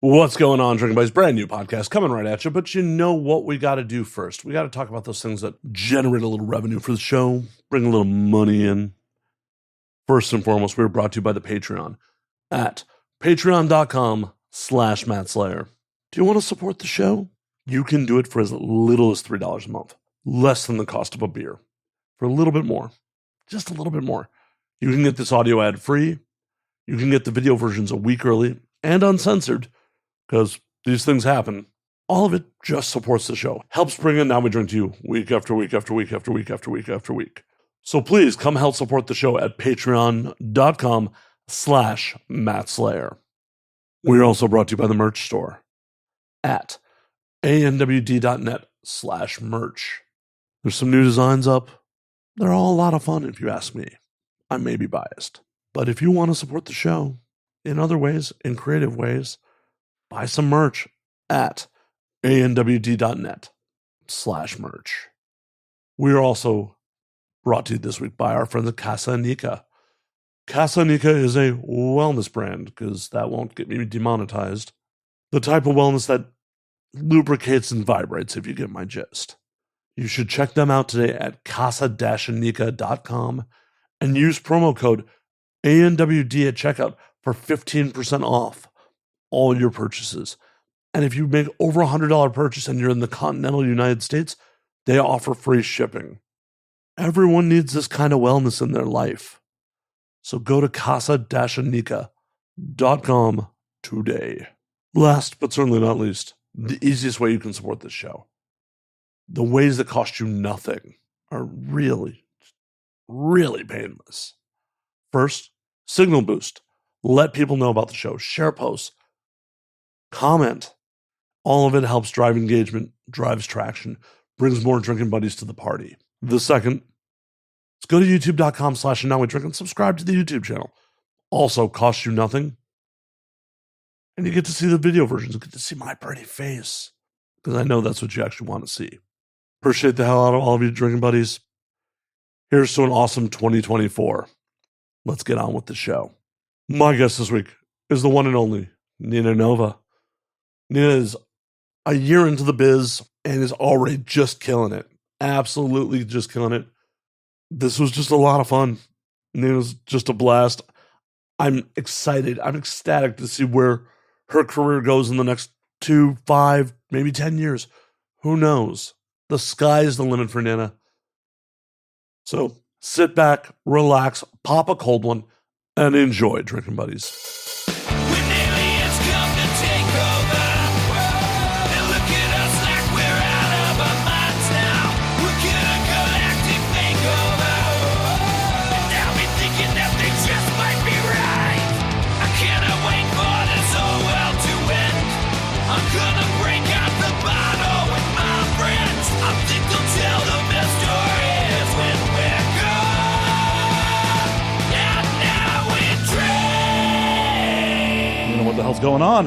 What's going on, Drinking Buddies? Brand new podcast coming right at you, but you know what we got to do first? We got to talk about those things that generate a little revenue for the show, bring a little money in. First and foremost, we're brought to you by the Patreon at patreon.com/Matt Slayer. Do you want to support the show? You can do it for as little as $3 a month, less than the cost of a beer. For a little bit more, just a little bit more, you can get this audio ad free. You can get the video versions a week early and uncensored, because these things happen. All of it just supports the show. Helps bring in Now We Drink to you week after week after week after week after week after week. So please come help support the show at patreon.com/Matt Slayer. We're also brought to you by the merch store at anwd.net/merch. There's some new designs up. They're all a lot of fun if you ask me. I may be biased. But if you want to support the show in other ways, in creative ways, buy some merch at anwd.net/merch. We are also brought to you this week by our friends at Casa Nica. Casa Nica is a wellness brand, because that won't get me demonetized. The type of wellness that lubricates and vibrates, if you get my gist. You should check them out today at casa-nica.com and use promo code ANWD at checkout for 15% off all your purchases. And if you make over $100 purchase and you're in the continental United States, they offer free shipping. Everyone needs this kind of wellness in their life. So go to casa-nica.com today. Last but certainly not least, the easiest way you can support this show. The ways that cost you nothing are really, really painless. First, signal boost. Let people know about the show. Share posts. Comment. All of it helps drive engagement, drives traction, brings more drinking buddies to the party. The second, let's go to youtube.com/nowwedrink and subscribe to the YouTube channel. Also costs you nothing. And you get to see the video versions. You get to see my pretty face, because I know that's what you actually want to see. Appreciate the hell out of all of you drinking buddies. Here's to an awesome 2024. Let's get on with the show. My guest this week is the one and only Nina Nova. Nina is a year into the biz and is already just killing it. Absolutely just killing it. This was just a lot of fun. Nina's just a blast. I'm excited. I'm ecstatic to see where her career goes in the next 2, 5, maybe 10 years. Who knows? The sky is the limit for Nina. So sit back, relax, pop a cold one, and enjoy, drinking buddies. When aliens come to take over, they look at us like we're out of our minds now. We're gonna galactic makeover, and now we're thinking that they just might be right. I cannot wait for this whole world to end. I'm gonna break out the bottle with my friends. I think they'll tell the best stories when we're gone. And now we drink. You know what the hell's going on?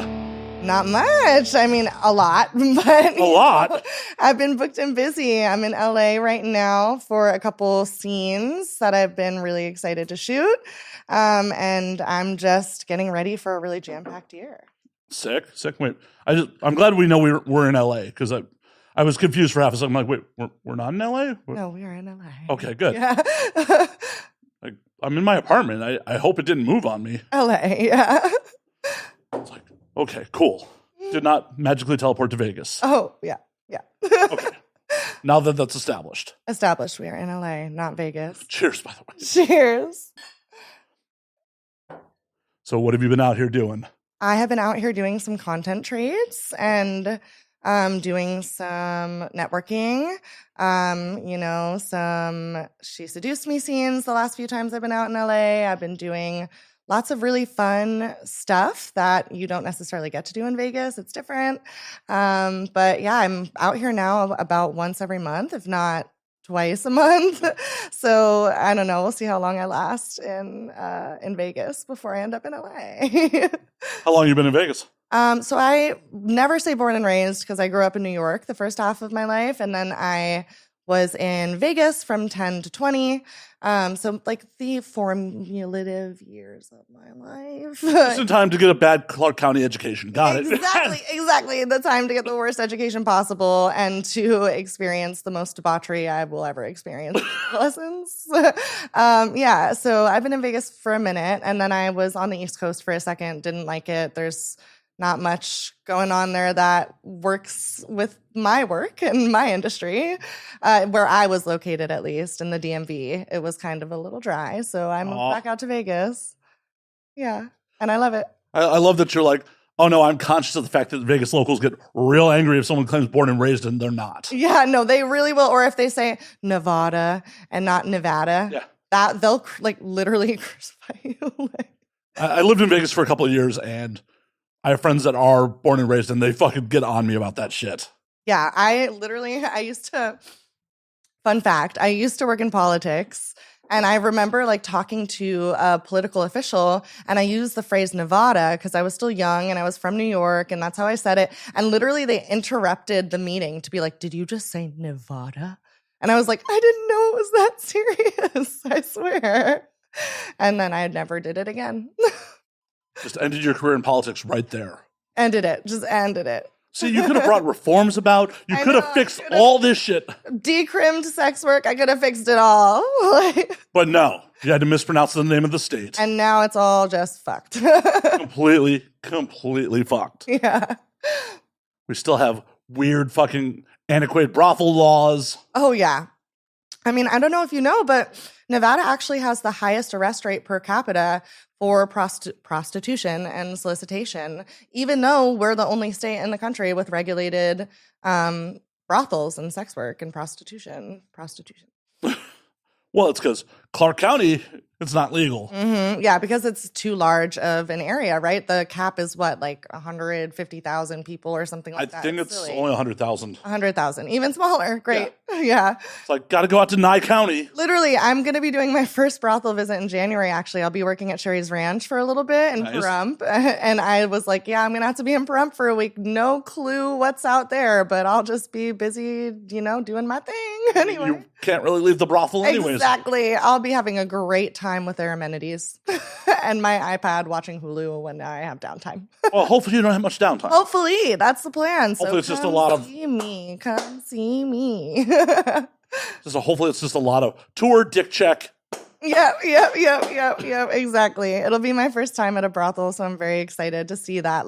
Not much. I mean, a lot, but A lot? I've been booked and busy. I'm in LA right now for a couple scenes that I've been really excited to shoot. And I'm just getting ready for a really jam-packed year. Sick. Wait, I'm glad we know we're in LA, because I was confused for half a second. I'm like, wait, we're not in LA? No, we are in LA. Okay, good. Yeah. Like, I'm in my apartment. I hope it didn't move on me. LA, yeah. It's like, okay, cool. Did not magically teleport to Vegas. Oh, yeah. Okay. Now that that's established. Established we are in LA, not Vegas. Cheers, by the way. Cheers. So what have you been out here doing? I have been out here doing some content trades and doing some networking, some She Seduced Me scenes the last few times I've been out in LA. I've been doing lots of really fun stuff that you don't necessarily get to do in Vegas. It's different. But yeah, I'm out here now about once every month, if not twice a month. So I don't know. We'll see how long I last in Vegas before I end up in LA. How long you been in Vegas? So I never say born and raised because I grew up in New York the first half of my life. And then I was in Vegas from 10 to 20. So like the formative years of my life. Just in time to get a bad Clark County education. Got it. Exactly. The time to get the worst education possible and to experience the most debauchery I will ever experience. Lessons. Yeah. So I've been in Vegas for a minute, and then I was on the East Coast for a second. Didn't like it. There's not much going on there that works with my work and my industry, where I was located, at least in the DMV. It was kind of a little dry, so I moved back out to Vegas. Yeah, and I love it. I love that you're like, oh no, I'm conscious of the fact that Vegas locals get real angry if someone claims born and raised and they're not. Yeah, no, they really will. Or if they say Nevada and not Nevada, that they'll like literally crucify you. I lived in Vegas for a couple of years, and I have friends that are born and raised, and they fucking get on me about that shit. Yeah, I used to, fun fact, I used to work in politics, and I remember like talking to a political official, and I used the phrase Nevada because I was still young and I was from New York, and that's how I said it. And literally they interrupted the meeting to be like, did you just say Nevada? And I was like, I didn't know it was that serious, I swear. And then I never did it again. Just ended your career in politics right there. Just ended it. See, you could have brought reforms about. You could have fixed all this shit. Decrimmed sex work. I could have fixed it all. But no, you had to mispronounce the name of the state. And now it's all just fucked. completely fucked. Yeah. We still have weird fucking antiquated brothel laws. Oh, yeah. I mean, I don't know if you know, but Nevada actually has the highest arrest rate per capita for prostitution and solicitation, even though we're the only state in the country with regulated brothels and sex work and prostitution. Well, it's because Clark County, it's not legal. Mm-hmm. Yeah, because it's too large of an area, right? The cap is what, like 150,000 people or something like that. I think it's only 100,000. 100,000, even smaller. Great. Yeah. It's like, got to go out to Nye County. Literally, I'm going to be doing my first brothel visit in January, actually. I'll be working at Sherry's Ranch for a little bit in Pahrump. And I was like, yeah, I'm going to have to be in Pahrump for a week. No clue what's out there, but I'll just be busy, doing my thing anyway. You can't really leave the brothel anyways. Exactly. I'll be having a great time with their amenities and my iPad watching Hulu when I have downtime. Well, hopefully you don't have much downtime. Hopefully. That's the plan. Hopefully so it's just a lot of... Come see me. Hopefully it's just a lot of tour, dick check. Yep, exactly. It'll be my first time at a brothel, so I'm very excited to see that,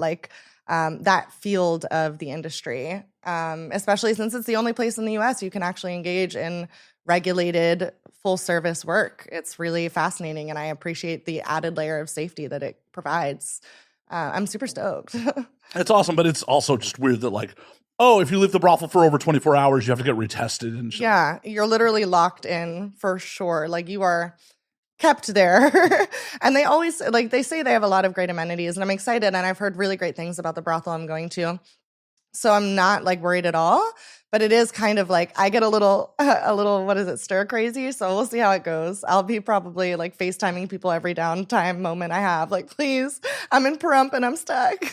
that field of the industry, especially since it's the only place in the U.S. you can actually engage in regulated full-service work. It's really fascinating, and I appreciate the added layer of safety that it provides. I'm super stoked. It's awesome, but it's also just weird that, if you leave the brothel for over 24 hours, you have to get retested and shit. Yeah, you're literally locked in for sure. You are kept there. And they always, they say they have a lot of great amenities, and I'm excited, and I've heard really great things about the brothel I'm going to. So I'm not, worried at all. But it is kind of I get a little, what is it, stir crazy? So we'll see how it goes. I'll be probably, FaceTiming people every downtime moment I have. Please, I'm in Pahrump and I'm stuck.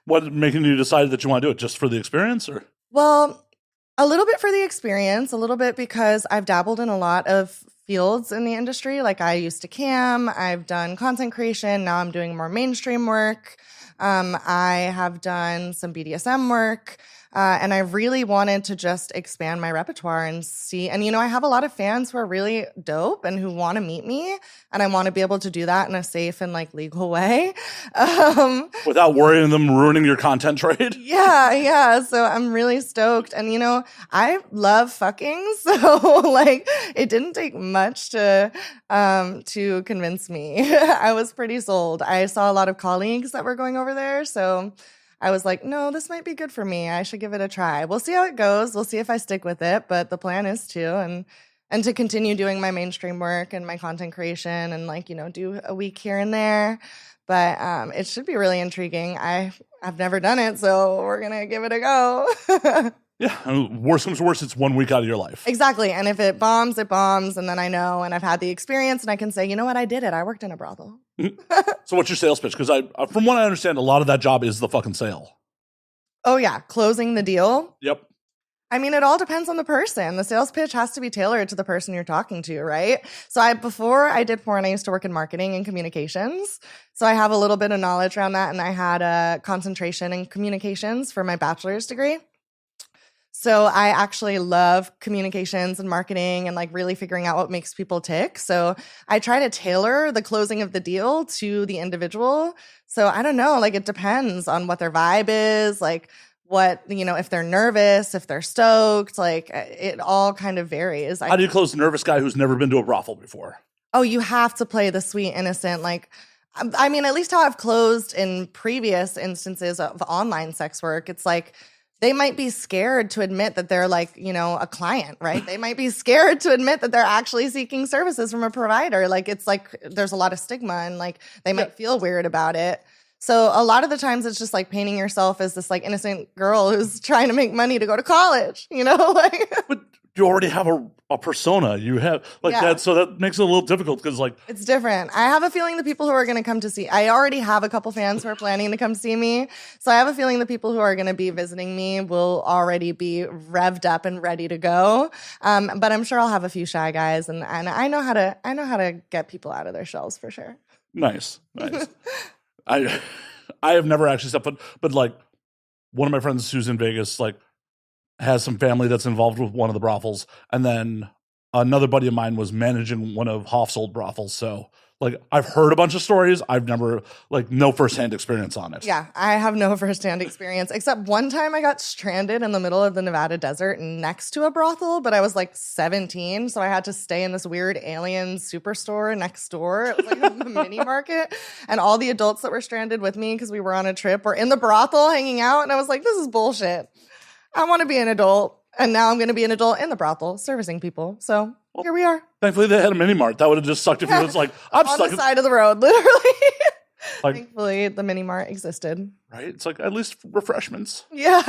What making you decide that you want to do it? Just for the experience, or? Well, a little bit for the experience, a little bit because I've dabbled in a lot of fields in the industry. I used to cam, I've done content creation, now I'm doing more mainstream work. I have done some BDSM work. And I really wanted to just expand my repertoire and see. And, I have a lot of fans who are really dope and who want to meet me. And I want to be able to do that in a safe and legal way. Without worrying them ruining your content trade? Yeah. So I'm really stoked. And, I love fucking. So, it didn't take much to convince me. I was pretty sold. I saw a lot of colleagues that were going over there. So I was like, no, this might be good for me. I should give it a try. We'll see how it goes. We'll see if I stick with it. But the plan is to, and to continue doing my mainstream work and my content creation and do a week here and there. But it should be really intriguing. I've never done it, so we're going to give it a go. Yeah, worst comes to worst, it's 1 week out of your life. Exactly. And if it bombs, it bombs. And then I know, and I've had the experience, and I can say, you know what, I did it. I worked in a brothel. So what's your sales pitch? Because from what I understand, a lot of that job is the fucking sale. Oh, yeah. Closing the deal. Yep. I mean, it all depends on the person. The sales pitch has to be tailored to the person you're talking to, right? So before I did porn, I used to work in marketing and communications. So I have a little bit of knowledge around that. And I had a concentration in communications for my bachelor's degree. So I actually love communications and marketing and like really figuring out what makes people tick. So I try to tailor the closing of the deal to the individual. So I don't know, like it depends on what their vibe is, like what, if they're nervous, if they're stoked, like it all kind of varies. How do you close a nervous guy who's never been to a brothel before? Oh, you have to play the sweet, innocent, like, I mean, at least how I've closed in previous instances of online sex work, it's like, they might be scared to admit that they're like, a client, right? They might be scared to admit that they're actually seeking services from a provider. Like, it's like there's a lot of stigma and like they might feel weird about it. So a lot of the times it's just like painting yourself as this like innocent girl who's trying to make money to go to college, like. But you already have a persona. You have like that. So that makes it a little difficult because like. It's different. I have a feeling the people who are going to come to see, I already have a couple fans who are planning to come see me. So I have a feeling the people who are going to be visiting me will already be revved up and ready to go. But I'm sure I'll have a few shy guys and I know how to get people out of their shells for sure. Nice. I have never actually stepped foot, but like one of my friends who's in Vegas, like has some family that's involved with one of the brothels. And then another buddy of mine was managing one of Hoff's old brothels. So like I've heard a bunch of stories. I've never like no firsthand experience on it. Yeah, I have no firsthand experience, except one time I got stranded in the middle of the Nevada desert next to a brothel, but I was like 17, so I had to stay in this weird alien superstore next door. It was like a mini market, and all the adults that were stranded with me because we were on a trip were in the brothel hanging out, and I was like, this is bullshit. I want to be an adult, and now I'm going to be an adult in the brothel servicing people. So here we are. Thankfully, they had a mini mart. That would have just sucked if you was like, I'm on stuck the side of the road, literally. Like, thankfully, the mini mart existed. Right? It's like at least refreshments. Yeah,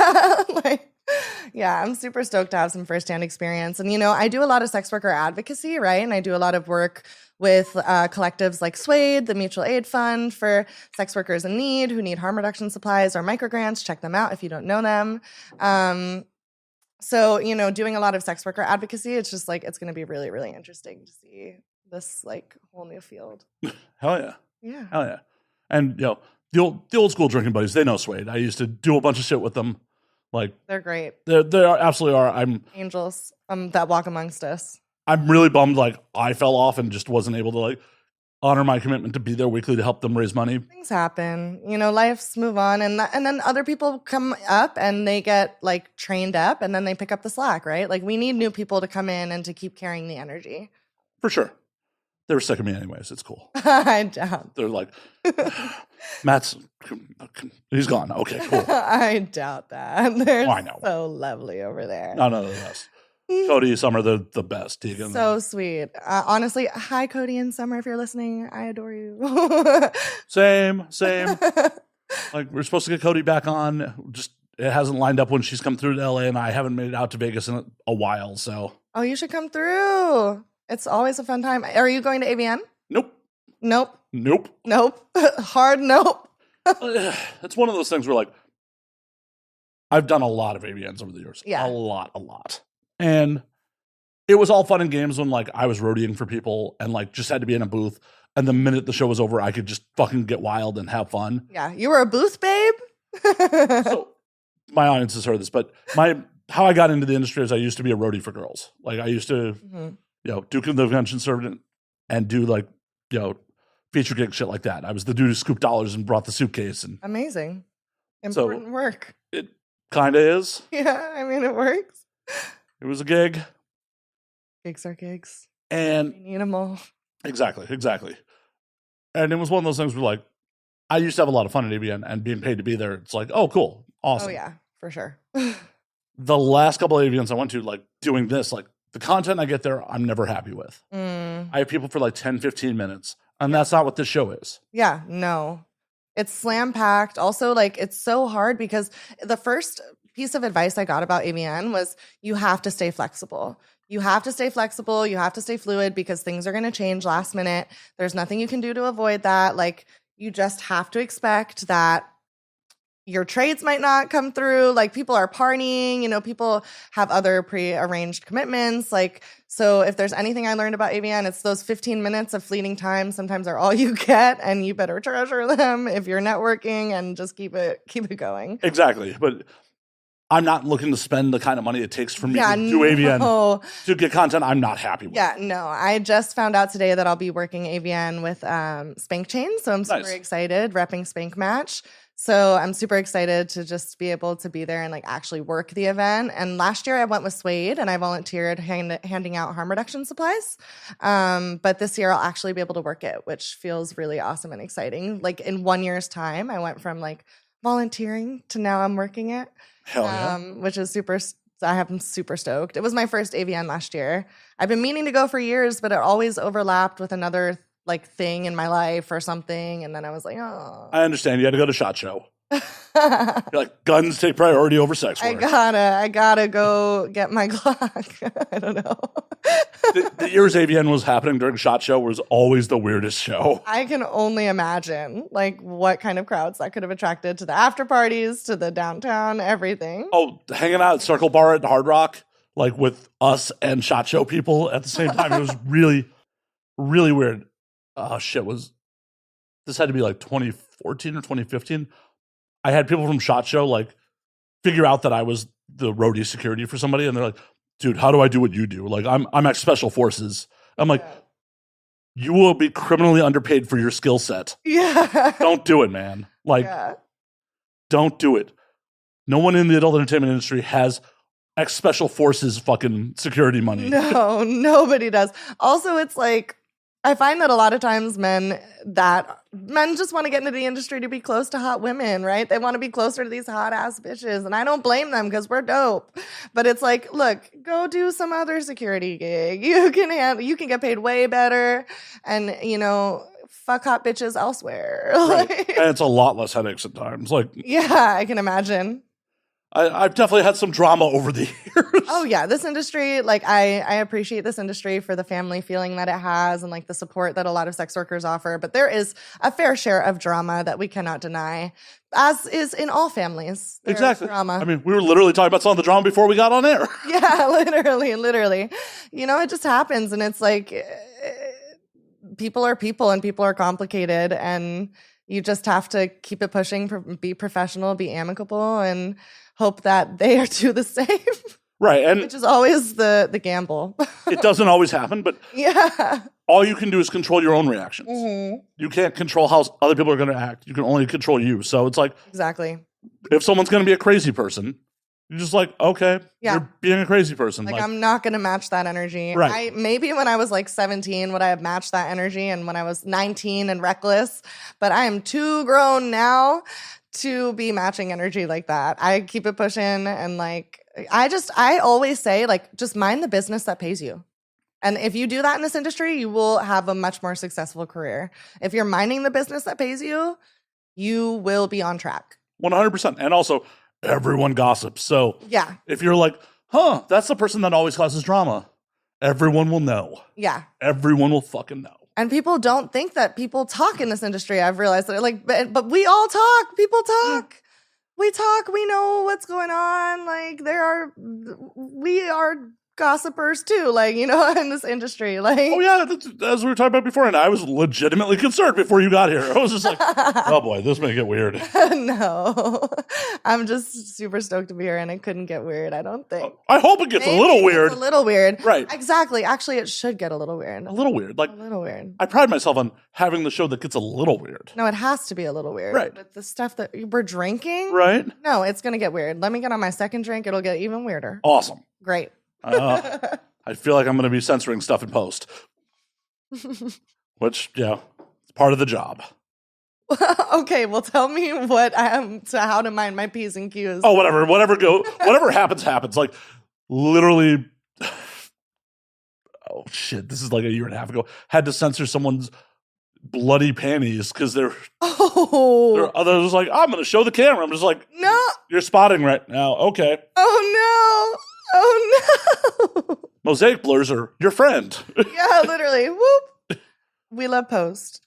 I'm super stoked to have some firsthand experience. And I do a lot of sex worker advocacy, right? And I do a lot of work with collectives like SWADE, the Mutual Aid Fund for sex workers in need who need harm reduction supplies or microgrants. Check them out if you don't know them. So, doing a lot of sex worker advocacy, it's just like, it's going to be really, really interesting to see this like whole new field. Hell yeah. Yeah. Hell yeah. And, the old school drinking buddies, they know SWADE. I used to do a bunch of shit with them. Like they're great. They absolutely are. I'm angels that walk amongst us. I'm really bummed. Like I fell off and just wasn't able to like honor my commitment to be there weekly to help them raise money. Things happen, lives move on, and then other people come up and they get like trained up, and then they pick up the slack, right? Like we need new people to come in and to keep carrying the energy. For sure. They were sick of me anyways. It's cool. I doubt. They're like, Matt's, he's gone. Okay, cool. I doubt that. They're I know. So lovely over there. No, they're the best. Cody, Summer, they're the best. Tegan. So sweet. Honestly, hi, Cody and Summer, if you're listening. I adore you. Same. Like, we're supposed to get Cody back on. Just, it hasn't lined up when she's come through to LA, and I haven't made it out to Vegas in a while, so. Oh, you should come through. It's always a fun time. Are you going to AVN? Nope. Hard nope. It's one of those things where, like, I've done a lot of AVNs over the years. Yeah. A lot. And it was all fun and games when, like, I was roadieing for people and, like, just had to be in a booth. And the minute the show was over, I could just fucking get wild and have fun. Yeah. You were a booth babe? So, my audience has heard this, but how I got into the industry is I used to be a roadie for girls. Like, I used to... Mm-hmm. do convention servant and do like, feature gig shit like that. I was the dude who scooped dollars and brought the suitcase. And amazing. Important work. It kind of is. Yeah, I mean, it works. It was a gig. Gigs are gigs. And you need them all. Exactly. And it was one of those things where like, I used to have a lot of fun at ABN and being paid to be there. It's like, oh, cool. Awesome. Oh yeah, for sure. The last couple of ABNs I went to, like doing this, like the content I get there, I'm never happy with. I have people for like 10, 15 minutes. And that's not what this show is. Yeah, no. It's slam packed. Also, like, it's so hard because the first piece of advice I got about AVN was you have to stay flexible. You have to stay flexible. You have to stay fluid because things are going to change last minute. There's nothing you can do to avoid that. Like, you just have to expect that your trades might not come through. Like people are partying, people have other pre-arranged commitments. Like, so if there's anything I learned about AVN, it's those 15 minutes of fleeting time sometimes are all you get, and you better treasure them if you're networking and just keep it going. Exactly. But I'm not looking to spend the kind of money it takes for me to do AVN to get content I'm not happy with. Yeah, no. I just found out today that I'll be working AVN with Spank Chain, so I'm super excited, repping Spank Match. So I'm super excited to just be able to be there and like actually work the event. And last year I went with Suede and I volunteered handing out harm reduction supplies. But this year I'll actually be able to work it, which feels really awesome and exciting. Like in 1 year's time, I went from like volunteering to now I'm working it. Hell yeah. Which is I'm super stoked. It was my first AVN last year. I've been meaning to go for years, but it always overlapped with another like thing in my life or something. And then I was like, oh. I understand. You had to go to SHOT Show. You're like, guns take priority over sex work. I gotta go get my Glock. I don't know. The years AVN was happening during SHOT Show was always the weirdest show. I can only imagine like what kind of crowds that could have attracted to the after parties, to the downtown, everything. Oh, hanging out at Circle Bar at Hard Rock, like with us and SHOT Show people at the same time. It was really, really weird. Oh, shit. This had to be like 2014 or 2015. I had people from SHOT Show like figure out that I was the roadie security for somebody, and they're like, dude, how do I do what you do? Like, I'm ex special forces. I'm like, you will be criminally underpaid for your skill set. Yeah. Don't do it, man. Like, don't do it. No one in the adult entertainment industry has ex special forces fucking security money. No, nobody does. Also, it's like, I find that a lot of times men just want to get into the industry to be close to hot women, right? They want to be closer to these hot ass bitches. And I don't blame them because we're dope. But it's like, look, go do some other security gig. You can get paid way better and, fuck hot bitches elsewhere. Right. And it's a lot less headaches at times. Like, yeah, I can imagine. I've definitely had some drama over the years. Oh yeah, this industry, like I appreciate this industry for the family feeling that it has and like the support that a lot of sex workers offer. But there is a fair share of drama that we cannot deny, as is in all families. Exactly. Drama. I mean, we were literally talking about some of the drama before we got on air. Yeah, literally. It just happens, and it's like people are people, and people are complicated, and you just have to keep it pushing, be professional, be amicable, and hope that they do the same. Right. And which is always the gamble. It doesn't always happen, but all you can do is control your own reactions. Mm-hmm. You can't control how other people are going to act. You can only control you. So it's like, exactly. If someone's going to be a crazy person, you're just like, okay, you're being a crazy person. Like I'm not going to match that energy. Right. Maybe when I was like 17 would I have matched that energy, and when I was 19 and reckless, but I am too grown now to be matching energy like that. I keep it pushing, and like I always say, like, just mind the business that pays you. And if you do that in this industry, you will have a much more successful career. If you're minding the business that pays you, you will be on track. 100%. And also, everyone gossips. So if you're like, that's the person that always causes drama, everyone will know. Yeah. Everyone will fucking know. And people don't think that people talk in this industry. I've realized that, like, but we all talk. People talk. We talk. We know what's going on. Like, we are gossipers too, like, in this industry. Like, oh yeah, as we were talking about before, and I was legitimately concerned before you got here. I was just like, oh boy, this may get weird. No, I'm just super stoked to be here, and it couldn't get weird, I don't think. I hope it gets a little weird. A little weird. Right. Exactly. Actually, it should get a little weird. A little weird. Like, a little weird. I pride myself on having the show that gets a little weird. No, it has to be a little weird. Right. But the stuff that we're drinking. Right. No, it's going to get weird. Let me get on my second drink. It'll get even weirder. Awesome. Great. I feel like I'm going to be censoring stuff in post, which, it's part of the job. Okay, well, tell me how to mind my P's and Q's. Oh, whatever happens. Like, literally, oh shit, this is like a year and a half ago. Had to censor someone's bloody panties because they're others like, I'm going to show the camera. I'm just like, no, you're spotting right now. Okay. Oh no. Mosaic blurs are your friend. Yeah, literally. Whoop. We love post.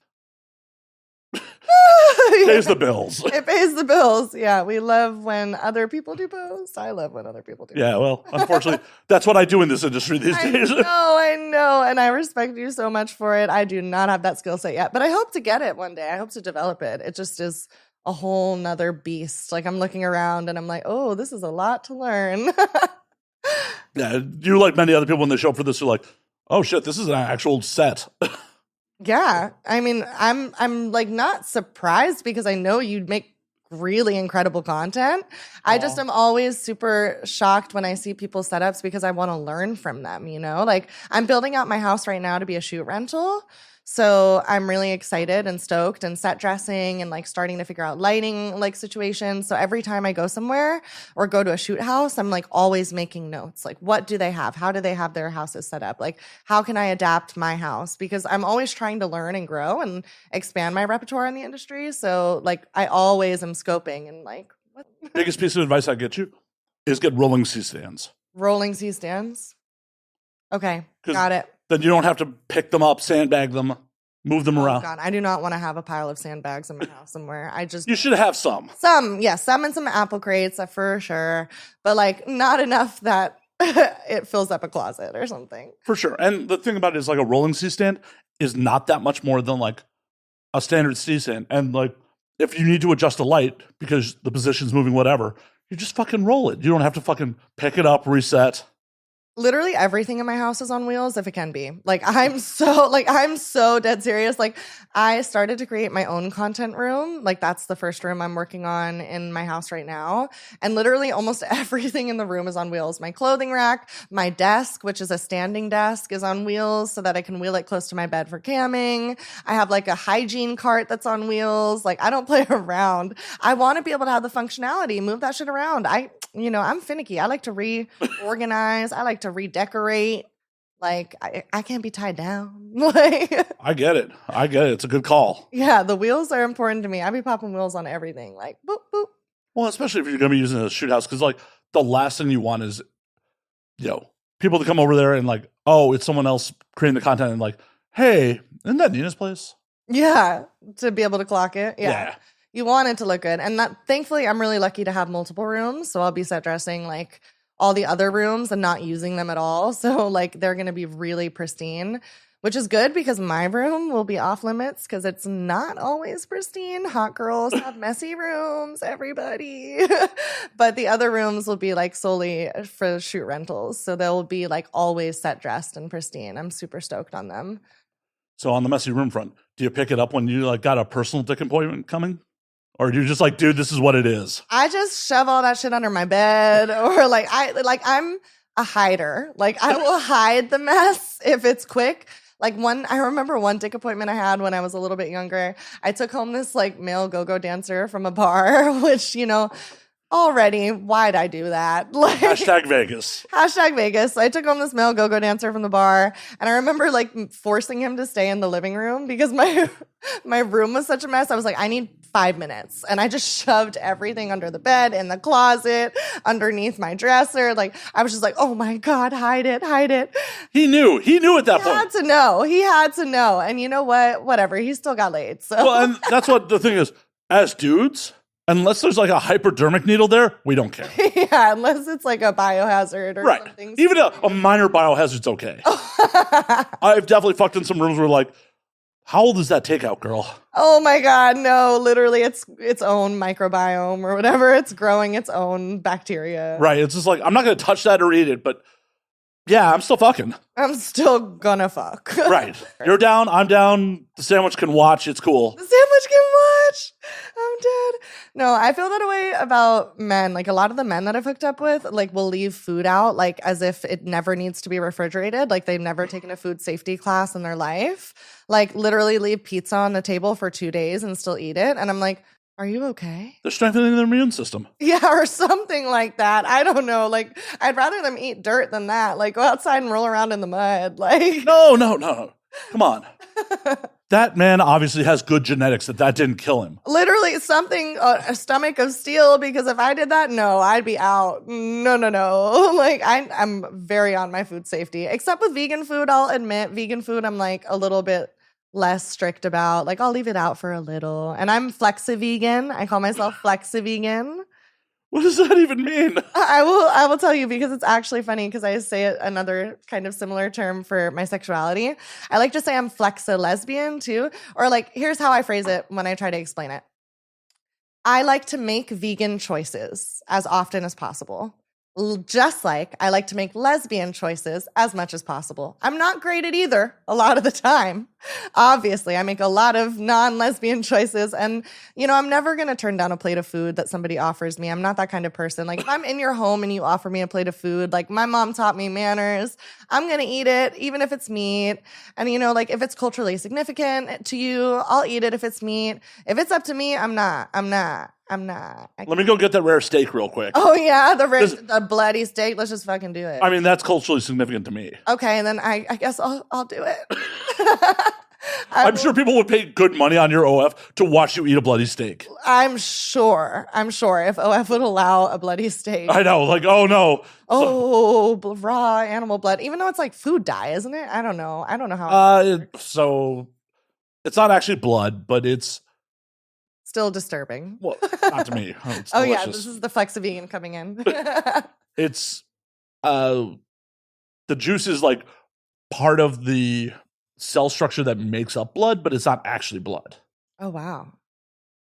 Pays the bills. It pays the bills. Yeah, we love when other people do posts. I love when other people do. Yeah, well, unfortunately, that's what I do in this industry these days. I know, and I respect you so much for it. I do not have that skill set yet, but I hope to get it one day. I hope to develop it. It just is a whole nother beast. Like I'm looking around and I'm like, oh, this is a lot to learn. Yeah, you like many other people when they show up for this are like, oh shit, this is an actual set. Yeah. I mean, I'm like not surprised because I know you'd make really incredible content. I just am always super shocked when I see people's setups because I want to learn from them, you know? Like I'm building out my house right now to be a shoot rental. So I'm really excited and stoked and set dressing and like starting to figure out lighting like situations. So every time I go somewhere or go to a shoot house, I'm like always making notes. Like what do they have? How do they have their houses set up? Like how can I adapt my house? Because I'm always trying to learn and grow and expand my repertoire in the industry. So like I always am scoping and like what? Biggest piece of advice I get you is get rolling C-stands. Rolling C-stands? Okay, got it. Then you don't have to pick them up, sandbag them, move them around. God, I do not want to have a pile of sandbags in my house somewhere. You should have some. Some and some apple crates for sure, but like not enough that it fills up a closet or something. For sure. And the thing about it is like a rolling C-stand is not that much more than like a standard C-stand. And like if you need to adjust a light because the position's moving, whatever, you just fucking roll it. You don't have to fucking pick it up, reset. Literally everything in my house is on wheels if it can be. I'm so dead serious. Like I started to create my own content room. Like that's the first room I'm working on in my house right now. And literally almost everything in the room is on wheels. My clothing rack, my desk, which is a standing desk, is on wheels so that I can wheel it close to my bed for camming. I have like a hygiene cart that's on wheels. Like I don't play around. I want to be able to have the functionality, move that shit around. I'm finicky. I like to reorganize. I like to redecorate. Like I can't be tied down. Like I get it. It's a good call. Yeah, the wheels are important to me. I be popping wheels on everything. Like boop boop. Well, especially if you're going to be using a shoot house, because like the last thing you want is, people to come over there and like, oh, it's someone else creating the content and like, hey, isn't that Nina's place? Yeah, to be able to clock it. Yeah. You want it to look good. And thankfully, I'm really lucky to have multiple rooms. So I'll be set dressing like all the other rooms and not using them at all. So like they're going to be really pristine, which is good because my room will be off limits because it's not always pristine. Hot girls have messy rooms, everybody. But the other rooms will be like solely for shoot rentals. So they'll be like always set dressed and pristine. I'm super stoked on them. So on the messy room front, do you pick it up when you like got a personal dick appointment coming? Or do you just like, dude, this is what it is? I just shove all that shit under my bed, or I'm a hider. Like I will hide the mess if it's quick. I remember one dick appointment I had when I was a little bit younger. I took home this like male go-go dancer from a bar, which, already, why'd I do that? Like, Hashtag Vegas. Hashtag Vegas. So I took home this male go-go dancer from the bar, and I remember like forcing him to stay in the living room because my room was such a mess. I was like, I need 5 minutes. And I just shoved everything under the bed, in the closet, underneath my dresser. Like, I was just like, oh my God, hide it. He knew at that point. He had to know. And you know what? Whatever. He still got laid. So. Well, and that's what the thing is. As dudes, unless there's like a hypodermic needle there, we don't care. Yeah, unless it's like a biohazard or something. Even a minor biohazard's okay. I've definitely fucked in some rooms where like, how old is that takeout, girl? Oh my God, no. Literally, it's its own microbiome or whatever. It's growing its own bacteria. Right. It's just like, I'm not going to touch that or eat it, but yeah, I'm still fucking. I'm still gonna fuck. Right. You're down, I'm down. The sandwich can watch. It's cool. The sandwich can watch. I'm dead. No, I feel that way about men. Like a lot of the men that I've hooked up with, like will leave food out, like as if it never needs to be refrigerated. Like they've never taken a food safety class in their life. Like literally leave pizza on the table for 2 days and still eat it. And I'm like, are you okay? They're strengthening their immune system. Yeah, or something like that. I don't know. Like, I'd rather them eat dirt than that. Like, go outside and roll around in the mud. Like, no. Come on. That man obviously has good genetics that didn't kill him. Literally something, a stomach of steel, because if I did that, no, I'd be out. No. Like, I'm very on my food safety. Except with vegan food, I'll admit, vegan food, I'm like a little bit less strict about. Like, I'll leave it out for a little. And I'm flexi-vegan. I call myself flexi-vegan. What does that even mean? I will tell you because it's actually funny because I say another kind of similar term for my sexuality. I like to say I'm flexi-lesbian too. Or like, here's how I phrase it when I try to explain it. I like to make vegan choices as often as possible. Just like I like to make lesbian choices as much as possible. I'm not great at either a lot of the time. Obviously, I make a lot of non-lesbian choices. And, you know, I'm never going to turn down a plate of food that somebody offers me. I'm not that kind of person. Like, if I'm in your home and you offer me a plate of food, like my mom taught me manners, I'm going to eat it, even if it's meat. And, you know, like if it's culturally significant to you, I'll eat it if it's meat. If it's up to me, I'm not. Let me go get that rare steak real quick. Oh, yeah, the bloody steak. Let's just fucking do it. I mean, that's culturally significant to me. Okay, and then I guess I'll do it. I'm sure people would pay good money on your OF to watch you eat a bloody steak. I'm sure if OF would allow a bloody steak. I know, like, oh no. Raw animal blood. Even though it's like food dye, isn't it? I don't know how. So it's not actually blood, but it's still disturbing. Well, not to me. It's oh delicious. Yeah, this is the flexi-vegan coming in. It's the juice is like part of the cell structure that makes up blood, but it's not actually blood. Oh, wow.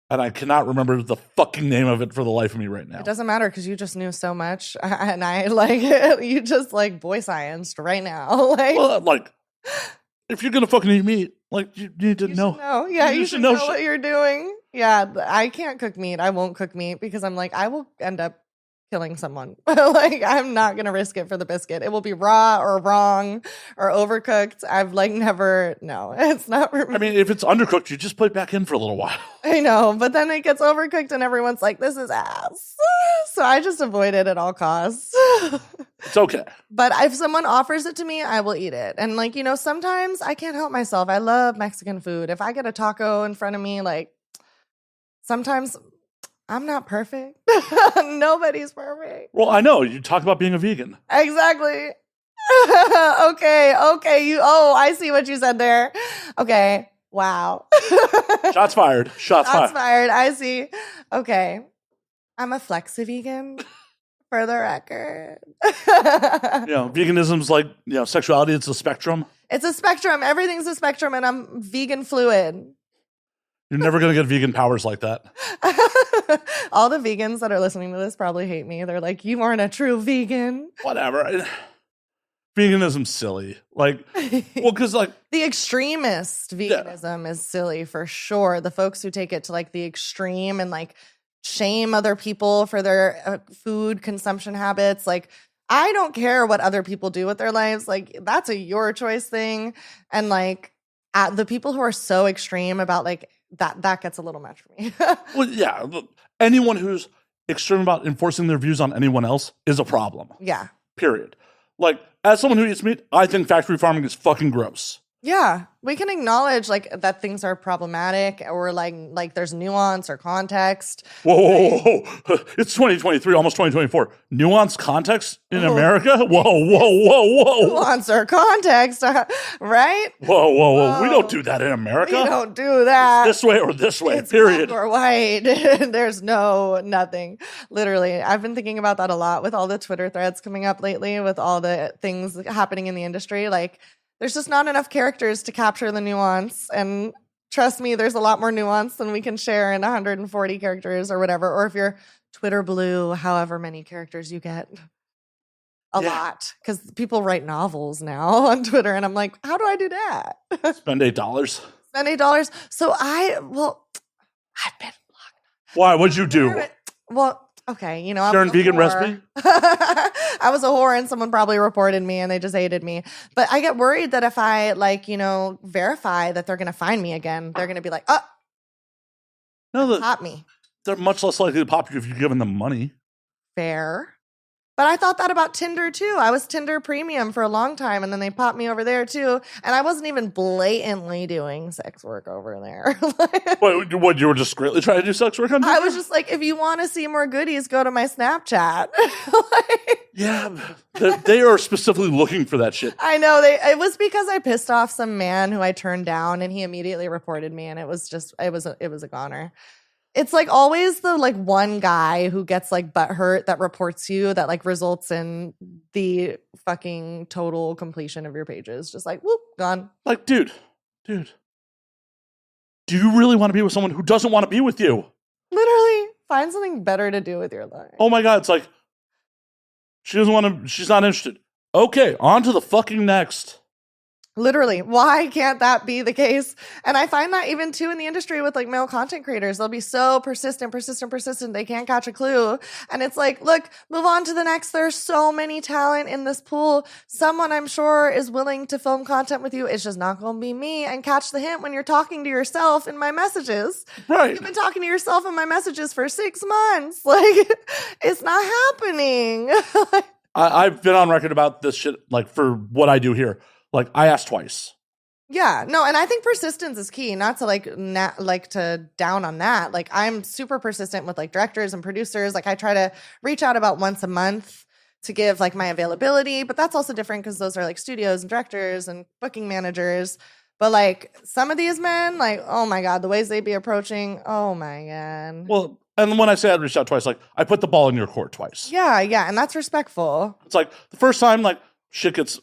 And I cannot remember the fucking name of it for the life of me right now. It doesn't matter because you just knew so much. And I like it. You just like boy scienced right now. Like, if you're going to fucking eat meat, like, you need to know. Yeah, you should know what you're doing. Yeah, I can't cook meat. I won't cook meat because I'm like, I will end up killing someone. Like, I'm not going to risk it for the biscuit. It will be raw or wrong or overcooked. I've like no, it's not. I mean, if it's undercooked, you just put it back in for a little while. I know, but then it gets overcooked and everyone's like, this is ass. So I just avoid it at all costs. It's okay. But if someone offers it to me, I will eat it. And like, you know, sometimes I can't help myself. I love Mexican food. If I get a taco in front of me, like sometimes I'm not perfect. Nobody's perfect. Well, I know. You talk about being a vegan. Exactly. Okay. I see what you said there. Okay. Wow. Shots fired. Shots fired. I see. Okay. I'm a flexi-vegan for the record. Veganism's like, sexuality, it's a spectrum. It's a spectrum. Everything's a spectrum, and I'm vegan fluid. You're never going to get vegan powers like that. All the vegans that are listening to this probably hate me. They're like, you aren't a true vegan. Whatever. Veganism's silly. Like, well, because like the extremist veganism is silly for sure. The folks who take it to like the extreme and like shame other people for their food consumption habits. Like, I don't care what other people do with their lives. Like, that's a your choice thing. And like the people who are so extreme about like that gets a little much for me. Well, yeah. Anyone who's extreme about enforcing their views on anyone else is a problem. Yeah. Period. Like, as someone who eats meat, I think factory farming is fucking gross. Yeah, we can acknowledge like that things are problematic or like there's nuance or context. Whoa. It's 2023, almost 2024. Nuance context in America? Whoa. Nuance or context, right? Whoa. We don't do that in America. We don't do that. It's this way or this way, it's period. Black or white. There's nothing. Literally, I've been thinking about that a lot with all the Twitter threads coming up lately, with all the things happening in the industry. Like, there's just not enough characters to capture the nuance. And trust me, there's a lot more nuance than we can share in 140 characters or whatever. Or if you're Twitter blue, however many characters you get. A lot. Because people write novels now on Twitter. And I'm like, how do I do that? Spend $8. Spend $8. So I've been blocked. Why? What'd you do? Well, okay, I Sharing vegan recipe? I was a whore and someone probably reported me and they just hated me. But I get worried that if I verify that they're going to find me again, they're going to be like, pop me. They're much less likely to pop you if you're giving them money. Fair. But I thought that about Tinder too. I was Tinder premium for a long time, and then they popped me over there too. And I wasn't even blatantly doing sex work over there. What, you were discreetly trying to do sex work on Tinder? I was just like, if you want to see more goodies, go to my Snapchat. Yeah, they are specifically looking for that shit. I know. It was because I pissed off some man who I turned down, and he immediately reported me, and it was a goner. It's like always the like one guy who gets like butthurt that reports you that like results in the fucking total completion of your pages. Just like, whoop, gone. Like, dude, do you really want to be with someone who doesn't want to be with you? Literally, find something better to do with your life. Oh my God, it's like, she doesn't want to, she's not interested. Okay, on to the fucking next. Literally, why can't that be the case? And I find that even too in the industry with like male content creators, they'll be so persistent. They can't catch a clue. And it's like, look, move on to the next. There's so many talent in this pool. Someone I'm sure is willing to film content with you. It's just not going to be me. And catch the hint when you're talking to yourself in my messages. Right. You've been talking to yourself in my messages for 6 months. Like, it's not happening. I've been on record about this shit, like for what I do here. Like, I asked twice. Yeah, no, and I think persistence is key, not to to down on that. Like, I'm super persistent with like directors and producers. Like, I try to reach out about once a month to give like my availability, but that's also different because those are like studios and directors and booking managers. But like some of these men, like, oh my God, the ways they be approaching, oh my God. Well, and when I say I reached out twice, like, I put the ball in your court twice. Yeah, and that's respectful. It's like the first time, like, shit gets,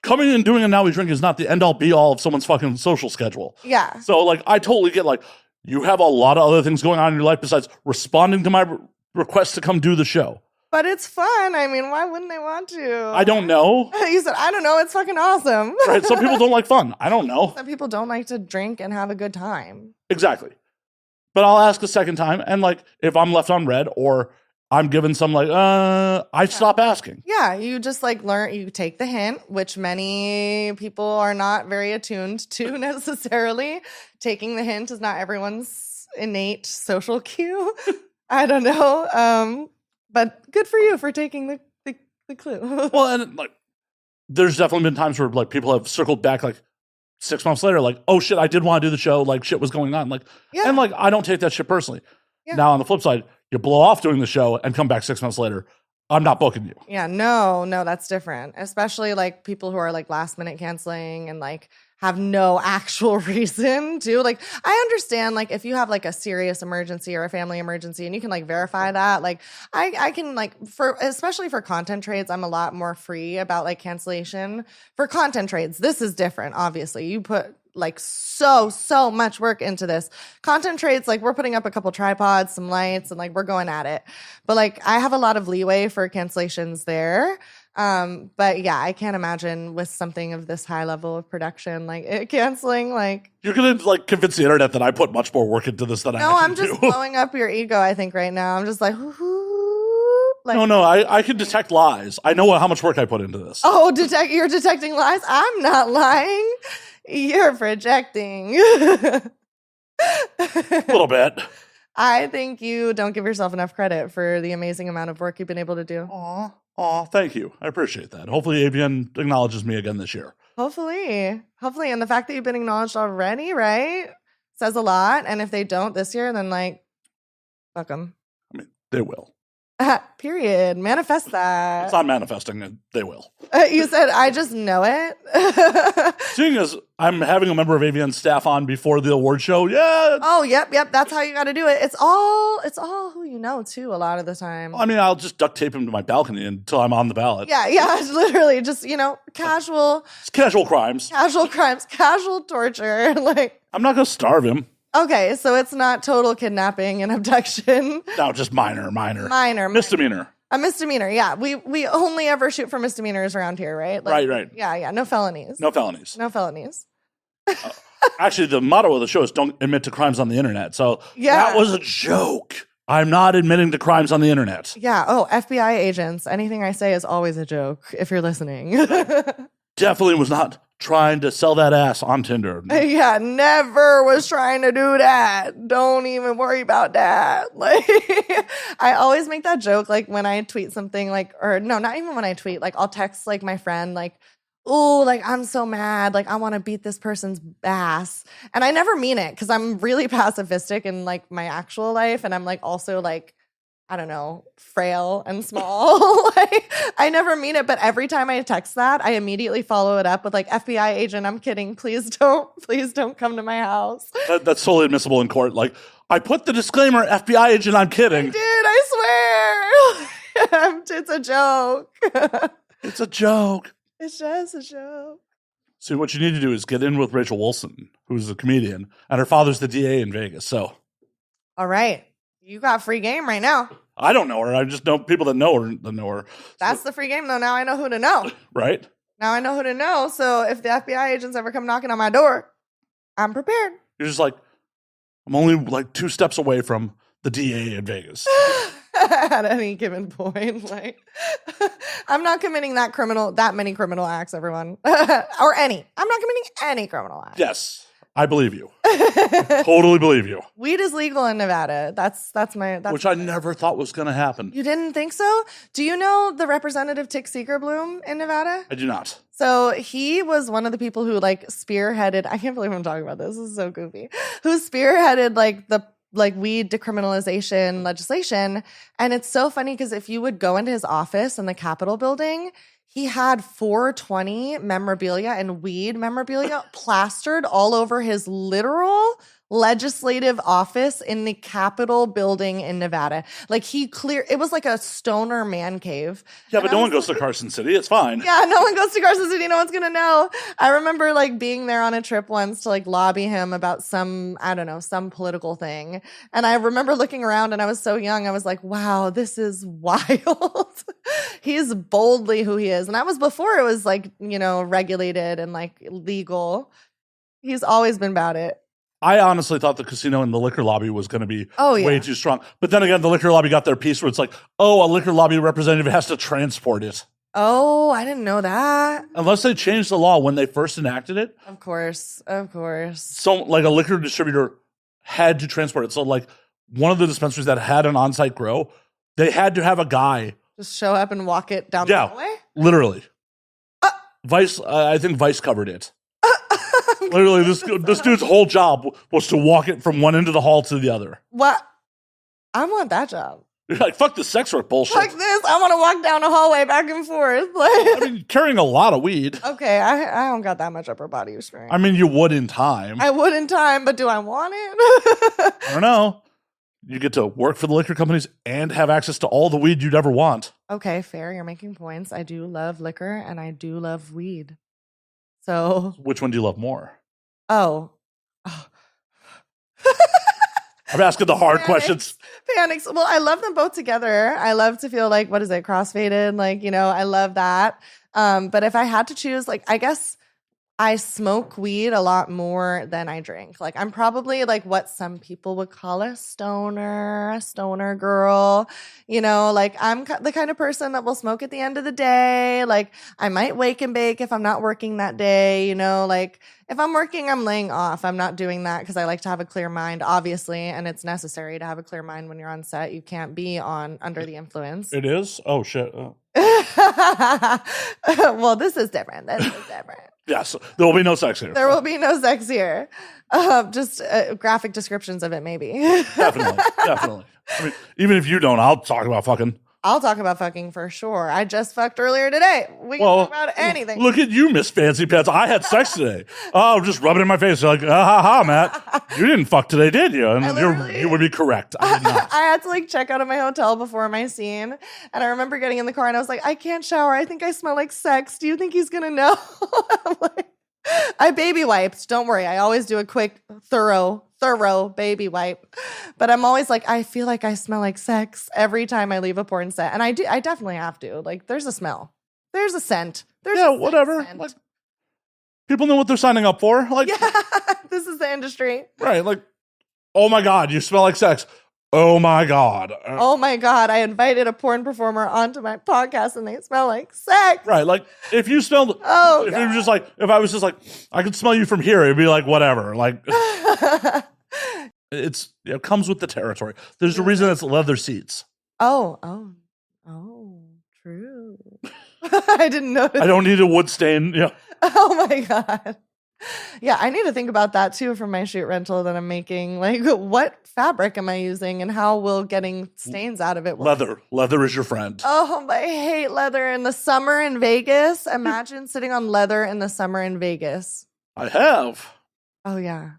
coming and doing a Now We Drink is not the end all be all of someone's fucking social schedule. Yeah. So, like, I totally get, like, you have a lot of other things going on in your life besides responding to my request to come do the show. But it's fun. I mean, why wouldn't they want to? I don't know. You said, I don't know. It's fucking awesome. Right? Some people don't like fun. I don't know. Some people don't like to drink and have a good time. Exactly. But I'll ask a second time, and, like, if I'm left on red or I'm given some, like, I stop asking. Yeah, you just, like, learn, you take the hint, which many people are not very attuned to necessarily. Taking the hint is not everyone's innate social cue. I don't know. But good for you for taking the clue. Well, and, like, there's definitely been times where, like, people have circled back, like, 6 months later, like, oh, shit, I did want to do the show. Like, shit was going on. Like, yeah. And, like, I don't take that shit personally. Yeah. Now, on the flip side, you blow off doing the show and come back 6 months later, I'm not booking you. Yeah, no, that's different. Especially like people who are like last minute canceling and like have no actual reason to. Like, I understand like if you have like a serious emergency or a family emergency and you can like verify that, like I can like especially for content trades, I'm a lot more free about like cancellation. For content trades, this is different, obviously. You put like so much work into this. Content trades, like we're putting up a couple tripods, some lights, and like we're going at it. But like I have a lot of leeway for cancellations there. But yeah, I can't imagine with something of this high level of production, like it canceling, like you're gonna like convince the internet that I put much more work into this than I actually do. No, I'm just blowing up your ego, I think, right now. I'm just like, no, I can detect lies. I know how much work I put into this. Oh, you're detecting lies? I'm not lying. You're projecting. A little bit. I think you don't give yourself enough credit for the amazing amount of work you've been able to do. Aw, thank you. I appreciate that. Hopefully AVN acknowledges me again this year. Hopefully. And the fact that you've been acknowledged already, right, says a lot. And if they don't this year, then like, fuck them. I mean, they will. Period. Manifest that. It's not manifesting. They will. You said, I just know it. Seeing as I'm having a member of AVN staff on before the award show, yeah. Oh, yep. That's how you got to do it. It's all who you know, too, a lot of the time. I mean, I'll just duct tape him to my balcony until I'm on the ballot. Yeah, literally just, casual. It's casual crimes. Casual torture. Like, I'm not going to starve him. Okay, so it's not total kidnapping and abduction. No, just minor. Misdemeanor. A misdemeanor, yeah. We only ever shoot for misdemeanors around here, right? Like, right. Yeah, no felonies. No felonies. Actually, the motto of the show is don't admit to crimes on the internet. So that was a joke. I'm not admitting to crimes on the internet. Yeah, FBI agents, anything I say is always a joke if you're listening. Definitely was not trying to sell that ass on Tinder. Yeah, never was trying to do that. Don't even worry about that. Like, I always make that joke, like, when I tweet something, like, or no, not even when I tweet, like, I'll text, like, my friend, like, oh, like, I'm so mad. Like, I want to beat this person's ass. And I never mean it because I'm really pacifistic in, like, my actual life. And I'm, like, also, like, I don't know, frail and small. Like, I never mean it, but every time I text that, I immediately follow it up with like, FBI agent, I'm kidding. Please don't come to my house. That's totally admissible in court. Like, I put the disclaimer, FBI agent, I'm kidding. I did, I swear. It's a joke. It's a joke. It's just a joke. See, what you need to do is get in with Rachel Wilson, who's a comedian, and her father's the DA in Vegas. So, all right. You got free game right now. I don't know her. I just know people that know her. That's the free game, though. Now I know who to know. Right? Now I know who to know. So if the FBI agents ever come knocking on my door, I'm prepared. You're just like, I'm only like 2 steps away from the DA in Vegas. At any given point, like, I'm not committing that many criminal acts, everyone. Or any. I'm not committing any criminal acts. Yes. I believe you. Totally believe you. Weed is legal in Nevada. That's which I never thought was going to happen. You didn't think so? Do you know the Representative Tick Seeker Bloom in Nevada? I do not. So he was one of the people who like spearheaded. I can't believe I'm talking about this. This is so goofy. Who spearheaded like the weed decriminalization legislation. And it's so funny because if you would go into his office in the Capitol building, he had 420 memorabilia and weed memorabilia plastered all over his literal legislative office in the Capitol building in Nevada. Like it was like a stoner man cave. Yeah, but no one goes to Carson City. It's fine. Yeah, no one goes to Carson City. No one's going to know. I remember like being there on a trip once to like lobby him about some political thing. And I remember looking around and I was so young. I was like, wow, this is wild. He's boldly who he is. And that was before it was like, regulated and like legal. He's always been about it. I honestly thought the casino and the liquor lobby was going to be yeah. way too strong. But then again, the liquor lobby got their piece where it's like, oh, a liquor lobby representative has to transport it. Oh, I didn't know that. Unless they changed the law when they first enacted it. Of course. So like a liquor distributor had to transport it. So like one of the dispensaries that had an on-site grow, they had to have a guy. Just show up and walk it down the hallway? Literally. Vice, I think Vice covered it. Literally, this dude's whole job was to walk it from one end of the hall to the other. What? I want that job. You're like, fuck the sex work bullshit. Fuck this. I want to walk down a hallway back and forth. I mean, carrying a lot of weed. Okay, I don't got that much upper body experience. I mean, you would in time. I would in time, but do I want it? I don't know. You get to work for the liquor companies and have access to all the weed you'd ever want. Okay, fair. You're making points. I do love liquor and I do love weed. So, which one do you love more? Oh. I'm asking the hard questions. Panics. Well, I love them both together. I love to feel like, what is it, crossfaded? Like, I love that. But if I had to choose, like, I guess I smoke weed a lot more than I drink. Like, I'm probably like what some people would call a stoner girl. Like I'm the kind of person that will smoke at the end of the day. Like I might wake and bake if I'm not working that day. Like if I'm working, I'm laying off. I'm not doing that because I like to have a clear mind, obviously. And it's necessary to have a clear mind when you're on set. You can't be under the influence. It is? Oh, shit. Well, this is different. Yes, there will be no sex here. There will be no sex here. Just graphic descriptions of it, maybe. Definitely. I mean, even if you don't, I'll talk about fucking. I'll talk about fucking for sure. I just fucked earlier today. We can talk about anything. Look at you, Miss Fancy Pants. I had sex today. Oh, just rub it in my face. You're like, ha ha, Matt. You didn't fuck today, did you? And you would be correct. I did not. I had to like check out of my hotel before my scene. And I remember getting in the car and I was like, I can't shower. I think I smell like sex. Do you think he's going to know? I'm like, I baby wiped. Don't worry. I always do a quick, thorough baby wipe. But I'm always like, I feel like I smell like sex every time I leave a porn set. And I definitely have to. Like, there's a smell. There's a scent. Whatever. Like, people know what they're signing up for. Like, yeah, this is the industry. Right. Like, oh my God, you smell like sex. Oh my God. Oh my God, I invited a porn performer onto my podcast and they smell like sex. Right. Like if you smelled, Oh, if you were just like, if I was just like, I could smell you from here, it'd be like, whatever. Like it comes with the territory. There's a reason it's leather seats. Oh, true. I didn't notice. I don't need a wood stain. Yeah. Oh my God. Yeah, I need to think about that too for my shoot rental that I'm making. Like, what fabric am I using and how will getting stains out of it work? Leather is your friend. Oh, I hate leather in the summer in Vegas. Imagine sitting on leather in the summer in Vegas. I have. Oh, yeah.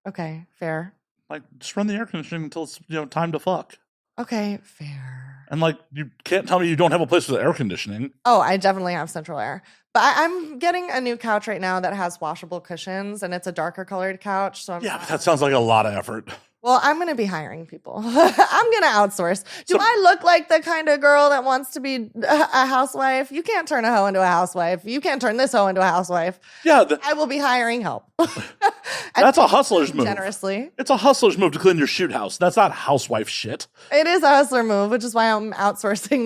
Okay, fair. Like, just run the air conditioning until it's time to fuck. Okay, fair. And like, you can't tell me you don't have a place with air conditioning. Oh, I definitely have central air. But I'm getting a new couch right now that has washable cushions, and it's a darker colored couch. So But that sounds like a lot of effort. Well, I'm going to be hiring people. I'm going to outsource. Do I look like the kind of girl that wants to be a housewife? You can't turn a hoe into a housewife. You can't turn this hoe into a housewife. Yeah. I will be hiring help. That's a hustler's move. Generously. It's a hustler's move to clean your shoot house. That's not housewife shit. It is a hustler move, which is why I'm outsourcing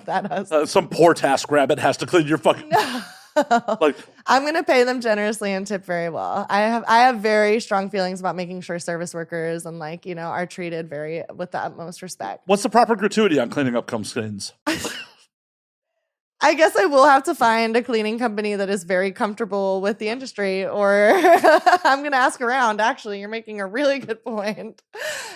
that hustle. Some poor task rabbit has to clean your fucking... No. Like, I'm going to pay them generously and tip very well. I have very strong feelings about making sure service workers and are treated with the utmost respect. What's the proper gratuity on cleaning up cum stains? I guess I will have to find a cleaning company that is very comfortable with the industry, or I'm going to ask around. Actually, you're making a really good point.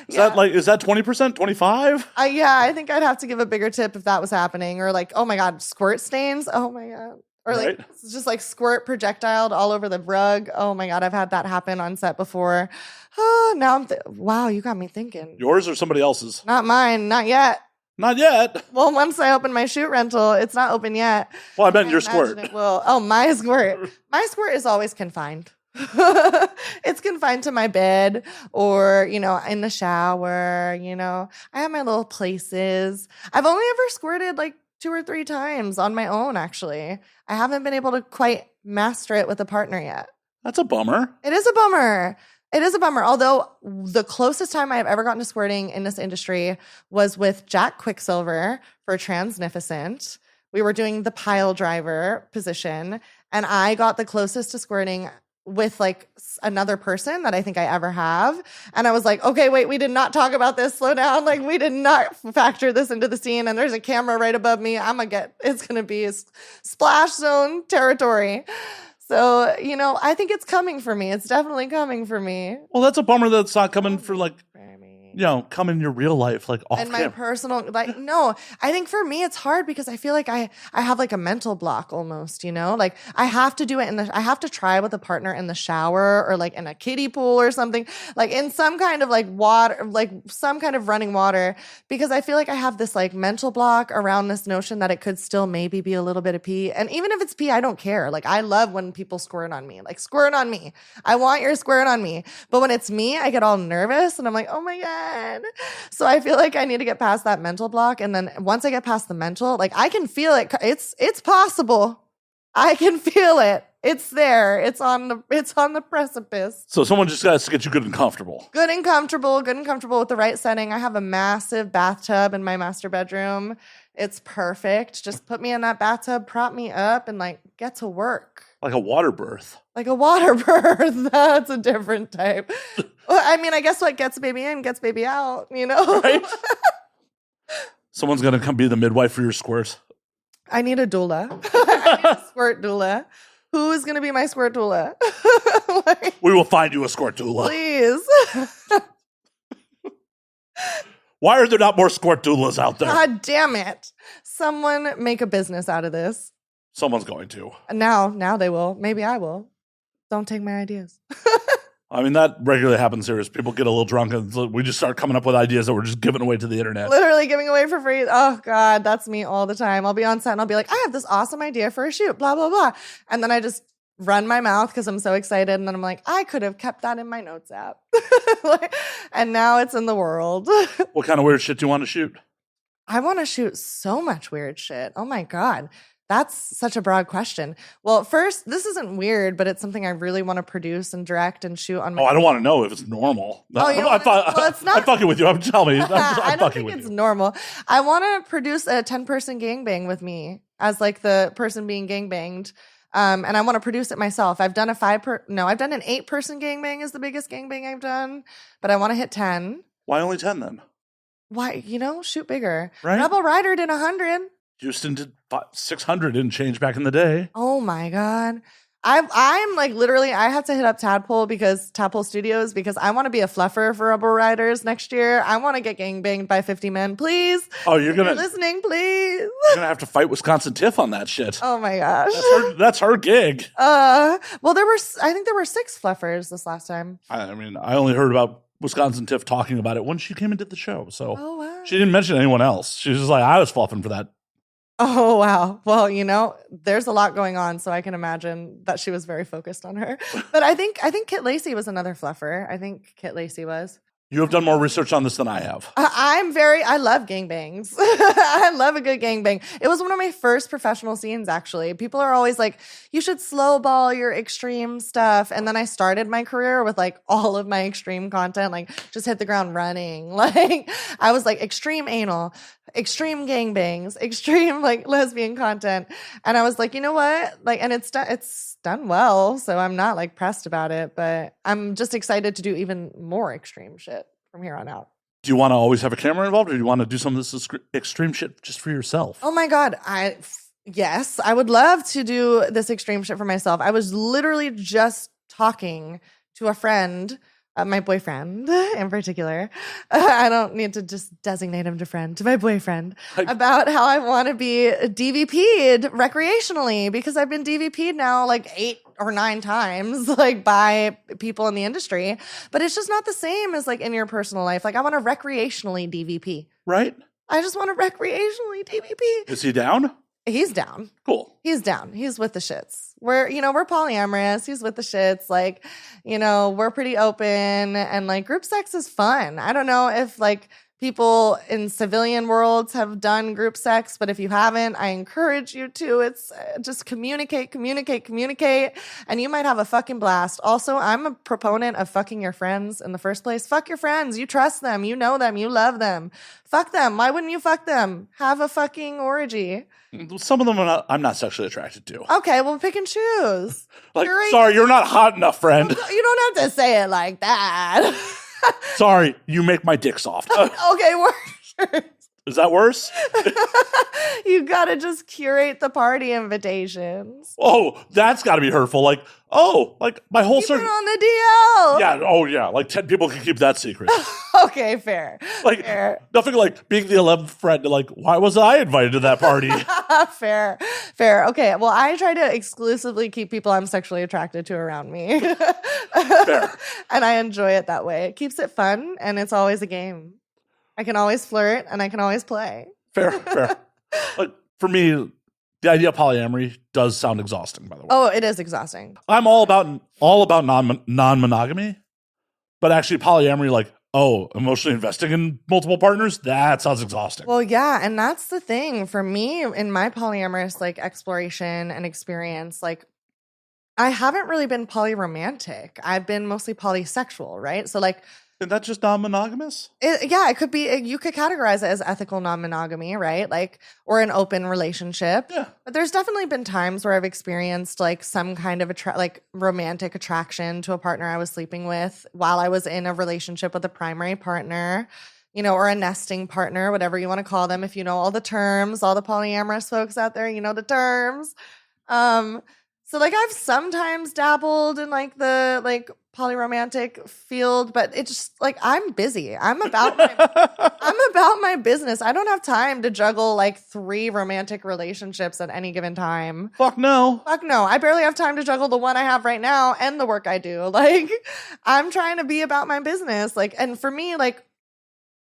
Is that 20%, 25? Yeah, I think I'd have to give a bigger tip if that was happening, or oh my God, squirt stains. Oh my God. Or it's just squirt projectiled all over the rug. Oh my God, I've had that happen on set before. Oh, now wow, you got me thinking. Yours or somebody else's? Not mine, not yet. Not yet. Well, once I open my shoot rental, it's not open yet. Well, I meant your squirt. It will. Oh, my squirt. My squirt is always confined. It's confined to my bed or, in the shower, I have my little places. I've only ever squirted 2 or 3 times on my own, actually. I haven't been able to quite master it with a partner yet. That's a bummer. It is a bummer. It is a bummer. Although the closest time I've ever gotten to squirting in this industry was with Jack Quicksilver for Transnificent. We were doing the pile driver position, and I got the closest to squirting with another person that I think I ever have. And I was like, okay, wait, we did not talk about this. Slow down. We did not factor this into the scene. And there's a camera right above me. It's going to be splash zone territory. So, I think it's coming for me. It's definitely coming for me. Well, that's a bummer that it's not coming for come in your real life, off and my personal, no, I think for me, it's hard because I feel like I have a mental block almost, I have to do it I have to try with a partner in the shower or in a kiddie pool or something, in some kind of water, some kind of running water, because I feel like I have this mental block around this notion that it could still maybe be a little bit of pee. And even if it's pee, I don't care. I love when people squirt on me, squirt on me. I want your squirt on me. But when it's me, I get all nervous and I'm like, oh my God. So I feel like I need to get past that mental block. And then once I get past the mental, I can feel it. It's possible. I can feel it. It's there. It's on the precipice. So someone just has to get you good and comfortable. Good and comfortable with the right setting. I have a massive bathtub in my master bedroom. It's perfect. Just put me in that bathtub, prop me up, and get to work. Like a water birth. Like a water birth. That's a different type. Well, I guess what gets baby in gets baby out, Right? Someone's going to come be the midwife for your squirt. I need a doula. I need a squirt doula. Who is going to be my squirt doula? We will find you a squirt doula. Please. Why are there not more squirt doulas out there? God damn it. Someone make a business out of this. Someone's going to. Now they will. Maybe I will. Don't take my ideas. That regularly happens here is people get a little drunk and we just start coming up with ideas that we're just giving away to the internet. Literally giving away for free. Oh, God, that's me all the time. I'll be on set and I'll be like, I have this awesome idea for a shoot, blah, blah, blah. And then I just run my mouth because I'm so excited. And then I'm like, I could have kept that in my notes app. And now it's in the world. What kind of weird shit do you want to shoot? I want to shoot so much weird shit. Oh, my God. That's such a broad question. Well, first, this isn't weird, but it's something I really want to produce and direct and shoot on my. Oh, I don't want to know if it's normal. Oh, you I thought, well, it's not. I'm fucking with you. I'm telling you. I'm I don't fucking think with it's you. normal. I want to produce a 10-person gangbang with me as like the person being gangbanged. And I want to produce it myself. I've done an 8-person gangbang is the biggest gangbang I've done, but I want to hit 10. Why only 10 then? Why, shoot bigger. Right? Rebel Rider did 100. Houston did 600 and change back in the day. Oh my God. I'm like literally, I have to hit up Tadpole Studios because I want to be a fluffer for Rebel Riders next year. I want to get gangbanged by 50 men, please. Oh, you're listening, please. You're gonna have to fight Wisconsin Tiff on that shit. Oh my gosh. That's her gig. Well, I think there were 6 fluffers this last time. I mean, I only heard about Wisconsin Tiff talking about it when she came and did the show. So Oh wow. she didn't mention anyone else. She was just like, I was fluffing for that. Oh wow. Well, there's a lot going on, so I can imagine that she was very focused on her. But I think Kit Lacey was another fluffer. I think Kit Lacey was. You have done more research on this than I have. I love gangbangs. I love a good gangbang. It was one of my first professional scenes, actually. People are always like, you should slow ball your extreme stuff. And then I started my career with like all of my extreme content, like just hit the ground running. Like I was like extreme anal, extreme gangbangs, extreme like lesbian content. And I was like, you know what? Like, and it's done well. So I'm not like pressed about it, but I'm just excited to do even more extreme shit from here on out. Do you want to always have a camera involved, or do you want to do some of this extreme shit just for yourself? Oh my God. Yes, I would love to do this extreme shit for myself. I was literally just talking to a friend, my boyfriend in particular. I don't need to just designate him to my boyfriend, about how I want to be DVP'd recreationally, because I've been DVP'd now like 8 or 9 times, like by people in the industry, but it's just not the same as like in your personal life. Like I want to recreationally DVP. Right? I just want to recreationally DVP. Is he down? He's down. Cool. He's down. He's with the shits. We're polyamorous. He's with the shits. Like, we're pretty open, and like group sex is fun. I don't know if like people in civilian worlds have done group sex, but if you haven't, I encourage you to. It's just communicate, and you might have a fucking blast. Also, I'm a proponent of fucking your friends in the first place. Fuck your friends. You trust them. You know them. You love them. Fuck them. Why wouldn't you fuck them? Have a fucking orgy. Some of them I'm not sexually attracted to. Okay, well, pick and choose. Like, sorry, you're not hot enough, friend. You don't have to say it like that. Sorry, you make my dick soft. Okay, worse. Is that worse? You gotta just curate the party invitations. Oh, that's got to be hurtful. Like my whole Keep it circle. on the DL. Yeah. Oh, yeah. Like 10 people can keep that secret. Okay, fair. Like fair. nothing like being the 11th friend. Like, why was I invited to that party? Fair. Okay. Well, I try to exclusively keep people I'm sexually attracted to around me. Fair. And I enjoy it that way. It keeps it fun, and it's always a game. I can always flirt, and I can always play. Fair. Like for me, the idea of polyamory does sound exhausting, by the way. Oh, it is exhausting. I'm all about non-monogamy, but actually polyamory, like, emotionally investing in multiple partners, that sounds exhausting. Well, yeah, and that's the thing for me in my polyamorous like exploration and experience. Like, I haven't really been polyromantic. I've been mostly polysexual, right? So like, Isn't that just non-monogamous? It could be. You could categorize it as ethical non-monogamy, right? Like, or an open relationship. Yeah. But there's definitely been times where I've experienced like some kind of romantic attraction to a partner I was sleeping with while I was in a relationship with a primary partner, or a nesting partner, whatever you want to call them. If you know all the terms, all the polyamorous folks out there, you know the terms. So like I've sometimes dabbled in like the like polyromantic field, but it's just like I'm busy. I'm about my business. I don't have time to juggle like 3 romantic relationships at any given time. Fuck no. I barely have time to juggle the one I have right now and the work I do. Like I'm trying to be about my business. Like, and for me, like,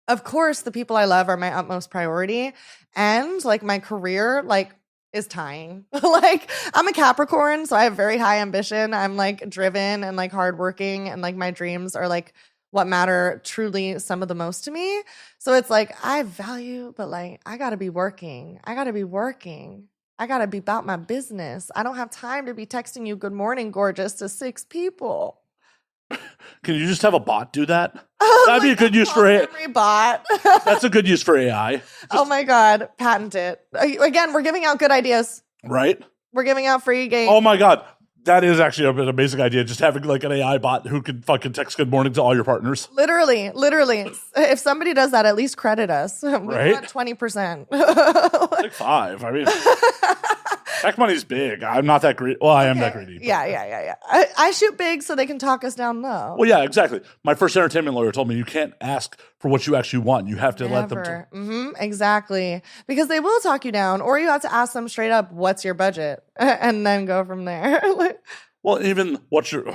of course, the people I love are my utmost priority, and like my career, like, is tying. Like I'm a Capricorn, so I have very high ambition. I'm like driven and like hardworking, and like my dreams are like what matter truly some of the most to me. So it's like I value, but like I gotta be working. I got to be about my business. I don't have time to be texting you good morning, gorgeous, to 6 people. Can you just have a bot do that? Oh, That'd be a good use for AI. bot. That's a good use for AI. Oh my God. Patent it. Again, we're giving out good ideas. Right? We're giving out free game. Oh my God. That is actually an amazing idea. Just having like an AI bot who can fucking text good morning to all your partners. Literally. If somebody does that, at least credit us. We Right? want 20%. Like 5. I mean, tech money's big. I'm not that greedy. Well, I am that greedy. But. Yeah. I shoot big so they can talk us down low. Well, yeah, exactly. My first entertainment lawyer told me you can't ask for what you actually want. You have to let them. Exactly. Because they will talk you down, or you have to ask them straight up, what's your budget? And then go from there. Well, even what's your...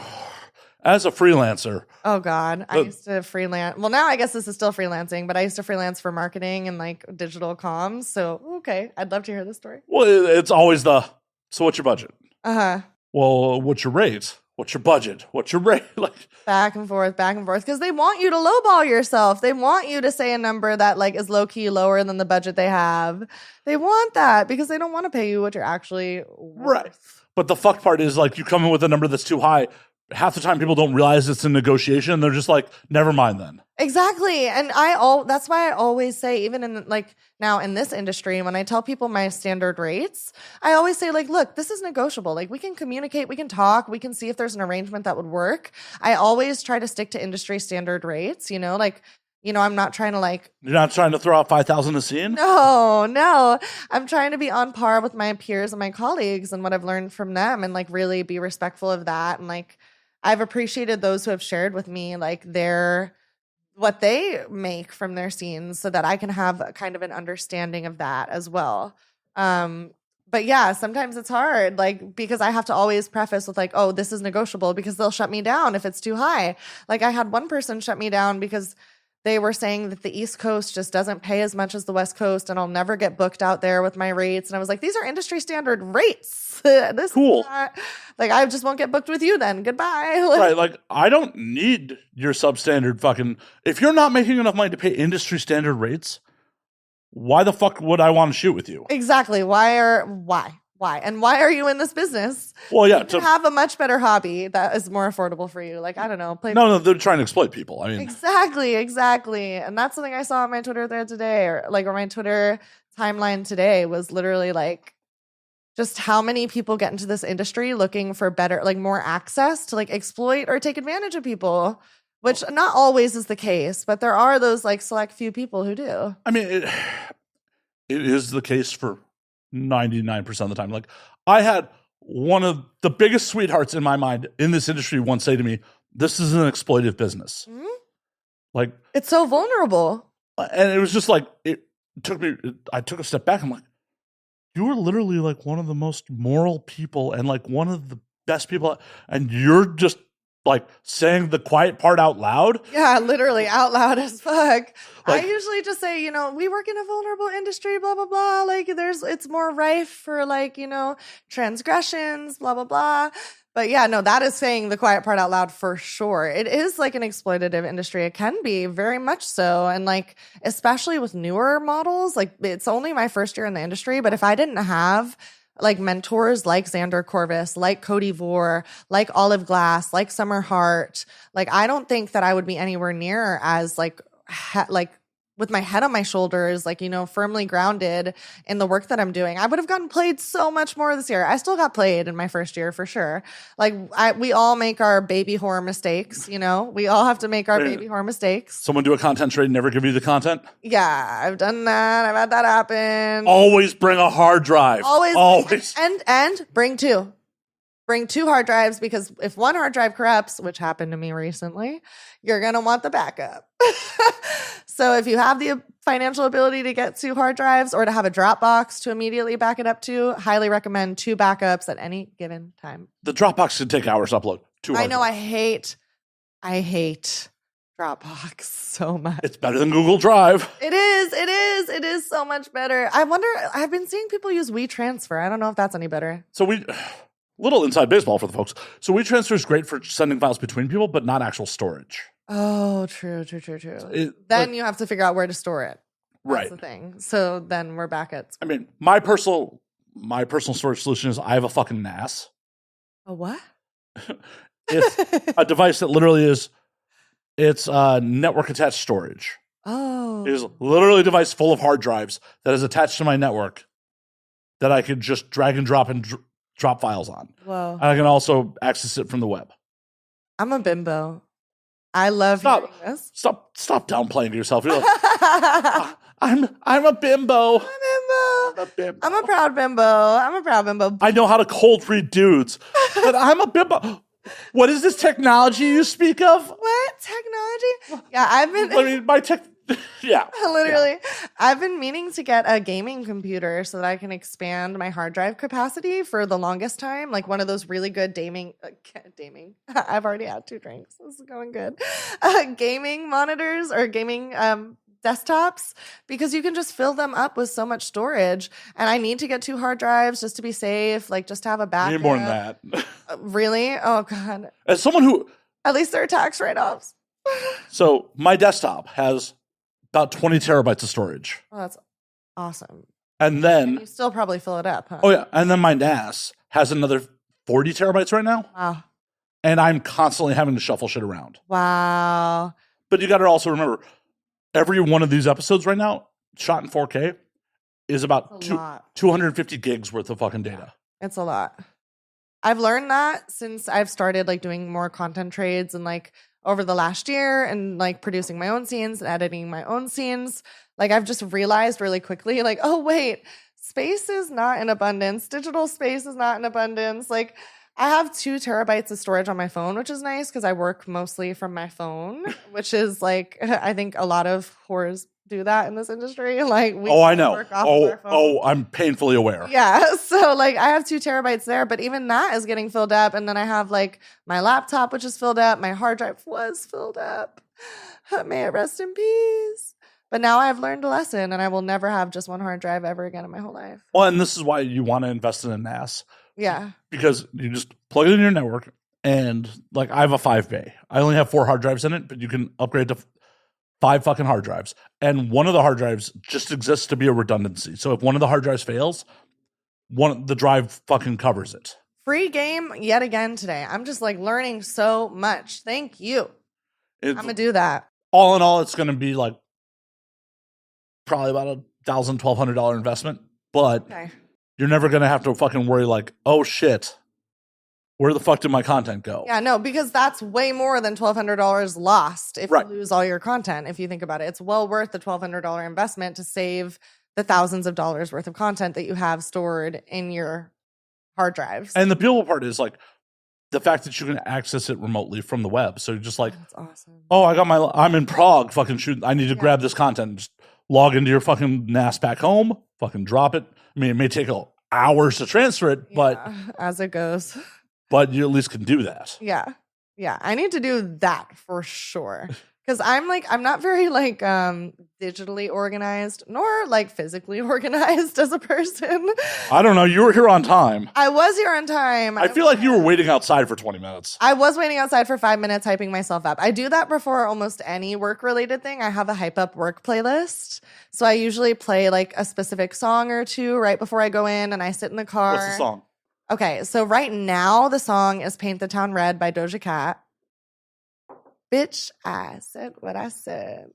As a freelancer. Oh, God. I used to freelance. Well, now I guess this is still freelancing, but I used to freelance for marketing and like digital comms. So, okay. I'd love to hear this story. Well, it's always so what's your budget? Uh-huh. Well, what's your rate? What's your budget? What's your rate? Like back and forth. Because they want you to lowball yourself. They want you to say a number that like is low key lower than the budget they have. They want that because they don't want to pay you what you're actually worth. Right. But the fuck part is like you come in with a number that's too high. Half the time people don't realize it's a negotiation. They're just like, never mind then. Exactly. And that's why I always say, even in like now in this industry, when I tell people my standard rates, I always say like, look, this is negotiable. Like we can communicate, we can talk, we can see if there's an arrangement that would work. I always try to stick to industry standard rates, I'm not trying to like... You're not trying to throw out 5,000 a scene? No. I'm trying to be on par with my peers and my colleagues and what I've learned from them and like really be respectful of that. And like, I've appreciated those who have shared with me like what they make from their scenes so that I can have kind of an understanding of that as well. But yeah, sometimes it's hard, like, because I have to always preface with like, oh, this is negotiable because they'll shut me down if it's too high. Like I had one person shut me down because they were saying that the East Coast just doesn't pay as much as the West Coast and I'll never get booked out there with my rates. And I was like, these are industry standard rates. This cool. Is not, like, I just won't get booked with you then. Goodbye. Right. Like, I don't need your substandard fucking... If you're not making enough money to pay industry standard rates, why the fuck would I want to shoot with you? Exactly. Why? And why are you in this business? Well, yeah. To have a much better hobby that is more affordable for you. Like, I don't know. No, they're trying to exploit people. I mean, Exactly. And that's something I saw on my Twitter thread today, or my Twitter timeline today was literally like, just how many people get into this industry looking for better, like more access to like exploit or take advantage of people, which not always is the case, but there are those like select few people who do. I mean, it is the case for 99% of the time. Like I had one of the biggest sweethearts in my mind in this industry once say to me, this is an exploitive business. Mm-hmm. Like it's so vulnerable. And it was just like, I took a step back. I'm like, you are literally like one of the most moral people and like one of the best people. And you're just like saying the quiet part out loud. Yeah, literally out loud as fuck. Like, I usually just say, we work in a vulnerable industry, blah, blah, blah. Like it's more rife for like, transgressions, blah, blah, blah. But yeah, no, that is saying the quiet part out loud for sure. It is like an exploitative industry. It can be very much so. And like, especially with newer models, like it's only my first year in the industry, but if I didn't have like mentors like Xander Corvus, like Cody Vore, like Olive Glass, like Summer Hart, like I don't think that I would be anywhere near as like with my head on my shoulders, like, firmly grounded in the work that I'm doing. I would have gotten played so much more this year. I still got played in my first year for sure. Like we all make our baby horror mistakes, we all have to make our baby horror mistakes. Someone do a content trade and never give you the content? Yeah, I've done that. I've had that happen. Always bring a hard drive. Always. And bring two. Bring 2 hard drives because if one hard drive corrupts, which happened to me recently, you're going to want the backup. So if you have the financial ability to get 2 hard drives or to have a Dropbox to immediately back it up to, highly recommend 2 backups at any given time. The Dropbox can take hours to upload. I know. Drives. I hate Dropbox so much. It's better than Google Drive. It is so much better. I wonder, I've been seeing people use WeTransfer. I don't know if that's any better. So little inside baseball for the folks. So WeTransfer is great for sending files between people, but not actual storage. Oh, true. Then you have to figure out where to store it. That's right. the thing. So then we're back at... I mean, my personal my personal storage solution is I have a fucking NAS. A what? It's a device that literally it's network attached storage. Oh. It is literally a device full of hard drives that is attached to my network that I could just drag and drop drop files on. Whoa. And I can also access it from the web. I'm a bimbo. I love hearing this. Stop downplaying yourself. You're like, I'm a bimbo. I'm a proud bimbo. I know how to cold read dudes, but I'm a bimbo. What is this technology you speak of? What technology? Yeah, I've been. I mean, my tech. Yeah, literally. Yeah. I've been meaning to get a gaming computer so that I can expand my hard drive capacity for the longest time. Like one of those really good gaming. I've already had 2 drinks. This is going good. Gaming monitors or gaming desktops, because you can just fill them up with so much storage. And I need to get 2 hard drives just to be safe, like just to have a backup. You need more than that. Really? Oh God. As someone who, at least there are tax write-offs. So my desktop has about 20 terabytes of storage. Oh, that's awesome. And then you still probably fill it up, huh? Oh yeah, and then my NAS has another 40 terabytes right now. Wow. And I'm constantly having to shuffle shit around. Wow. But you got to also remember, every one of these episodes right now, shot in 4K, is about 250 gigs worth of fucking data. It's a lot. I've learned that since I've started like doing more content trades and like over the last year and like producing my own scenes and editing my own scenes. Like I've just realized really quickly, like, oh wait, space is not in abundance. Digital space is not in abundance. Like I have 2 terabytes of storage on my phone, which is nice because I work mostly from my phone, which is like, I think a lot of whores do that in this industry. Like, we I know. work off of our phone. I'm painfully aware. Yeah. So like I have 2 terabytes there, but even that is getting filled up. And then I have like my laptop, which is filled up. My hard drive was filled up. May it rest in peace. But now I've learned a lesson and I will never have just 1 hard drive ever again in my whole life. Well, and this is why you want to invest in a NAS. Yeah. Because you just plug it in your network, and like I have a 5 bay. I only have 4 hard drives in it, but you can upgrade to 5 fucking hard drives. And one of the hard drives just exists to be a redundancy. So if one of the hard drives fails, the drive fucking covers it. Free game yet again today. I'm just like learning so much. Thank you. I'm going to do that. All in all, it's going to be like probably about $1,000, $1,200 investment. But you're never going to have to fucking worry like, oh shit, where the fuck did my content go? Yeah, no, because that's way more than $1,200 lost if you lose all your content. If you think about it, it's well worth the $1,200 investment to save the thousands of dollars worth of content that you have stored in your hard drives. And the beautiful part is like the fact that you can access it remotely from the web. So you're just like, that's awesome. Oh, I'm in Prague, fucking shoot. I need to grab this content. Just log into your fucking NAS back home, fucking drop it. I mean, it may take hours to transfer it, but as it goes. But you at least can do that. Yeah. Yeah. I need to do that for sure. Because I'm not very like digitally organized nor like physically organized as a person. I don't know. You were here on time. I was here on time. I feel like you were waiting outside for 20 minutes. I was waiting outside for 5 minutes, hyping myself up. I do that before almost any work related thing. I have a hype up work playlist. So I usually play like a specific song or 2 right before I go in and I sit in the car. What's the song? Okay. So right now the song is Paint the Town Red by Doja Cat. Bitch, I said what I said.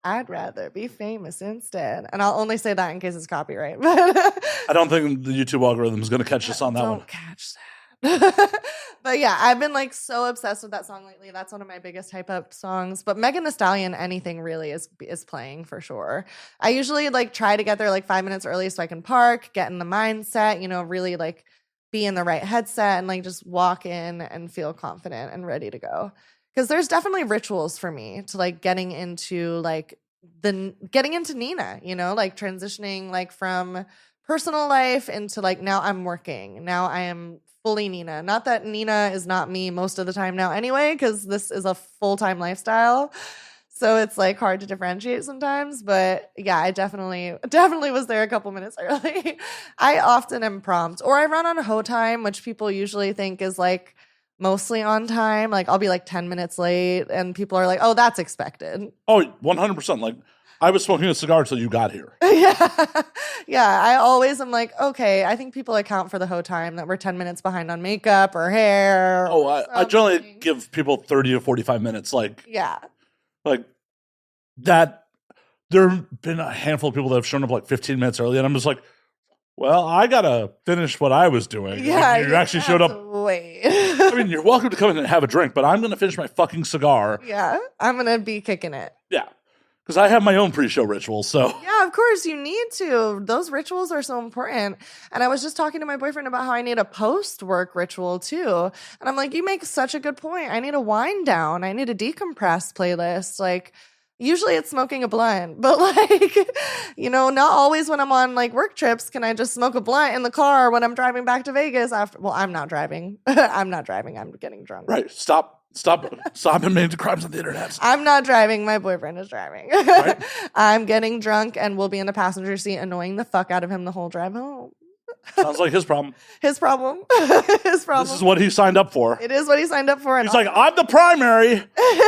I'd rather be famous instead. And I'll only say that in case it's copyright. But I don't think the YouTube algorithm is going to catch us on that one. Don't catch that. But yeah, I've been like so obsessed with that song lately. That's one of my biggest hype up songs. But Megan Thee Stallion, anything really is playing for sure. I usually like try to get there like 5 minutes early so I can park, get in the mindset, really like be in the right headset and like just walk in and feel confident and ready to go. Because there's definitely rituals for me to like getting into Nina, like transitioning like from personal life into like now I'm working. Now I am fully Nina. Not that Nina is not me most of the time now anyway, because this is a full-time lifestyle. So it's like hard to differentiate sometimes. But yeah, I definitely was there a couple minutes early. I often am prompt, or I run on ho time, which people usually think is like mostly on time. Like I'll be like 10 minutes late and people are like, oh, that's expected. Oh, 100%. Like I was smoking a cigar until you got here. Yeah, I always am like, okay, I think people account for the whole time that we're 10 minutes behind on makeup or hair. Oh, or I generally something. give people 30 to 45 minutes. Like Yeah. That. There have been a handful of people that have shown up like 15 minutes early, and I'm just like, well, I gotta finish what I was doing. Yeah. Like, you actually showed up. Wait. I mean, you're welcome to come in and have a drink, but I'm gonna finish my fucking cigar. Yeah, I'm going to be kicking it. Yeah. Because I have my own pre-show rituals, so. Yeah, of course, you need to. Those rituals are so important. And I was just talking to my boyfriend about how I need a post-work ritual, too. And I'm like, you make such a good point. I need a wind down. I need a decompress playlist. Like, usually it's smoking a blunt, but like, not always when I'm on like work trips can I just smoke a blunt in the car when I'm driving back to Vegas after. Well, I'm not driving. I'm not driving. I'm getting drunk. Right. Stop admitting to crimes on the internet. I'm not driving. My boyfriend is driving. Right. I'm getting drunk and will be in the passenger seat annoying the fuck out of him the whole drive home. Sounds like his problem. His problem. His problem. This is what he signed up for. It is what he signed up for. And He's like, I'm the primary.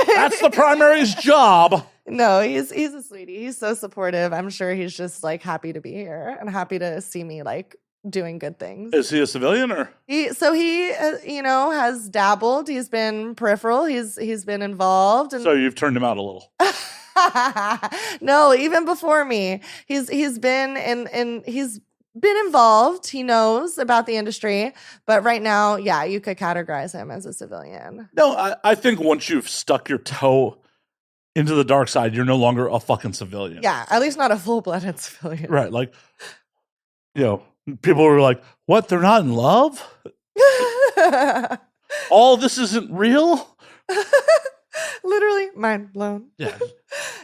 That's the primary's job. No, he's a sweetie. He's so supportive. I'm sure he's just like happy to be here and happy to see me like doing good things. Is he a civilian or? He has dabbled. He's been peripheral. He's been involved. And So you've turned him out a little. No, even before me, he's been involved. He knows about the industry, but right now, yeah, you could categorize him as a civilian. No, I think once you've stuck your toe into the dark side, you're no longer a fucking civilian. Yeah, at least not a full-blooded civilian. Right. Like, people were like, what? They're not in love? All this isn't real? Literally mind blown. Yeah.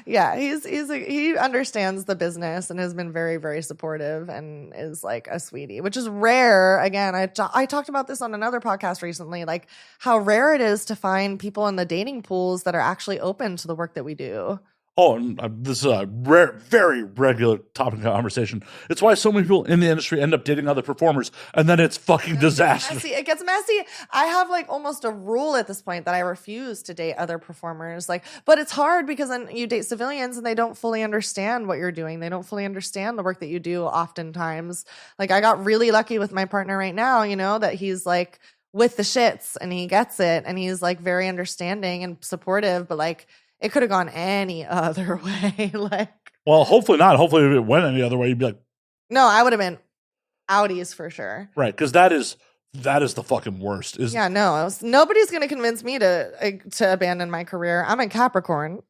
Yeah, he understands the business and has been very, very supportive and is like a sweetie, which is rare. Again, I talked about this on another podcast recently, like how rare it is to find people in the dating pools that are actually open to the work that we do. Oh, and this is a rare, very regular topic of conversation. It's why so many people in the industry end up dating other performers, and then it's fucking disastrous. It gets messy. I have like almost a rule at this point that I refuse to date other performers. But it's hard because then you date civilians and they don't fully understand what you're doing. They don't fully understand the work that you do oftentimes. Like I got really lucky with my partner right now, that he's like with the shits and he gets it and he's like very understanding and supportive, but like it could have gone any other way. Well, hopefully not. Hopefully if it went any other way, you'd be like, no, I would have been outies for sure. right, because that is the fucking worst. Yeah, no, nobody's gonna convince me to abandon my career. I'm in Capricorn.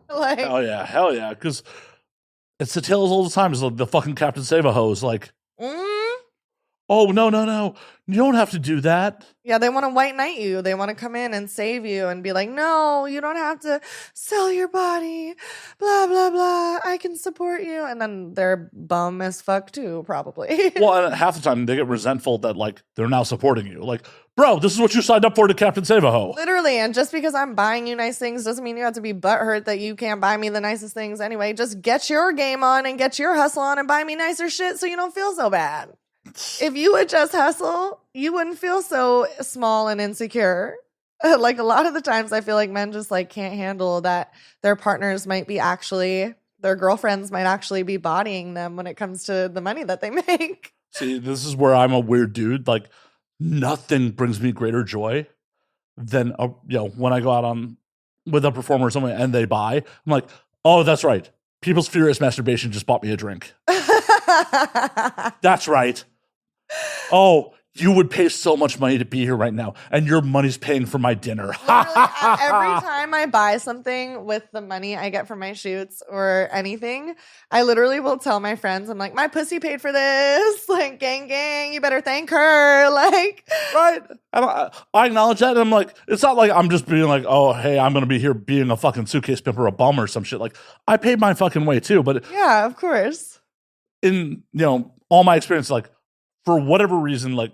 Hell yeah, because it's the tale as old as time. Is the fucking Captain Save-A-Hose like, oh no, you don't have to do that. Yeah, they want to white knight you. They want to come in and save you and be like, no, you don't have to sell your body, blah, blah, blah. I can support you. And then they're bum as fuck too, probably. Well, and half the time they get resentful that like they're now supporting you. Like, bro, this is what you signed up for to Captain Save-A-Ho. Literally, and just because I'm buying you nice things doesn't mean you have to be butthurt that you can't buy me the nicest things anyway. Just get your game on and get your hustle on and buy me nicer shit so you don't feel so bad. If you would just hustle, you wouldn't feel so small and insecure. Like a lot of the times I feel like men just like can't handle that their partners might be their girlfriends might actually be bodying them when it comes to the money that they make. See, this is where I'm a weird dude. Like nothing brings me greater joy than when I go out with a performer or something and they buy. I'm like, oh, that's right. People's Furious Masturbation just bought me a drink. That's right. Oh, you would pay so much money to be here right now, and your money's paying for my dinner. Every time I buy something with the money I get from my shoots or anything, I literally will tell my friends, I'm like, my pussy paid for this. Like, gang, you better thank her. Like, right. I acknowledge that, and I'm like, it's not like I'm just being like, oh, hey, I'm going to be here being a fucking suitcase pimp or a bum or some shit. Like, I paid my fucking way too, but yeah, of course. In, all my experience, like, for whatever reason, like,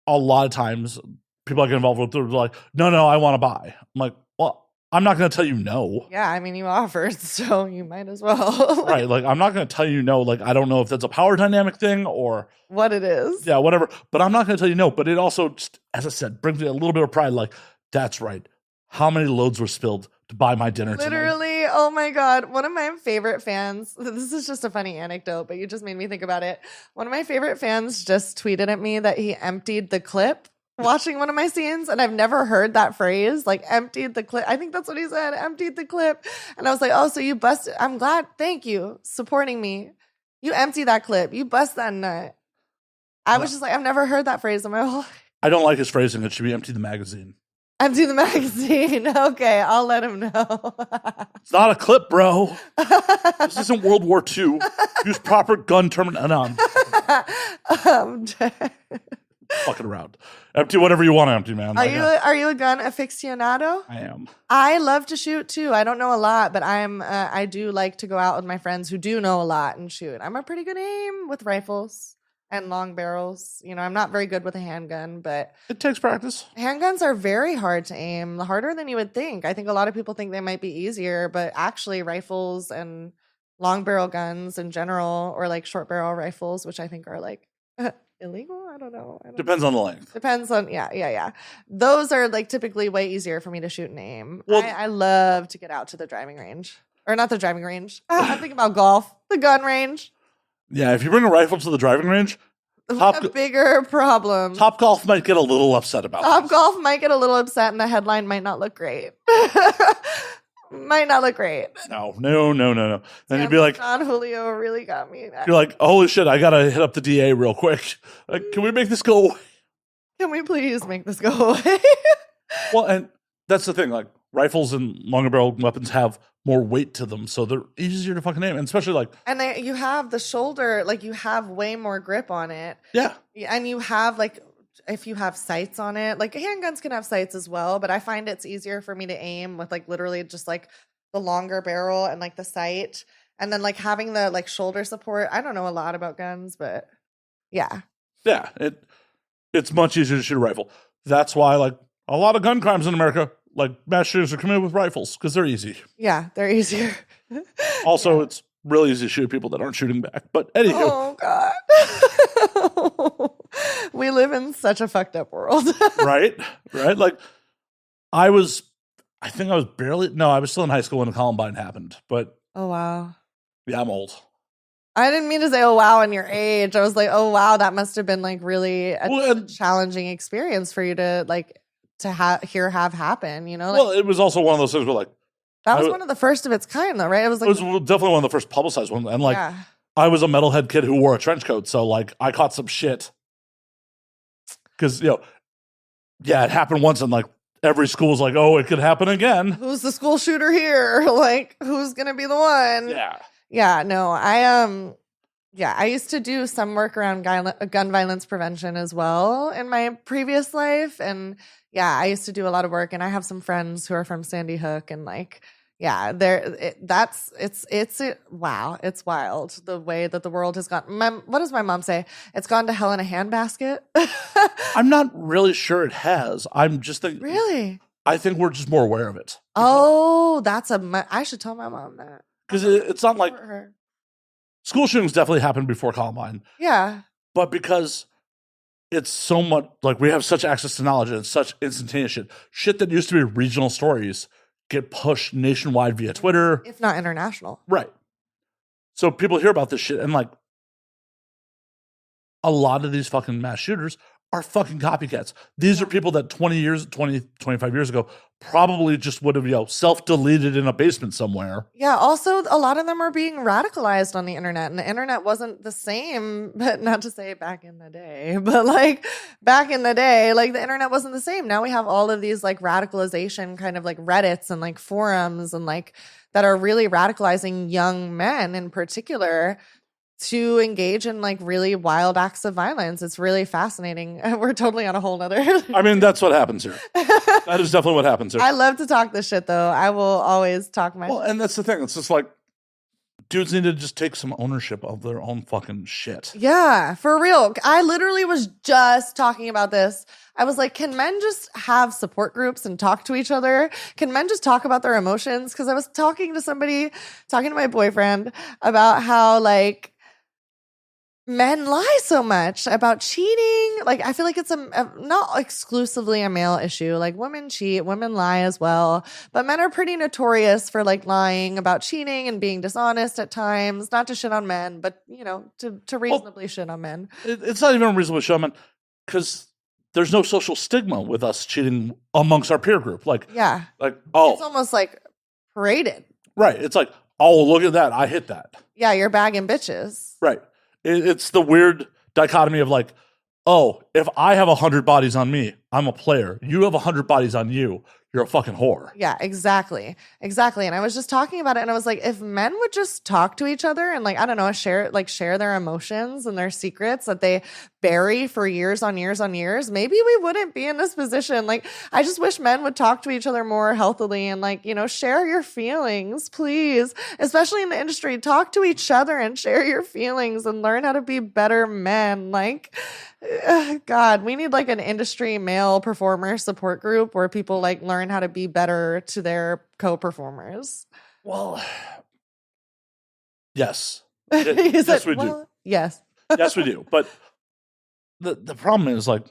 a lot of times people I get involved with are like, no, I want to buy. I'm like, well, I'm not going to tell you no. Yeah, I mean, you offered, so you might as well. Right, like, I'm not going to tell you no. Like, I don't know if that's a power dynamic thing or what it is. Yeah, whatever. But I'm not going to tell you no. But it also, just, as I said, brings me a little bit of pride. Like, that's right. How many loads were spilled to buy my dinner tonight? Literally, Oh my God. One of my favorite fans, this is just a funny anecdote, but you just made me think about it. One of my favorite fans just tweeted at me that he emptied the clip watching one of my scenes, and I've never heard that phrase, like emptied the clip. I think that's what he said, emptied the clip. And I was like, oh, so you busted. I'm glad. Thank you. Supporting me. You empty that clip. You bust that nut. I was just like, I've never heard that phrase in my whole life. I don't like his phrasing. It should be empty the magazine. Empty the magazine. Okay, I'll let him know. It's not a clip, bro. This isn't World War II. Use proper gun terminology. Fucking around. Empty whatever you want to empty, man. Are you a gun aficionado? I am. I love to shoot too. I don't know a lot, but I do like to go out with my friends who do know a lot and shoot. I'm a pretty good aim with rifles and long barrels. You know, I'm not very good with a handgun, but It takes practice. handguns are very hard to aim, harder than you would think. I think a lot of people think they might be easier, but actually rifles and long barrel guns in general, or like short barrel rifles, which I think are like illegal. I don't know. Depends on the length. Depends on, yeah. Those are like typically way easier for me to shoot and aim. Well- I love to get out to the driving range. Or not the driving range. I'm thinking about golf. The gun range. Yeah, if you bring a rifle to the driving range, A bigger problem. Top Golf might get a little upset about Top this. Golf might get a little upset and the headline might not look great. Might not look great. No. Then you'd be like, Don Julio really got me. you're like, holy shit, I gotta hit up the DA real quick. Like, can we make this go away? Can we please make this go away? Well, and that's the thing, like, rifles and longer barrel weapons have more weight to them, so they're easier to fucking aim, and especially like, And you have the shoulder, like you have way more grip on it. yeah, And you have like, if you have sights on it, like handguns can have sights as well, but I find it's easier for me to aim with like literally just like the longer barrel and like the sight. And then like having the like shoulder support. I don't know a lot about guns, but yeah. it's much easier to shoot a rifle. That's why, like, a lot of gun crimes in America, like, mass shooters are committed with rifles because they're easy. Yeah, they're easier. Also, it's really easy to shoot people that aren't shooting back. But anywho, Oh God. We live in such a fucked up world. right? Like, I was still in high school when Columbine happened. But Oh wow. yeah, I'm old. I didn't mean to say, oh, wow, in your age. I was like, oh, wow, that must have been like really a challenging experience for you to like to have happen, you know? Like, Well, it was also one of those things where, like, that was one of the first of its kind, though, right? It was like, definitely one of the first publicized ones. And, like, yeah. I was a metalhead kid who wore a trench coat. So, like, I caught some shit. Because, yeah, it happened once, and, like, every school was like, oh, it could happen again. Who's the school shooter here? Like, who's going to be the one? Yeah. Yeah, no, I used to do some work around gun violence prevention as well in my previous life. And yeah, I used to do a lot of work, and I have some friends who are from Sandy Hook, and like, yeah, wow, it's wild the way that the world has gone. What does my mom say? It's gone to hell in a handbasket. I'm not really sure it has. I'm just thinking. Really? I think we're just more aware of it. Oh, I should tell my mom that. Because it's not like Her. school shootings definitely happened before Columbine. Yeah. But because it's so much, like, we have such access to knowledge and it's such instantaneous shit that used to be regional stories get pushed nationwide via Twitter. If not international. Right. So people hear about this shit, and, like, a lot of these fucking mass shooters are fucking copycats. These are people that 25 years ago probably just would have, self-deleted in a basement somewhere. Yeah, also a lot of them are being radicalized on the internet, and the internet wasn't the same, but not to say back in the day, but like back in the day, like the internet wasn't the same. Now we have all of these like radicalization kind of like Reddits and like forums and like that are really radicalizing young men in particular to engage in like really wild acts of violence. It's really fascinating. We're totally on a whole nother. I mean, that's what happens here. That is definitely what happens here. I love to talk this shit though. I will always talk my Well, and that's the thing. It's just like, dudes need to just take some ownership of their own fucking shit. Yeah, for real. I literally was just talking about this. I was like, can men just have support groups and talk to each other? Can men just talk about their emotions? Because I was talking to my boyfriend about how like men lie so much about cheating. Like, I feel like it's not exclusively a male issue. Like, women cheat, women lie as well. But men are pretty notorious for like lying about cheating and being dishonest at times. Not to shit on men, but to reasonably shit on men. It's not even a reasonable showman because there's no social stigma with us cheating amongst our peer group. Like, it's almost like paraded. Right. It's like, oh, look at that. I hit that. Yeah, you're bagging bitches. Right. It's the weird dichotomy of like, oh, if I have 100 bodies on me, I'm a player. You have 100 bodies on you. You're a fucking whore. Yeah, exactly. Exactly. And I was just talking about it and I was like, if men would just talk to each other and like, I don't know, share their emotions and their secrets that they bury for years on years on years, maybe we wouldn't be in this position. Like, I just wish men would talk to each other more healthily and like, share your feelings, please. Especially in the industry, talk to each other and share your feelings and learn how to be better men. Like, God, we need like an industry male performer support group where people like learn how to be better to their co-performers. Well, yes. Yes, we do. Yes. Yes, we do. But the problem is like,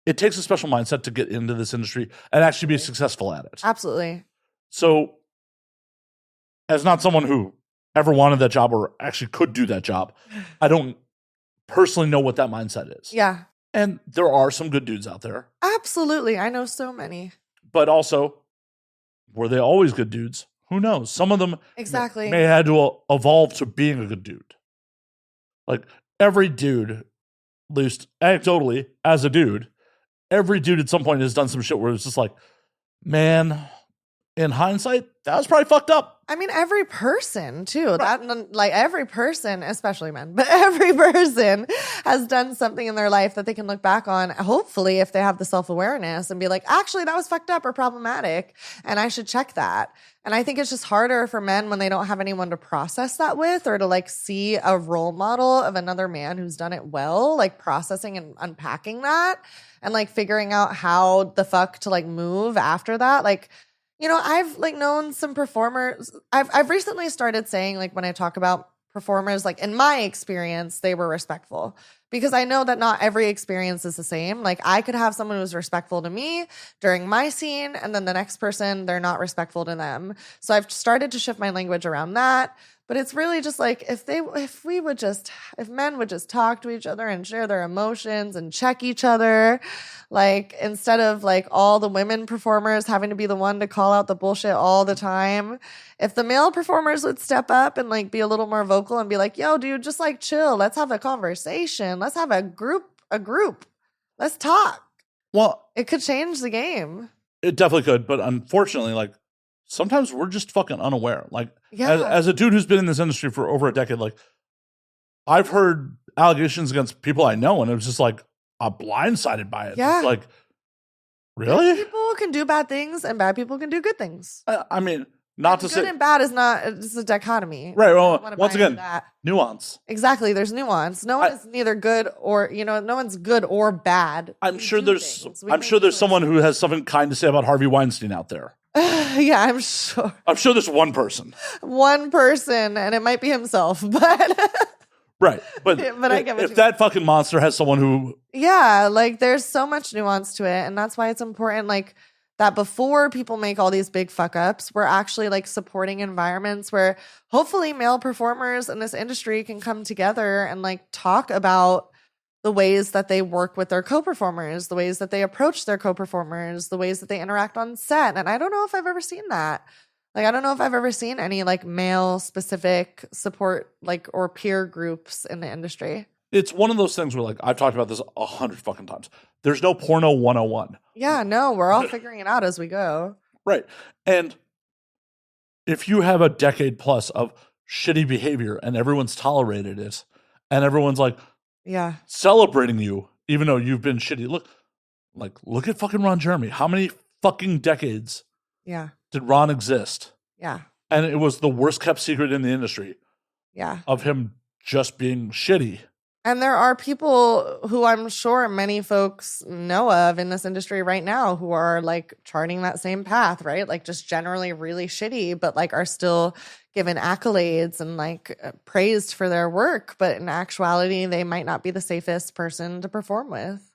it takes a special mindset to get into this industry and actually be successful at it. Absolutely. So, as not someone who ever wanted that job or actually could do that job, I don't personally know what that mindset is. Yeah. And there are some good dudes out there. Absolutely. I know so many. But also, were they always good dudes? Who knows? Some of them exactly may have had to evolve to being a good dude. Like every dude, at least anecdotally, as a dude, every dude at some point has done some shit where it's just like, man, in hindsight, that was probably fucked up. I mean, every person too. Right. That like every person, especially men, but every person has done something in their life that they can look back on. Hopefully, if they have the self-awareness and be like, actually, that was fucked up or problematic, and I should check that. And I think it's just harder for men when they don't have anyone to process that with or to like see a role model of another man who's done it well, like processing and unpacking that and like figuring out how the fuck to like move after that. Like, I've like known some performers. I've recently started saying like when I talk about performers, like in my experience, they were respectful because I know that not every experience is the same. Like I could have someone who's respectful to me during my scene and then the next person, they're not respectful to them. So I've started to shift my language around that. But it's really just like if men would just talk to each other and share their emotions and check each other, like instead of like all the women performers having to be the one to call out the bullshit all the time, if the male performers would step up and like be a little more vocal and be like, yo, dude, just like chill, let's have a conversation, let's have a group, let's talk. Well, it could change the game. It definitely could, but unfortunately, like sometimes we're just fucking unaware. Like Yeah. as a dude who's been in this industry for over a decade, like I've heard allegations against people I know, and it was just like I'm blindsided by it. Yeah. It's like, really? Good people can do bad things, and bad people can do good things. I mean, not to good say and bad is not. It's a dichotomy. right. I Well, don't wanna once buy into again, that. nuance. Exactly. There's nuance. No one is neither good or no one's good or bad. I'm We sure do there's things. We I'm make sure there's choices. someone who has something kind to say about Harvey Weinstein out there. Yeah, I'm sure. I'm sure there's one person. One person, and it might be himself, but Right. But, But I get what if you that fucking monster has someone who yeah, like there's so much nuance to it, and that's why it's important, like that before people make all these big fuck ups, we're actually like supporting environments where hopefully male performers in this industry can come together and like talk about the ways that they work with their co-performers, the ways that they approach their co-performers, the ways that they interact on set. And I don't know if I've ever seen that. Like, I don't know if I've ever seen any like male specific support, like, or peer groups in the industry. it's one of those things where like I've talked about this 100 fucking times. There's no porno 101. Yeah, no, we're all figuring it out as we go. Right. And if you have a decade plus of shitty behavior and everyone's tolerated it and everyone's like Yeah. celebrating you, even though you've been shitty. Look at fucking Ron Jeremy. How many fucking decades Yeah. did Ron exist? Yeah. And it was the worst kept secret in the industry Yeah. of him just being shitty. And there are people who I'm sure many folks know of in this industry right now who are like charting that same path, right? Like just generally really shitty, but like are still given accolades and like praised for their work. But in actuality, they might not be the safest person to perform with.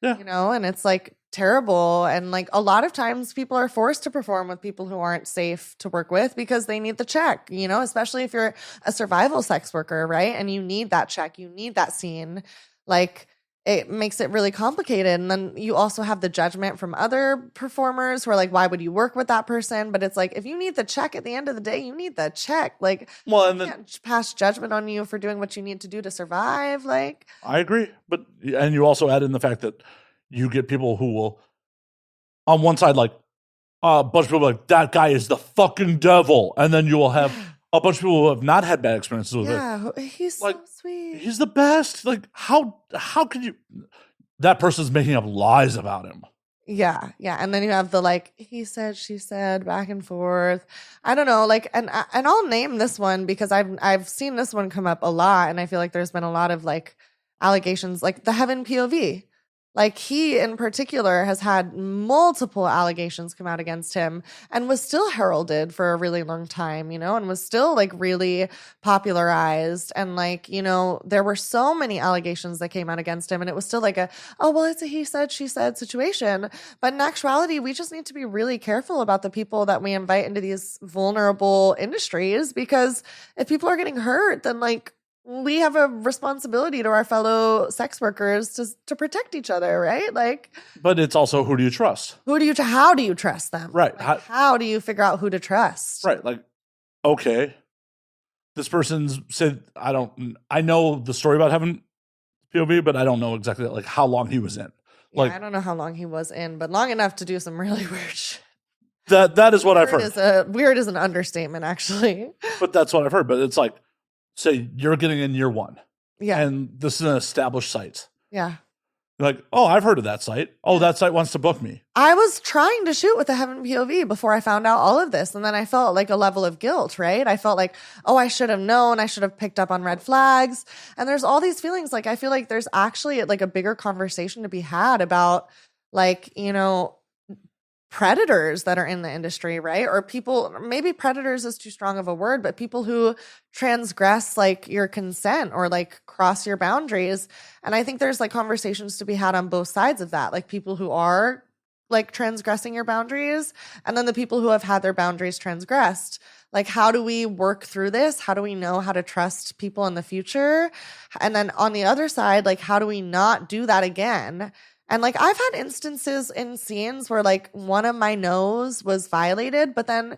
Yeah. You know, and it's like terrible. And like a lot of times people are forced to perform with people who aren't safe to work with because they need the check, you know, especially if you're a survival sex worker, right? And you need that check, you need that scene. Like it makes it really complicated. And then you also have the judgment from other performers who are like, why would you work with that person? But it's like, if you need the check at the end of the day, you need the check. Like, Well, and then can't pass judgment on you for doing what you need to do to survive. Like, I agree, but and you also add in the fact that you get people who will, on one side, like a bunch of people like that guy is the fucking devil, and then you will have a bunch of people who have not had bad experiences with it. yeah, he's Like, so sweet. He's the best. Like how could you? That person's making up lies about him. Yeah, yeah, and then you have the like he said, she said, back and forth. I don't know, like, and I'll name this one because I've seen this one come up a lot, and I feel like there's been a lot of like allegations, like the Heaven POV. Like he in particular has had multiple allegations come out against him and was still heralded for a really long time, you know, and was still like really popularized. And like, you know, there were so many allegations that came out against him and it was still like oh, well, it's a he said, she said situation. But in actuality, we just need to be really careful about the people that we invite into these vulnerable industries because if people are getting hurt, then like, we have a responsibility to our fellow sex workers to protect each other, right? Like, but it's also who do you trust? How do you trust them? Right. Like, how do you figure out who to trust? Right. Like, okay, this person's said, I know the story about Heaven POV, but I don't know exactly like how long he was in. Yeah, Like, I don't know how long he was in, but long enough to do some really weird shit. That is what I've heard. Weird is an understatement, actually. But that's what I've heard. But it's like, say you're getting in year one. Yeah. And this is an established site. Yeah. You're like, oh, I've heard of that site. Oh, that site wants to book me. I was trying to shoot with the Heaven POV before I found out all of this. And then I felt like a level of guilt, right? I felt like, oh, I should have known. I should have picked up on red flags. And there's all these feelings. Like, I feel like there's actually like a bigger conversation to be had about like, you know, predators that are in the industry, right? Or people, maybe predators is too strong of a word, but people who transgress like your consent or like cross your boundaries. And I think there's like conversations to be had on both sides of that, like people who are like transgressing your boundaries and then the people who have had their boundaries transgressed. Like, how do we work through this? How do we know how to trust people in the future? And then on the other side, like, how do we not do that again? And like I've had instances in scenes where like one of my no's was violated, but then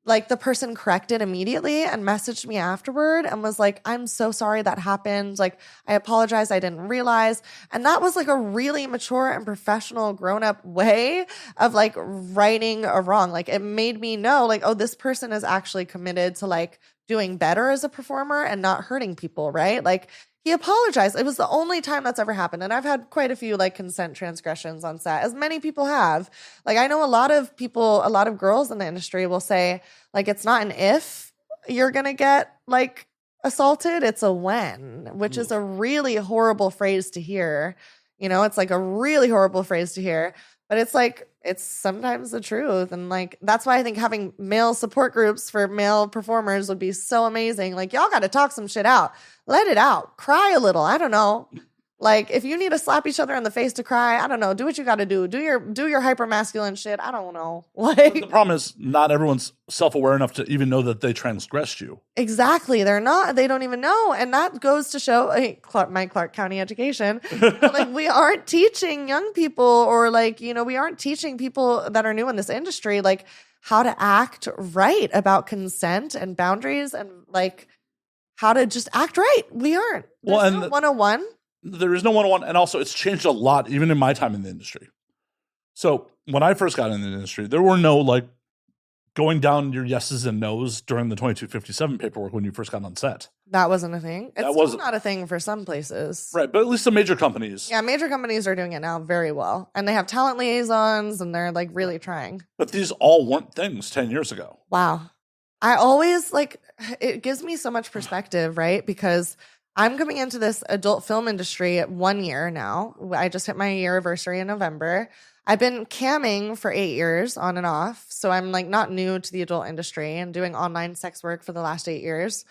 like the person corrected immediately and messaged me afterward and was like, I'm so sorry that happened. Like, I apologize. I didn't realize. And that was like a really mature and professional grown up way of like righting a wrong. Like it made me know like, oh, this person is actually committed to like doing better as a performer and not hurting people. Right. Like, he apologized. It was the only time that's ever happened. And I've had quite a few like consent transgressions on set, as many people have. Like I know a lot of people, a lot of girls in the industry will say like, it's not an if you're going to get like assaulted, it's a when, which is a really horrible phrase to hear. You know, it's like a really horrible phrase to hear, but it's like, it's sometimes the truth. And like, that's why I think having male support groups for male performers would be so amazing. Like y'all got to talk some shit out. Let it out. Cry a little. I don't know. Like if you need to slap each other in the face to cry, I don't know. Do what you got to do. Do your hyper masculine shit. I don't know. Like the problem is not everyone's self-aware enough to even know that they transgressed you. Exactly. They're not. They don't even know. And that goes to show my Clark County education. Like we aren't teaching young people or like, you know, we aren't teaching people that are new in this industry, like how to act right about consent and boundaries and like how to just act right. We aren't. There's no 101. There is no 101. And also it's changed a lot, even in my time in the industry. So when I first got in the industry, there were no like going down your yeses and nos during the 2257 paperwork when you first got on set. That wasn't a thing. It's still not a thing for some places. Right, but at least the major companies. Yeah, major companies are doing it now very well. And they have talent liaisons and they're like really trying. But these all weren't things 10 years ago. Wow. I always like, it gives me so much perspective, right? Because I'm coming into this adult film industry 1 year now. I just hit my year anniversary in November. I've been camming for 8 years on and off. So I'm like not new to the adult industry and doing online sex work for the last 8 years.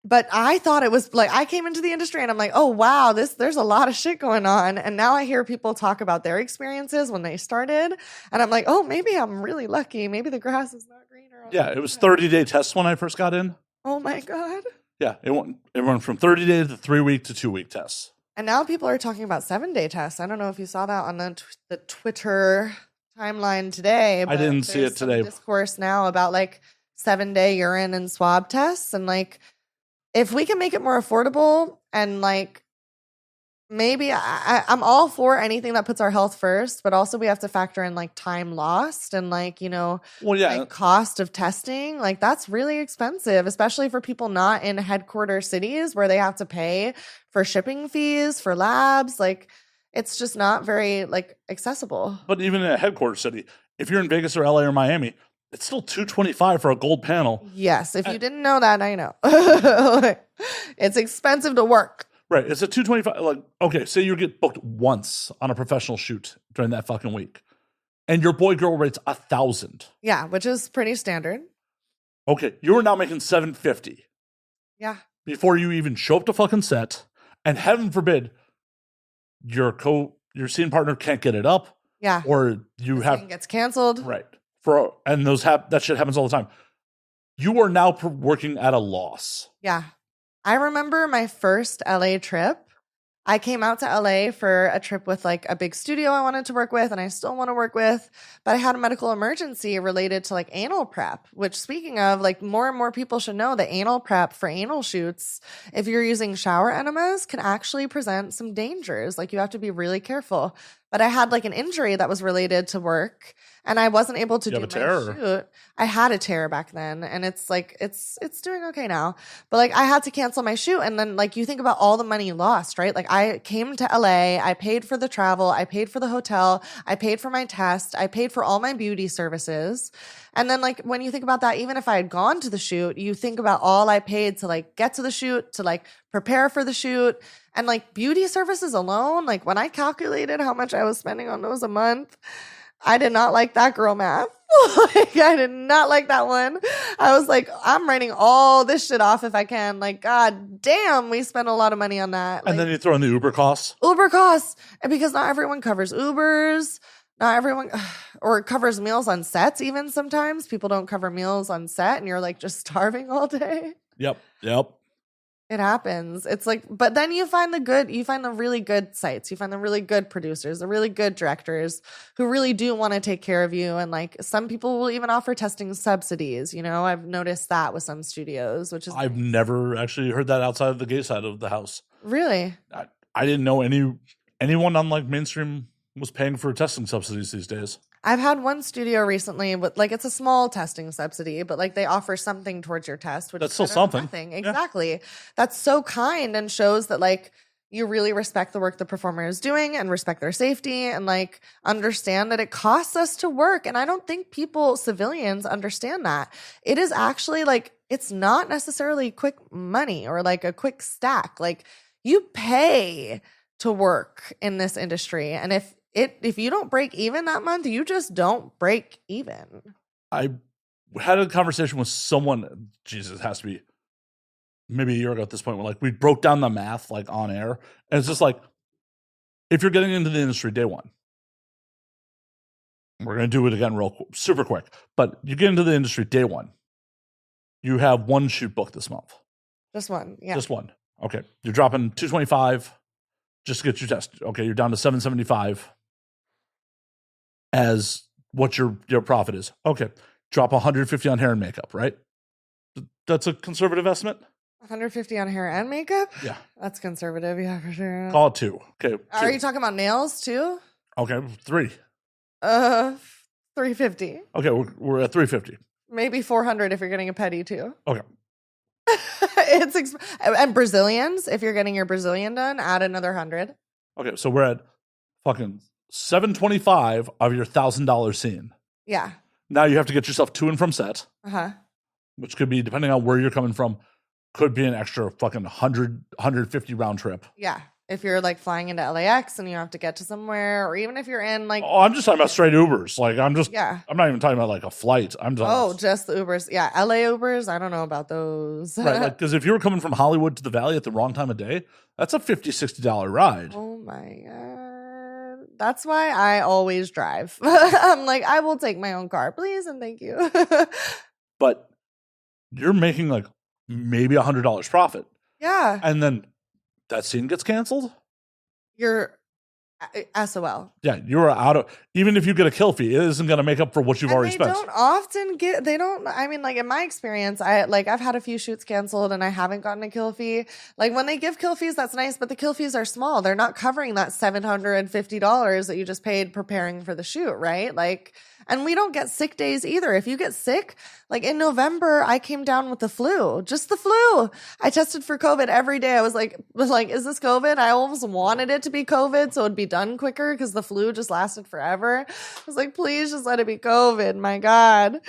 But I thought it was like, I came into the industry and I'm like, oh, wow, there's a lot of shit going on. And now I hear people talk about their experiences when they started. And I'm like, oh, maybe I'm really lucky. Maybe the grass is not greener. Yeah, it was 30-day tests when I first got in. Oh my God. Yeah, it went from 30-day to 3-week to 2-week tests. And now people are talking about 7-day tests. I don't know if you saw that on the Twitter timeline today. I didn't see it today. Discourse now about like 7-day urine and swab tests. And like, if we can make it more affordable and like, maybe I'm all for anything that puts our health first, but also we have to factor in like time lost and like, like cost of testing. Like that's really expensive, especially for people not in headquarter cities where they have to pay for shipping fees for labs. Like it's just not very like accessible. But even in a headquarter city, if you're in Vegas or LA or Miami, it's still $225 for a gold panel. Yes. If you didn't know that, I know. It's expensive to work. Right. It's a $225. Like, okay, say you get booked once on a professional shoot during that fucking week, and your boy girl rate's $1,000. Yeah, which is pretty standard. Okay, you are now making $750. Yeah. Before you even show up to fucking set, and heaven forbid, your scene partner can't get it up. Yeah. Or you have gets canceled. Right. And that shit happens all the time. You are now working at a loss. Yeah. I remember my first LA trip. I came out to LA for a trip with like a big studio I wanted to work with and I still want to work with, but I had a medical emergency related to like anal prep, which speaking of, like more and more people should know that anal prep for anal shoots, if you're using shower enemas, can actually present some dangers. Like you have to be really careful. But I had like an injury that was related to work and I wasn't able to do my shoot. I had a tear back then and it's like, it's doing okay now. But like I had to cancel my shoot. And then like you think about all the money lost, right? Like I came to LA, I paid for the travel, I paid for the hotel, I paid for my test, I paid for all my beauty services. And then like when you think about that, even if I had gone to the shoot, you think about all I paid to like get to the shoot, to like prepare for the shoot. And like beauty services alone, like when I calculated how much I was spending on those a month, I did not like that girl math. Like, I did not like that one. I was like, I'm writing all this shit off if I can. Like, God damn, we spent a lot of money on that. And then you throw in the Uber costs. And because not everyone covers Ubers. Not everyone, or covers meals on sets even sometimes. People don't cover meals on set and you're like just starving all day. Yep. It happens. It's like, but then you find the really good sites. You find the really good producers, the really good directors who really do want to take care of you. And like some people will even offer testing subsidies. I've noticed that with some studios, which is I've never actually heard that outside of the gay side of the house. Really? I didn't know anyone on like mainstream was paying for testing subsidies these days. I've had one studio recently with like it's a small testing subsidy, but like they offer something towards your test, which that's is still something. Nothing. Exactly. Yeah. That's so kind and shows that like you really respect the work the performer is doing and respect their safety and like understand that it costs us to work. And I don't think civilians understand that. It is actually like it's not necessarily quick money or like a quick stack. Like you pay to work in this industry. And if you don't break even that month, you just don't break even. I had a conversation with someone, Jesus, it has to be maybe a year ago at this point, where like we broke down the math like on air. And it's just like, if you're getting into the industry day one, we're going to do it again super quick, but you get into the industry day one, you have one shoot booked this month. Just one, yeah. Just one. Okay. You're dropping $225 just to get your test. Okay, you're down to $775 as what your profit is. Okay, drop $150 on hair and makeup, right? That's a conservative estimate? $150 on hair and makeup? Yeah. That's conservative, yeah, for sure. Call it $2. Okay. Are you talking about nails too? Okay, $3. $350. Okay, we're at $350. Maybe $400 if you're getting a pedi too. Okay. And Brazilians, if you're getting your Brazilian done, add another $100. Okay, so we're at fucking $725 of your $1,000 scene. Yeah. Now you have to get yourself to and from set. Uh-huh. Which could be, depending on where you're coming from, could be an extra fucking 150 round trip. Yeah. If you're like flying into LAX and you have to get to somewhere, or even if you're in like, Oh, I'm just talking about straight Ubers. Like I'm not even talking about like a flight. I'm talking just the Ubers. Yeah. LA Ubers. I don't know about those. right. Like, because if you were coming from Hollywood to the Valley at the wrong time of day, that's a $50, $60 ride. Oh my God. That's why I always drive. I'm like, I will take my own car, please. And thank you. But you're making like maybe $100 profit. Yeah. And then that scene gets canceled. You're SOL. Yeah, you're out of, even if you get a kill fee, it isn't going to make up for what you've already spent. I mean, like in my experience, I've had a few shoots canceled and I haven't gotten a kill fee. Like when they give kill fees, that's nice, but the kill fees are small. They're not covering that $750 that you just paid preparing for the shoot, right? Like, and we don't get sick days either. If you get sick, like in November, I came down with the flu, just the flu. I tested for COVID every day. I was like, is this COVID? I almost wanted it to be COVID so it'd be done quicker because the flu just lasted forever. I was like, please just let it be COVID. My God.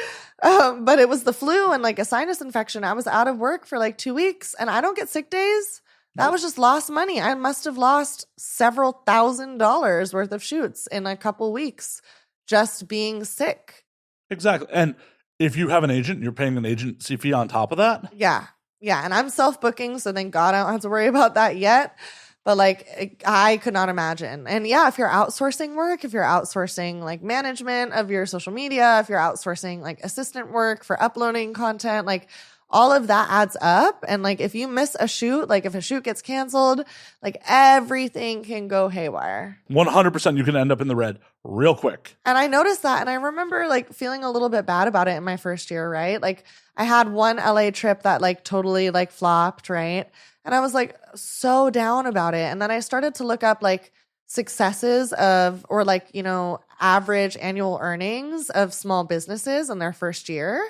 But it was the flu and like a sinus infection. I was out of work for like 2 weeks and I don't get sick days. That was just lost money. I must have lost several $1,000s worth of shoots in a couple weeks. Just being sick. Exactly. And if you have an agent, you're paying an agency fee on top of that. Yeah. Yeah. And I'm self-booking, so thank God I don't have to worry about that yet. But like, I could not imagine. And yeah, if you're outsourcing work, if you're outsourcing like management of your social media, if you're outsourcing like assistant work for uploading content, like all of that adds up. And like, if you miss a shoot, like if a shoot gets canceled, like everything can go haywire. 100% you can end up in the red real quick. And I noticed that. And I remember like feeling a little bit bad about it in my first year, right? Like I had one LA trip that like totally like flopped, right? And I was like so down about it. And then I started to look up like successes of, or like, you know, average annual earnings of small businesses in their first year.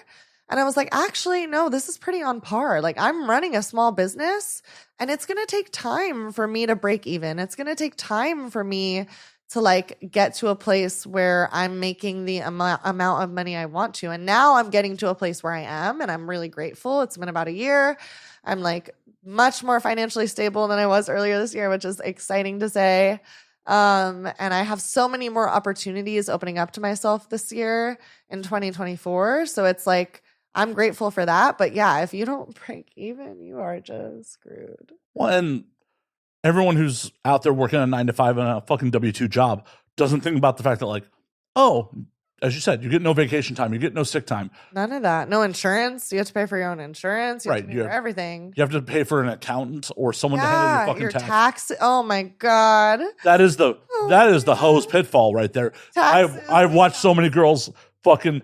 And I was like, actually, no, this is pretty on par. Like I'm running a small business and it's going to take time for me to break even. It's going to take time for me to like get to a place where I'm making the amount of money I want to. And now I'm getting to a place where I am and I'm really grateful. It's been about a year. I'm like much more financially stable than I was earlier this year, which is exciting to say. And I have so many more opportunities opening up to myself this year in 2024. So it's like, I'm grateful for that. But yeah, if you don't break even, you are just screwed. Well, and everyone who's out there working a 9 to 5 and a fucking W-2 job doesn't think about the fact that like, oh, as you said, you get no vacation time, you get no sick time. None of that. No insurance. You have to pay for your own insurance. You have Right, to pay for everything. You have to pay for an accountant or someone to handle your fucking tax. Oh my God. That is the hose pitfall right there. I've watched so many girls fucking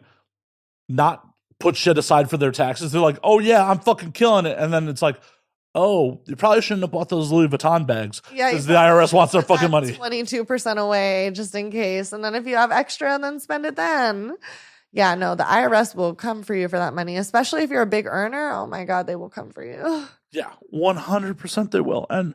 not put shit aside for their taxes. They're like, oh yeah, I'm fucking killing it. And then it's like, oh, you probably shouldn't have bought those Louis Vuitton bags because the IRS wants their fucking money. 22% away just in case. And then if you have extra, then spend it then. Yeah, no, the IRS will come for you for that money, especially if you're a big earner. Oh my God, they will come for you. Yeah, 100% they will. And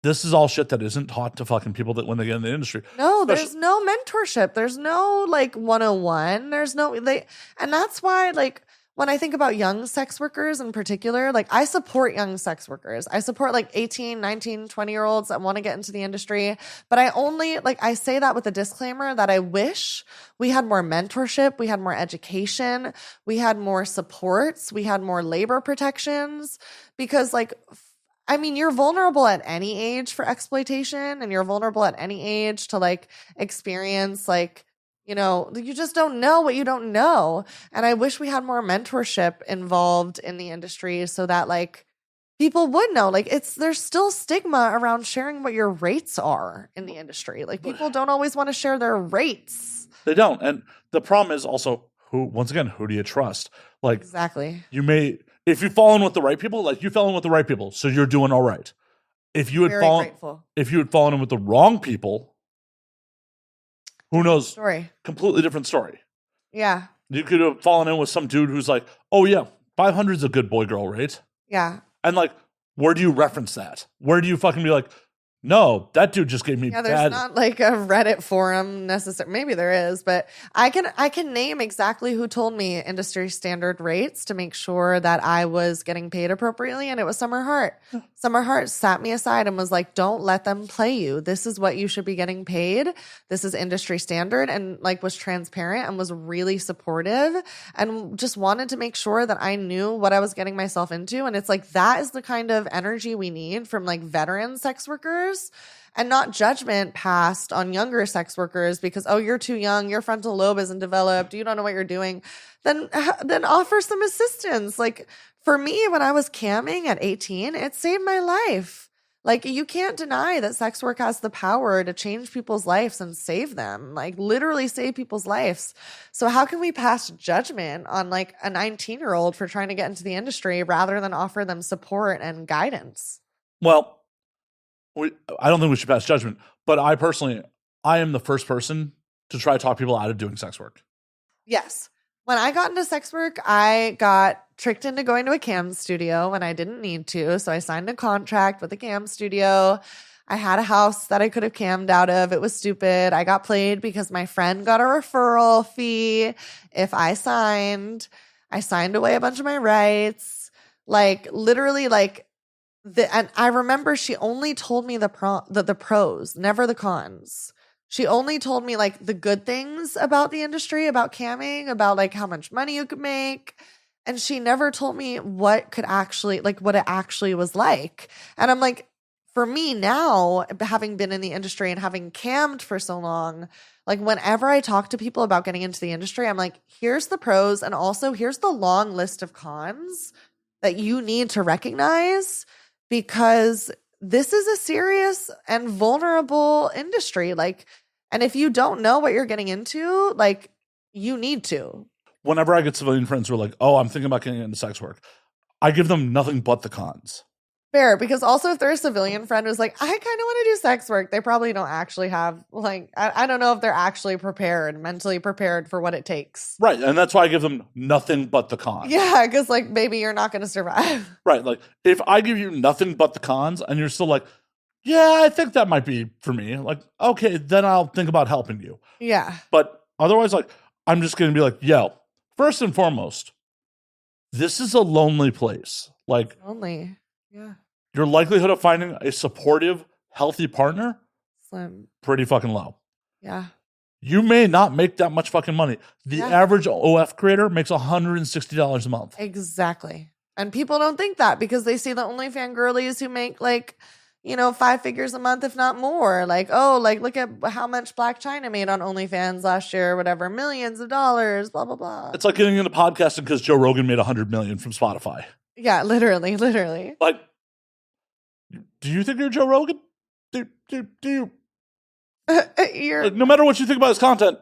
this is all shit that isn't taught to fucking people that when they get in the industry. No, there's no mentorship. There's no like 101. And that's why like when I think about young sex workers in particular, like I support young sex workers. I support like 18, 19, 20-year-olds that want to get into the industry. But I say that with a disclaimer that I wish we had more mentorship, we had more education, we had more supports, we had more labor protections because like, I mean, you're vulnerable at any age for exploitation and you're vulnerable at any age to like experience like, you know, you just don't know what you don't know. And I wish we had more mentorship involved in the industry so that like people would know like there's still stigma around sharing what your rates are in the industry. Like people don't always want to share their rates. They don't. And the problem is also who do you trust? Like exactly. If you fall in with the right people, like you fell in with the right people, so you're doing all right. If you had fallen in with the wrong people, who knows? Completely different story. Yeah. You could have fallen in with some dude who's like, oh yeah, 500 is a good boy girl rate. Yeah. And like, where do you reference that? Where do you fucking be like, No, that dude just gave me Yeah, there's bad. not like a Reddit forum necessary. Maybe there is, but I can name exactly who told me industry standard rates to make sure that I was getting paid appropriately, and it was Summer Hart. Summer Hart sat me aside and was like, "Don't let them play you. This is what you should be getting paid. This is industry standard," and like was transparent and was really supportive and just wanted to make sure that I knew what I was getting myself into. And it's like that is the kind of energy we need from like veteran sex workers. And not judgment passed on younger sex workers because, oh, you're too young, your frontal lobe isn't developed, you don't know what you're doing. Then offer some assistance. Like for me, when I was camming at 18, it saved my life. Like you can't deny that sex work has the power to change people's lives and save them, like literally save people's lives. So how can we pass judgment on like a 19-year-old for trying to get into the industry rather than offer them support and guidance? Well, I don't think we should pass judgment, but I am the first person to try to talk people out of doing sex work. Yes. When I got into sex work, I got tricked into going to a cam studio when I didn't need to. So I signed a contract with a cam studio. I had a house that I could have cammed out of. It was stupid. I got played because my friend got a referral fee if I signed away a bunch of my rights. Like literally like and I remember she only told me the pros, never the cons. She only told me like the good things about the industry, about camming, about like how much money you could make. And she never told me what it actually was like. And I'm like, for me now, having been in the industry and having cammed for so long, like whenever I talk to people about getting into the industry, I'm like, here's the pros. And also here's the long list of cons that you need to recognize, because this is a serious and vulnerable industry. Like, and if you don't know what you're getting into, like you need to. Whenever I get civilian friends who are like, oh, I'm thinking about getting into sex work, I give them nothing but the cons. Fair, because also if they're a civilian friend who's like, I kind of want to do sex work, they probably don't actually have, like, I don't know if they're actually mentally prepared for what it takes. Right, and that's why I give them nothing but the cons. Yeah, because, like, maybe you're not going to survive. Right, like, if I give you nothing but the cons and you're still like, yeah, I think that might be for me, like, okay, then I'll think about helping you. Yeah. But otherwise, like, I'm just going to be like, yo, first and foremost, this is a lonely place. Like, lonely. Yeah. Your likelihood of finding a supportive, healthy partner, slim, pretty fucking low. Yeah. You may not make that much fucking money. The average OF creator makes $160 a month. Exactly. And people don't think that because they see the OnlyFans girlies who make like, 5 figures a month, if not more. Like, oh, like look at how much Black China made on OnlyFans last year, whatever, millions of dollars, blah, blah, blah. It's like getting into podcasting because Joe Rogan made $100 million from Spotify. Yeah, literally. Like, do you think you're Joe Rogan? Do you? Like, no matter what you think about his content,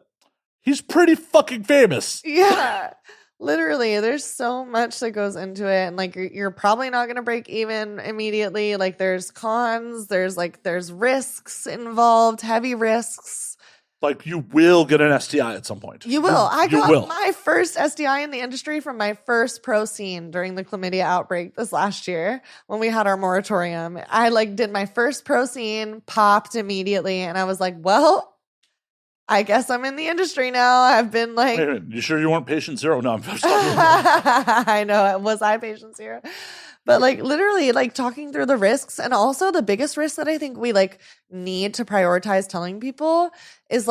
he's pretty fucking famous. Yeah, literally. There's so much that goes into it, and like you're probably not gonna break even immediately. Like there's cons, there's risks involved, heavy risks. Like you will get an STI at some point. You will. I got my first STI in the industry from my first pro scene during the chlamydia outbreak this last year when we had our moratorium. I did my first pro scene, popped immediately, and I was like, well, I guess I'm in the industry now. I've been like... Wait, you sure you weren't patient zero? No, I'm just I know. Was I patient zero? But literally talking through the risks, and also the biggest risk that I think we need to prioritize telling people is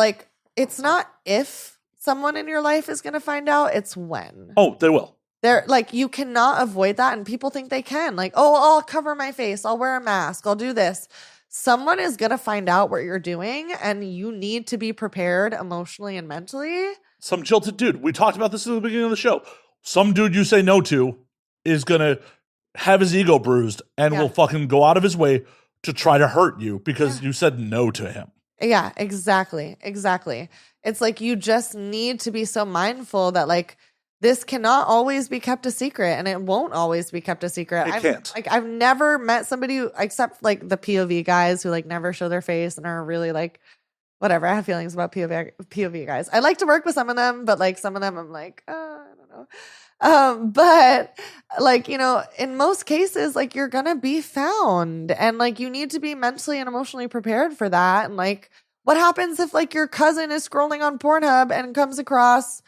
it's not if someone in your life is going to find out, it's when. Oh, they will. They're you cannot avoid that. And people think they can I'll cover my face. I'll wear a mask. I'll do this. Someone is going to find out what you're doing, and you need to be prepared emotionally and mentally. Some jilted dude. We talked about this at the beginning of the show. Some dude you say no to is going to have his ego bruised and will fucking go out of his way to try to hurt you because you said no to him. Yeah, exactly. It's you just need to be so mindful that this cannot always be kept a secret, and it won't always be kept a secret. It can't. I've never met somebody except the POV guys who never show their face and are really whatever. I have feelings about POV guys. I like to work with some of them, but some of them I'm I don't know. But like, you know, in most cases, like you're going to be found and like you need to be mentally and emotionally prepared for that. And like, what happens if like your cousin is scrolling on Pornhub and comes across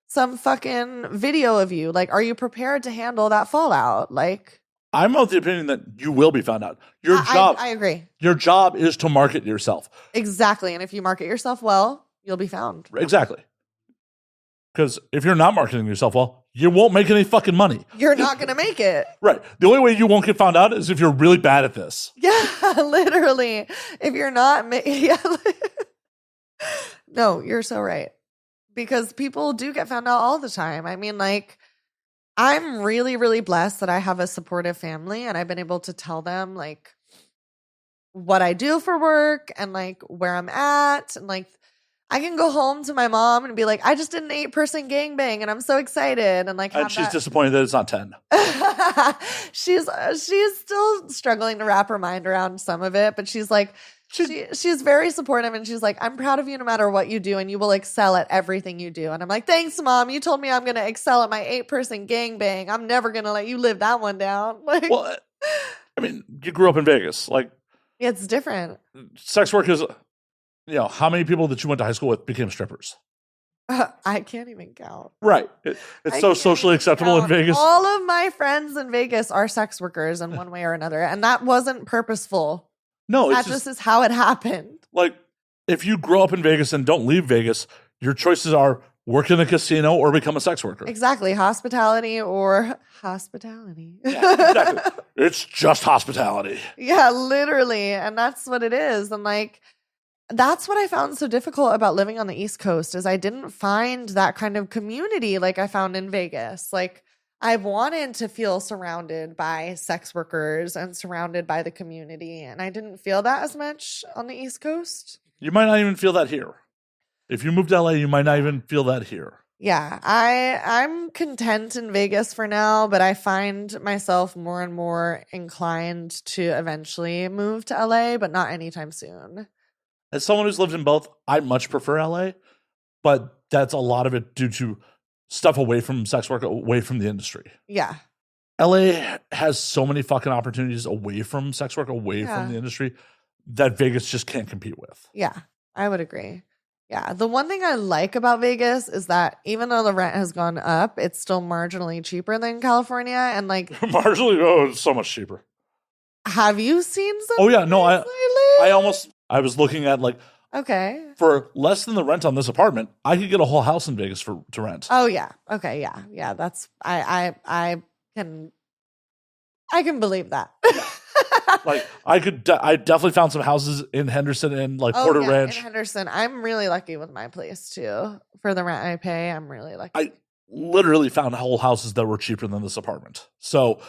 some fucking video of you? Like, are you prepared to handle that fallout? Like, I'm of the opinion that you will be found out. I agree. Your job is to market yourself. Exactly. And if you market yourself well, you'll be found. Exactly. Because if you're not marketing yourself well, you won't make any fucking money. You're not going to make it. Right. The only way you won't get found out is if you're really bad at this. Yeah, literally. If you're not, yeah. No, you're so right. Because people do get found out all the time. I mean, like, I'm really, really blessed that I have a supportive family and I've been able to tell them, like, what I do for work and, like, where I'm at. And, like, I can go home to my mom and be like, I just did an 8-person gangbang and I'm so excited. And, like, And she's disappointed that it's not 10. She's still struggling to wrap her mind around some of it, but she's like, she's very supportive and she's like, I'm proud of you no matter what you do and you will excel at everything you do. And I'm like, thanks, Mom. You told me I'm going to excel at my 8-person gangbang. I'm never going to let you live that one down. Like, Well, I mean, you grew up in Vegas. Like, it's different. sex work is, you know, how many people that you went to high school with became strippers? I can't even count. Right. It's so socially acceptable in Vegas. All of my friends in Vegas are sex workers in one way or another. And that wasn't purposeful. No, That just is how it happened. Like, if you grow up in Vegas and don't leave Vegas, your choices are work in a casino or become a sex worker. Exactly. Hospitality or hospitality. Yeah, exactly. It's just hospitality. Yeah, literally. And that's what it is. And like, that's what I found so difficult about living on the East Coast is I didn't find that kind of community like I found in Vegas. Like, I wanted to feel surrounded by sex workers and surrounded by the community. And I didn't feel that as much on the East Coast. You might not even feel that here. If you move to LA, you might not even feel that here. Yeah, I'm content in Vegas for now, but I find myself more and more inclined to eventually move to LA, but not anytime soon. As someone who's lived in both, I much prefer LA, but that's a lot of it due to stuff away from sex work, away from the industry. Yeah. LA has so many fucking opportunities away from sex work, away from the industry that Vegas just can't compete with. Yeah, I would agree. Yeah. The one thing I like about Vegas is that even though the rent has gone up, it's still marginally cheaper than California. And like, Marginally, oh, it's so much cheaper. have you seen some? Oh, yeah. No, lately? I was looking at like, Okay. for less than the rent on this apartment, I could get a whole house in Vegas to rent. Oh yeah. Okay. Yeah. Yeah. That's I can believe that. Like I definitely found some houses in Henderson and like Porter Ranch. In Henderson. I'm really lucky with my place too. For the rent I pay, I'm really lucky. I literally found whole houses that were cheaper than this apartment. So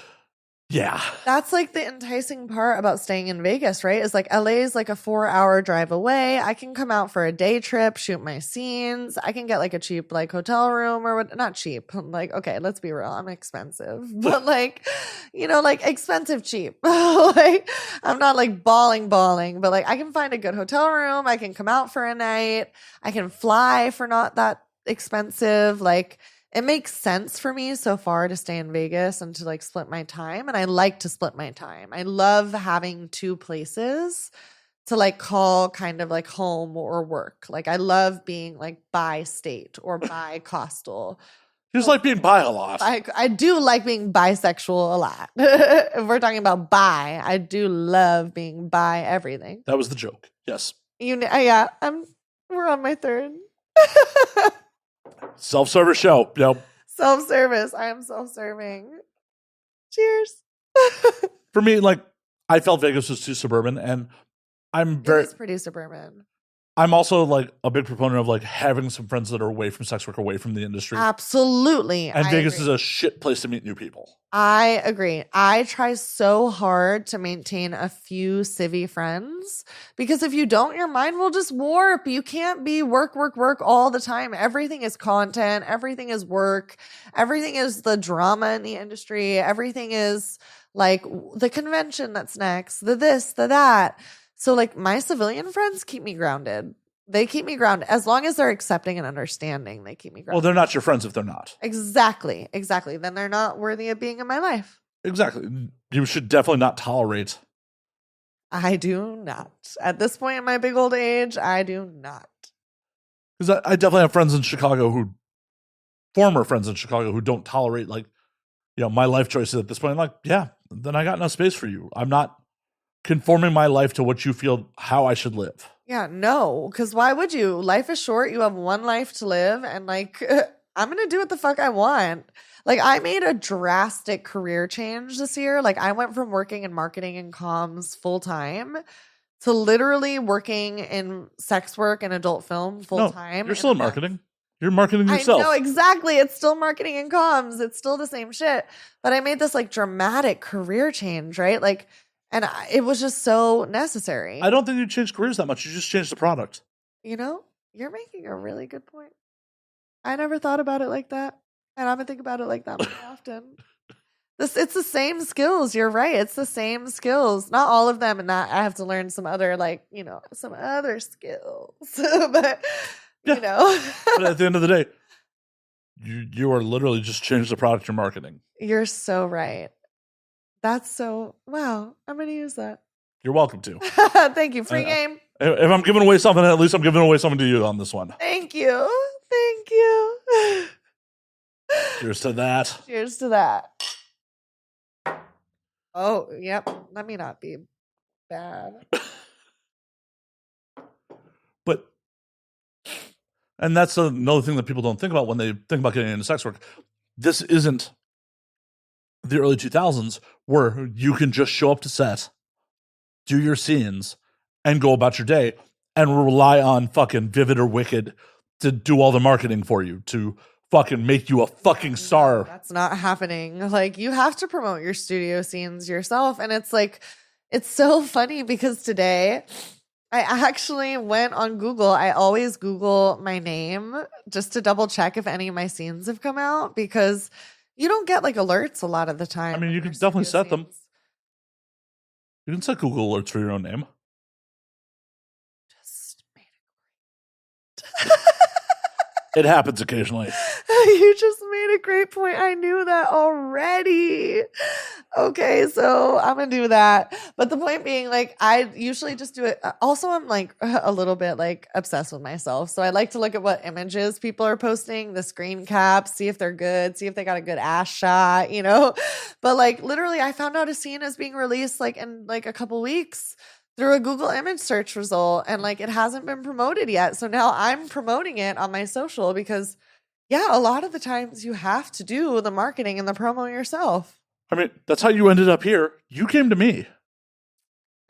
yeah. That's like the enticing part about staying in Vegas, right? Is like LA is like a 4-hour drive away. I can come out for a day trip, shoot my scenes. I can get like a cheap like hotel room or what, not cheap. Like, okay, let's be real. I'm expensive, but like, you know, like expensive cheap. Like I'm not like balling, but like I can find a good hotel room. I can come out for a night. I can fly for not that expensive. Like, it makes sense for me so far to stay in Vegas and to like split my time. And I like to split my time. I love having 2 places to like call kind of like home or work. Like I love being like bi-state or bi-coastal. You just like being bi a lot. I do like being bisexual a lot. If we're talking about bi, I do love being bi everything. That was the joke. Yes. Yeah, we're on my 3rd. Self-service show. Yep. Self-service. I am self-serving. Cheers. For me, like I felt Vegas was too suburban, and It's pretty suburban. I'm also like a big proponent of like having some friends that are away from sex work, away from the industry. Absolutely. And Vegas is a shit place to meet new people. I agree. I try so hard to maintain a few civvy friends because if you don't, your mind will just warp. You can't be work all the time. Everything is content. Everything is work. Everything is the drama in the industry. Everything is like the convention that's next, the this, the that. So like my civilian friends keep me grounded. They keep me grounded. As long as they're accepting and understanding, they keep me grounded. Well, they're not your friends if they're not. Exactly. Then they're not worthy of being in my life. Exactly. You should definitely not tolerate. I do not. At this point in my big old age, I do not. Because I definitely have friends in Chicago former friends in Chicago who don't tolerate, like, you know, my life choices at this point. I'm like, yeah, then I got no space for you. I'm not conforming my life to what you feel how I should live. Yeah, no, because why would you? Life is short. You have one life to live. And like, I'm going to do what the fuck I want. Like, I made a drastic career change this year. Like, I went from working in marketing and comms full time to literally working in sex work and adult film full time. You're still in marketing. You're marketing yourself. I know, exactly. It's still marketing and comms. It's still the same shit. But I made this like dramatic career change, right? Like, and it was just so necessary. I don't think you changed careers that much. You just changed the product. You know, you're making a really good point. I never thought about it like that. And I'm going to think about it like that more often. It's the same skills. You're right. It's the same skills. Not all of them. And not, I have to learn some other, like, you know, some other skills. But, Yeah. you know. But at the end of the day, you are literally just changed the product you're marketing. You're so right. That's so, wow. I'm going to use that. You're welcome to. Thank you. Free game. If I'm giving away something, at least I'm giving away something to you on this one. Thank you. Thank you. Cheers to that. Cheers to that. Oh, yep. Let me not be bad. But, and that's another thing that people don't think about when they think about getting into sex work. This isn't the early 2000s where you can just show up to set, do your scenes, and go about your day and rely on fucking Vivid or Wicked to do all the marketing for you, to fucking make you a fucking star. That's not happening. Like, you have to promote your studio scenes yourself. And it's like, it's so funny because today I actually went on Google. I always Google my name just to double check if any of my scenes have come out, because you don't get like alerts a lot of the time. I mean, you for can definitely studio set them. scenes. You can set Google alerts for your own name. Just made it. It happens occasionally. You just made a great point. I knew that already. Okay, so I'm gonna do that. But the point being, like, I usually just do it. Also, I'm like a little bit like obsessed with myself. So I like to look at what images people are posting, the screen caps, see if they're good, see if they got a good ass shot, you know? But like literally, I found out a scene is being released like in like a couple weeks through a Google image search result, and like it hasn't been promoted yet. So now I'm promoting it on my social because, yeah, a lot of the times you have to do the marketing and the promo yourself. I mean, that's how you ended up here. You came to me.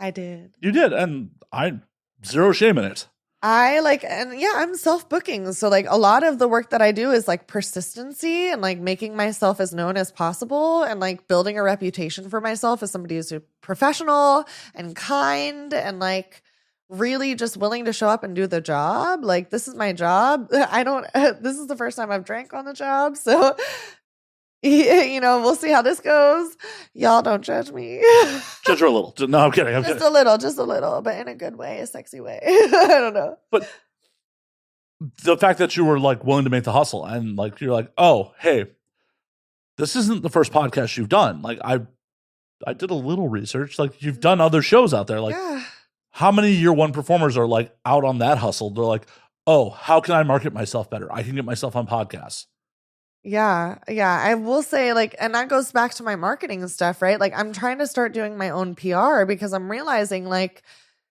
I did. You did, and I zero shame in it. I'm self-booking. So like a lot of the work that I do is like persistency and like making myself as known as possible and like building a reputation for myself as somebody who's professional and kind and like really just willing to show up and do the job. Like, this is my job. This is the first time I've drank on the job. So, you know, we'll see how this goes. Y'all don't judge me. Judge her a little. No, I'm kidding. Just a little, but in a good way, a sexy way. I don't know. But the fact that you were like willing to make the hustle and like you're like, oh, hey, this isn't the first podcast you've done. Like I did a little research. Like you've done other shows out there. Like how many year one performers are like out on that hustle? They're like, oh, how can I market myself better? I can get myself on podcasts. Yeah. I will say, like, and that goes back to my marketing and stuff, right? Like, I'm trying to start doing my own PR because I'm realizing, like,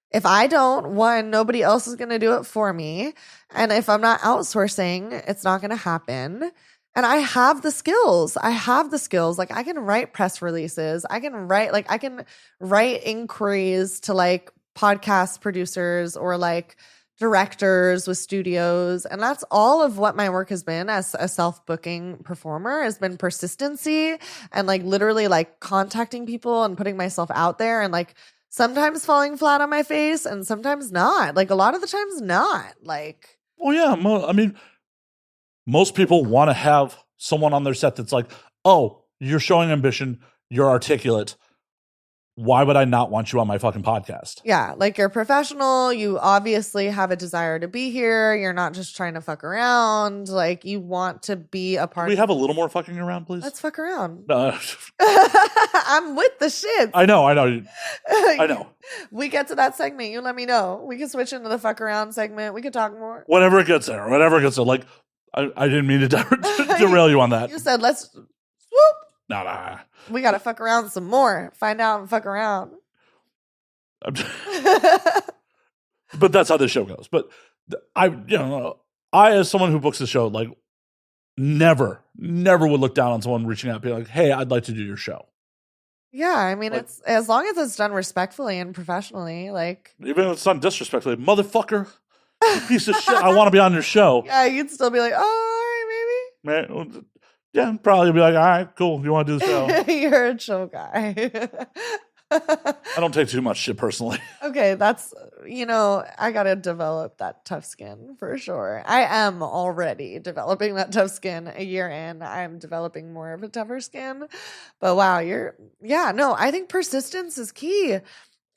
if I don't, one, nobody else is going to do it for me. And if I'm not outsourcing, it's not going to happen. And I have the skills. Like, I can write press releases. I can write inquiries to like podcast producers or like directors with studios. And that's all of what my work has been as a self-booking performer, has been persistency and like literally like contacting people and putting myself out there and like sometimes falling flat on my face and sometimes not. Like a lot of the times not. Like, well, yeah. I mean, most people want to have someone on their set that's like, oh, you're showing ambition, you're articulate. why would I not want you on my fucking podcast? Yeah, like you're professional. You obviously have a desire to be here. You're not just trying to fuck around. Like you want to be a Can part. we have a little more fucking around, please? Let's fuck around. No, I'm with the shit. I know. I know. We get to that segment. You let me know. We can switch into the fuck around segment. We could talk more. Whenever it gets there. Like, I didn't mean to derail you on that. You said let's swoop. Nah. We got to fuck around some more. Find out and fuck around. But that's how this show goes. But I, as someone who books the show, like, never would look down on someone reaching out and be like, hey, I'd like to do your show. Yeah, I mean, Like- it's as long as it's done respectfully and professionally, like. Even if it's done disrespectfully, motherfucker, you piece of shit, I want to be on your show. Yeah, you'd still be like, oh, all right, Man, yeah, probably be like, all right, cool. You want to do the show? maybe. You're a chill guy. I don't take too much shit personally. Okay, that's, I got to develop that tough skin for sure. I am already developing that tough skin. A year in, I'm developing more of a tougher skin. But wow, I think persistence is key.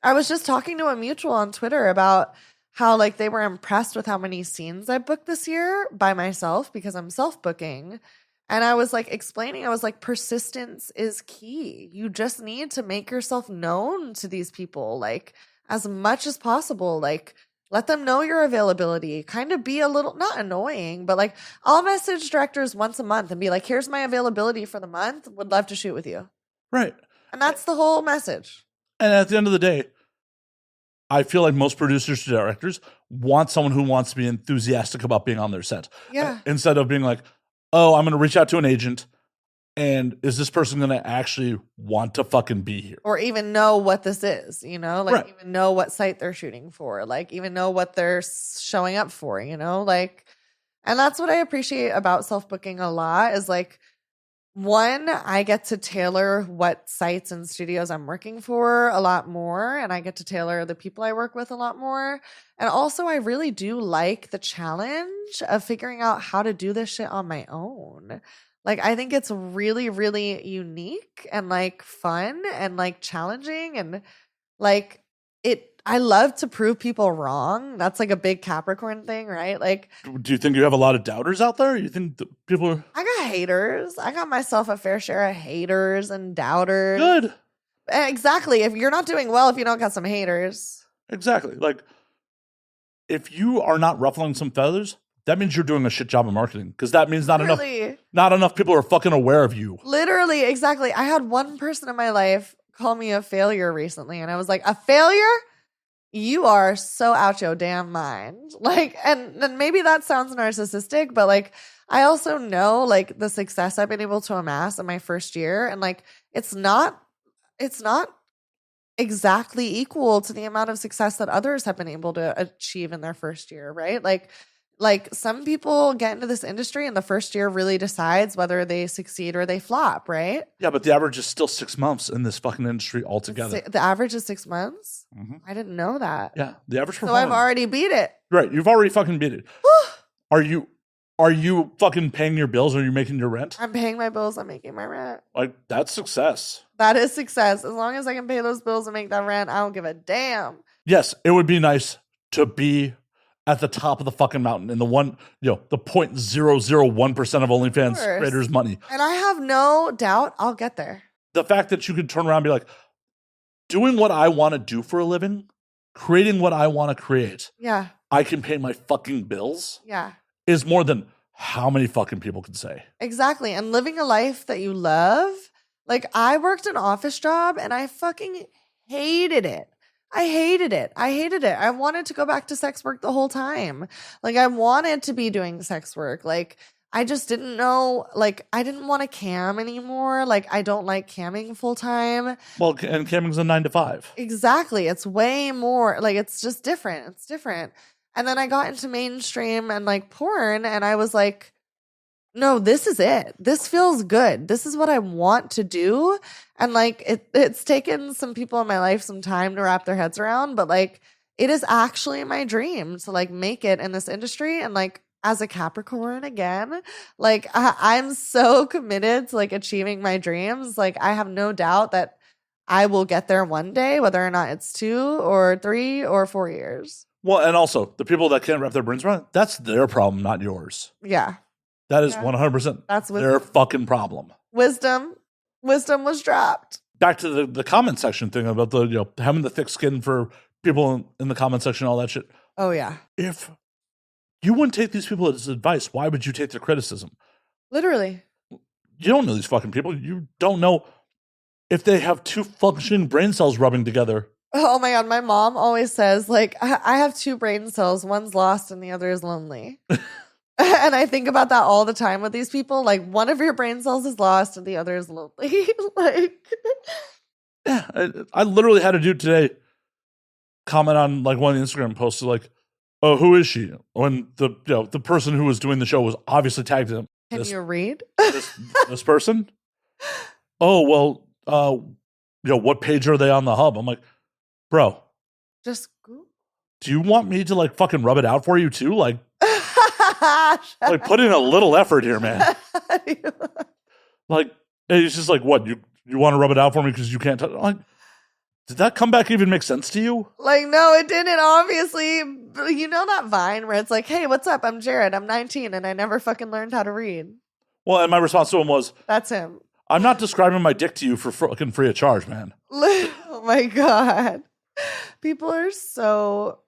I was just talking to a mutual on Twitter about how like they were impressed with how many scenes I booked this year by myself because I'm self-booking. And I was like explaining, I was like, persistence is key. You just need to make yourself known to these people, like as much as possible. Like let them know your availability. Kind of be a little, not annoying, but like I'll message directors once a month and be like, here's my availability for the month. Would love to shoot with you. Right. And that's the whole message. And at the end of the day, I feel like most producers, directors want someone who wants to be enthusiastic about being on their set. Yeah. Instead of being like, oh, I'm going to reach out to an agent, and is this person going to actually want to fucking be here? Or even know what this is, like Right. even know what site they're shooting for, like even know what they're showing up for, like, and that's what I appreciate about self-booking a lot is like, one, I get to tailor what sites and studios I'm working for a lot more, and I get to tailor the people I work with a lot more. And also, I really do like the challenge of figuring out how to do this shit on my own. Like, I think it's really, really unique and like fun and like challenging and like I love to prove people wrong. That's like a big Capricorn thing, right? Like, Do you think you have a lot of doubters out there? You think that people are I got haters. I got myself a fair share of haters and doubters. good? Exactly. If you're not doing well, if you don't got some haters. Exactly. Like, if you are not ruffling some feathers, that means you're doing a shit job of marketing, because that means not enough people are fucking aware of you. Literally, exactly. I had one person in my life call me a failure recently, and I was like, a failure? You are so out your damn mind. Like, and then maybe that sounds narcissistic, but like, I also know like the success I've been able to amass in my first year. And like, it's not exactly equal to the amount of success that others have been able to achieve in their first year, right? Like some people get into this industry and the first year really decides whether they succeed or they flop, right? Yeah, but the average is still 6 months in this fucking industry altogether. The average is 6 months? Mhm. I didn't know that. Yeah, the average. So I've already beat it. Right, you've already fucking beat it. Are you fucking paying your bills? Are you making your rent? I'm paying my bills. I'm making my rent. Like, that's success. That is success. As long as I can pay those bills and make that rent, I don't give a damn. Yes, it would be nice to be at the top of the fucking mountain in the 0.001% of OnlyFans Of course. creators' money. And I have no doubt I'll get there. The fact that you could turn around and be like, doing what I want to do for a living, creating what I want to create, Yeah. I can pay my fucking bills, Yeah. is more than how many fucking people can say. Exactly. And living a life that you love. Like, I worked an office job and I fucking hated it. I hated it. I wanted to go back to sex work the whole time. Like, I wanted to be doing sex work. Like, I just didn't know. Like, I didn't want to cam anymore. Like, I don't like camming full time. Well, and camming's a 9 to 5. Exactly. It's way more. Like, it's just different. It's different. And then I got into mainstream and like porn, and I was like, no, this is it. This feels good. This is what I want to do. And like it's taken some people in my life some time to wrap their heads around, but like it is actually my dream to like make it in this industry. And like as a Capricorn again, like I'm so committed to like achieving my dreams. Like I have no doubt that I will get there one day, whether or not it's 2 or 3 or 4 years. Well, and also the people that can't wrap their brains around it, that's their problem, not yours. Yeah. That is Yeah. 100% That's their fucking problem. Wisdom was dropped. Back to the comment section thing about the having the thick skin for people in the comment section, all that shit. Oh yeah. If you wouldn't take these people as advice, why would you take their criticism? Literally. You don't know these fucking people. You don't know if they have 2 functioning brain cells rubbing together. Oh my God. My mom always says, like, I have 2 brain cells. One's lost and the other is lonely. And I think about that all the time with these people. Like, one of your brain cells is lost and the other is lonely. Like, yeah, I literally had a dude today comment on like one of the Instagram posts like, "Oh, who is she?" When the person who was doing the show was obviously tagged him. can you read? This person? Oh, well, what page are they on the hub? I'm like, bro, Just Google. do you want me to like fucking rub it out for you too? Like put in a little effort here, man. Like, it's just like, what, you want to rub it out for me because you can't touch? Like, did that comeback even make sense to you? Like, no, it didn't, obviously. You know that Vine where it's like, hey, what's up? I'm Jared. I'm 19 and I never fucking learned how to read. Well, and my response to him was, That's him. I'm not describing my dick to you for fucking free of charge, man. Oh my God. People are so...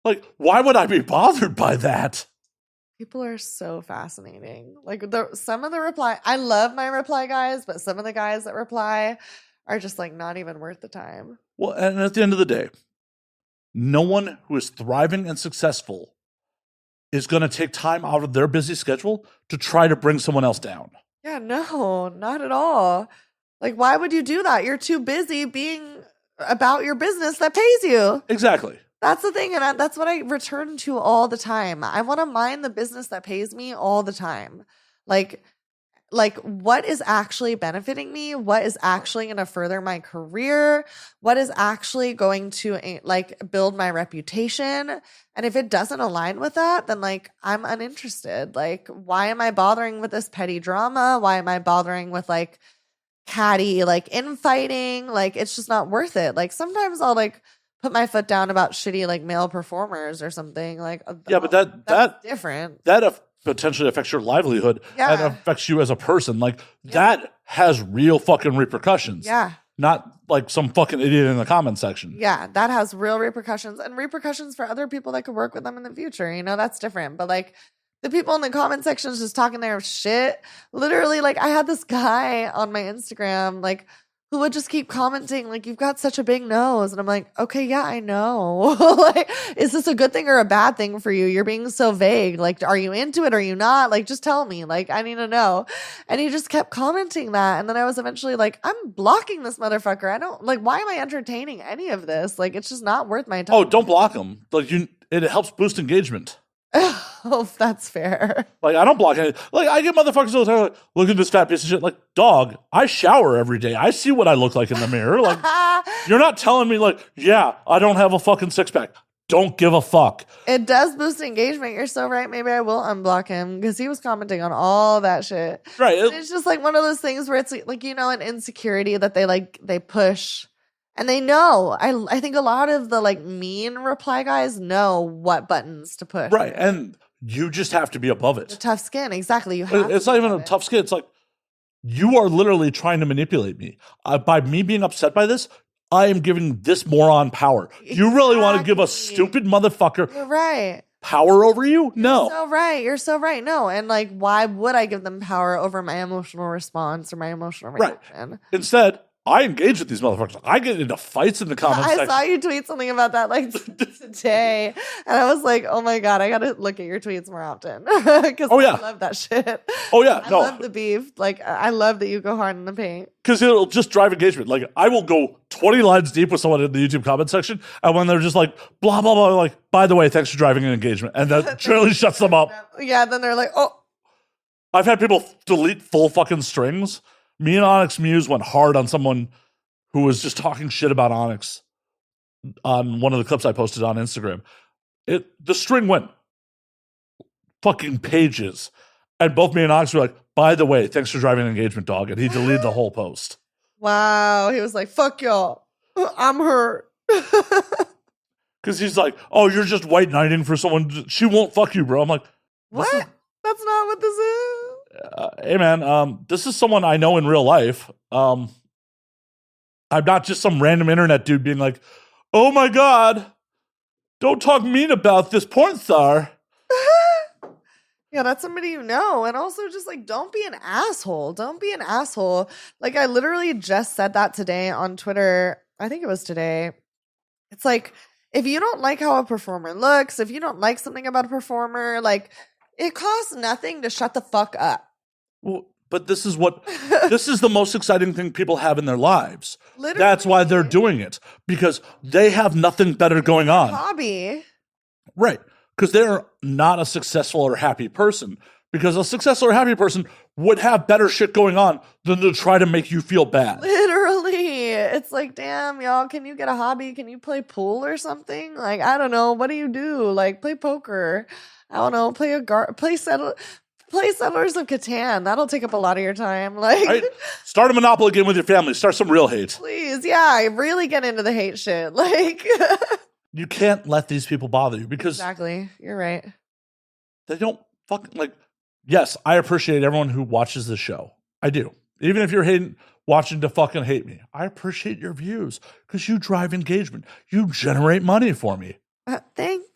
Like, why would I be bothered by that? People are so fascinating. Like, some of the reply... I love my reply guys, but some of the guys that reply are just like not even worth the time. Well, and at the end of the day, no one who is thriving and successful is going to take time out of their busy schedule to try to bring someone else down. Yeah, no, not at all. Like, why would you do that? You're too busy being about your business that pays you. Exactly. That's the thing, and that's what I return to all the time. I want to mind the business that pays me all the time. Like what is actually benefiting me? What is actually going to further my career? What is actually going to like build my reputation? And if it doesn't align with that, then like I'm uninterested. Like, why am I bothering with this petty drama? Why am I bothering with like catty like infighting? Like, it's just not worth it. Like, sometimes I'll like put my foot down about shitty like male performers or something. Like, yeah, but that's different. That potentially affects your livelihood and affects you as a person. Like, that has real fucking repercussions. Yeah. Not like some fucking idiot in the comment section. Yeah, that has real repercussions and repercussions for other people that could work with them in the future. You know, that's different. But like the people in the comment sections just talking their shit. Literally, like I had this guy on my Instagram, like, who would just keep commenting, like, you've got such a big nose. And I'm like, okay, yeah, I know. Like, is this a good thing or a bad thing for you? You're being so vague. Like, are you into it? Are you not? Like, just tell me. Like, I need to know. And he just kept commenting that. And then I was eventually like, I'm blocking this motherfucker. I don't, like, why am I entertaining any of this? Like, it's just not worth my time. Oh, don't block him. Like, it helps boost engagement. Oh, that's fair. Like, I don't block any. Like, I get motherfuckers all the time, like, look at this fat piece of shit. Like, dog, I shower every day. I see what I look like in the mirror. Like, you're not telling me, like, yeah, I don't have a fucking six pack. Don't give a fuck. It does boost engagement. You're so right. Maybe I will unblock him because he was commenting on all that shit. Right. It's just like one of those things where it's like, you know, an insecurity that they push. And they know. I think a lot of the like mean reply guys know what buttons to push. Right. And you just have to be above it. The tough skin. Exactly. You have It's not even a tough skin. It's like, you are literally trying to manipulate me. By me being upset by this, I am giving this moron power. You really want to give a stupid motherfucker You're right. power over you? No. You're so right. No. And like, why would I give them power over my emotional response or my emotional reaction? Right. Instead, I engage with these motherfuckers. I get into fights in the comments section. I saw you tweet something about that like today. And I was like, oh my God, I got to look at your tweets more often. Because I love that shit. Oh, yeah. I love the beef. Like, I love that you go hard in the paint. Because it'll just drive engagement. Like, I will go 20 lines deep with someone in the YouTube comment section. And when they're just like, blah, blah, blah, like, by the way, thanks for driving an engagement. And that generally shuts them up. Yeah, then they're like, oh. I've had people delete full fucking strings. Me and Onyx Muse went hard on someone who was just talking shit about Onyx on one of the clips I posted on Instagram. The string went fucking pages. And both me and Onyx were like, by the way, thanks for driving an engagement, dog. And he deleted the whole post. Wow. He was like, fuck y'all. I'm hurt. Because he's like, oh, you're just white knighting for someone. She won't fuck you, bro. I'm like, What? That's not what this is. hey, man, this is someone I know in real life. I'm not just some random internet dude being like, oh my God, don't talk mean about this porn star. Yeah, that's somebody you know. And also just like, don't be an asshole. Don't be an asshole. Like, I literally just said that today on Twitter. I think it was today. It's like, if you don't like how a performer looks, if you don't like something about a performer, like, it costs nothing to shut the fuck up. Well, but this is the most exciting thing people have in their lives. Literally. That's why they're doing it, because they have nothing better going on. Hobby. Right. Because they're not a successful or happy person. Because a successful or happy person would have better shit going on than to try to make you feel bad. Literally. It's like, damn, y'all, can you get a hobby? Can you play pool or something? Like, I don't know. What do you do? Like, play poker. I don't know. Play Settlers of Catan. That'll take up a lot of your time. Like, right? Start a Monopoly game with your family. Start some real hate. Please. Yeah. Really get into the hate shit. Like, you can't let these people bother you because exactly. You're right. they don't fucking like. Yes, I appreciate everyone who watches the show. I do. Even if you're watching to fucking hate me, I appreciate your views because you drive engagement. You generate money for me. Thanks.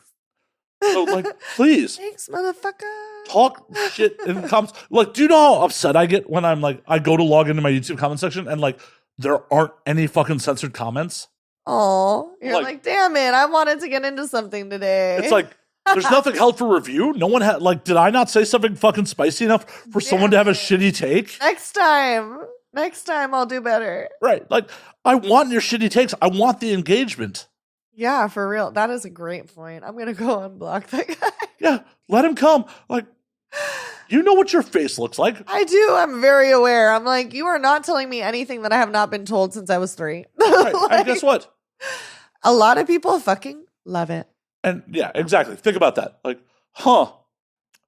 So, like, please. Thanks, motherfucker. Talk shit in the comments. Like, do you know how upset I get when I'm like, I go to log into my YouTube comment section and like, there aren't any fucking censored comments? Oh, you're like, damn it. I wanted to get into something today. It's like, there's nothing held for review. No one had, like, did I not say something fucking spicy enough for someone to have a shitty take? Next time I'll do better. Right. Like, I want your shitty takes. I want the engagement. Yeah, for real. That is a great point. I'm going to go unblock that guy. Yeah, let him come. Like, you know what your face looks like. I do. I'm very aware. I'm like, you are not telling me anything that I have not been told since I was 3. Right. Like, and guess what? A lot of people fucking love it. And yeah, exactly. Think about that. Like,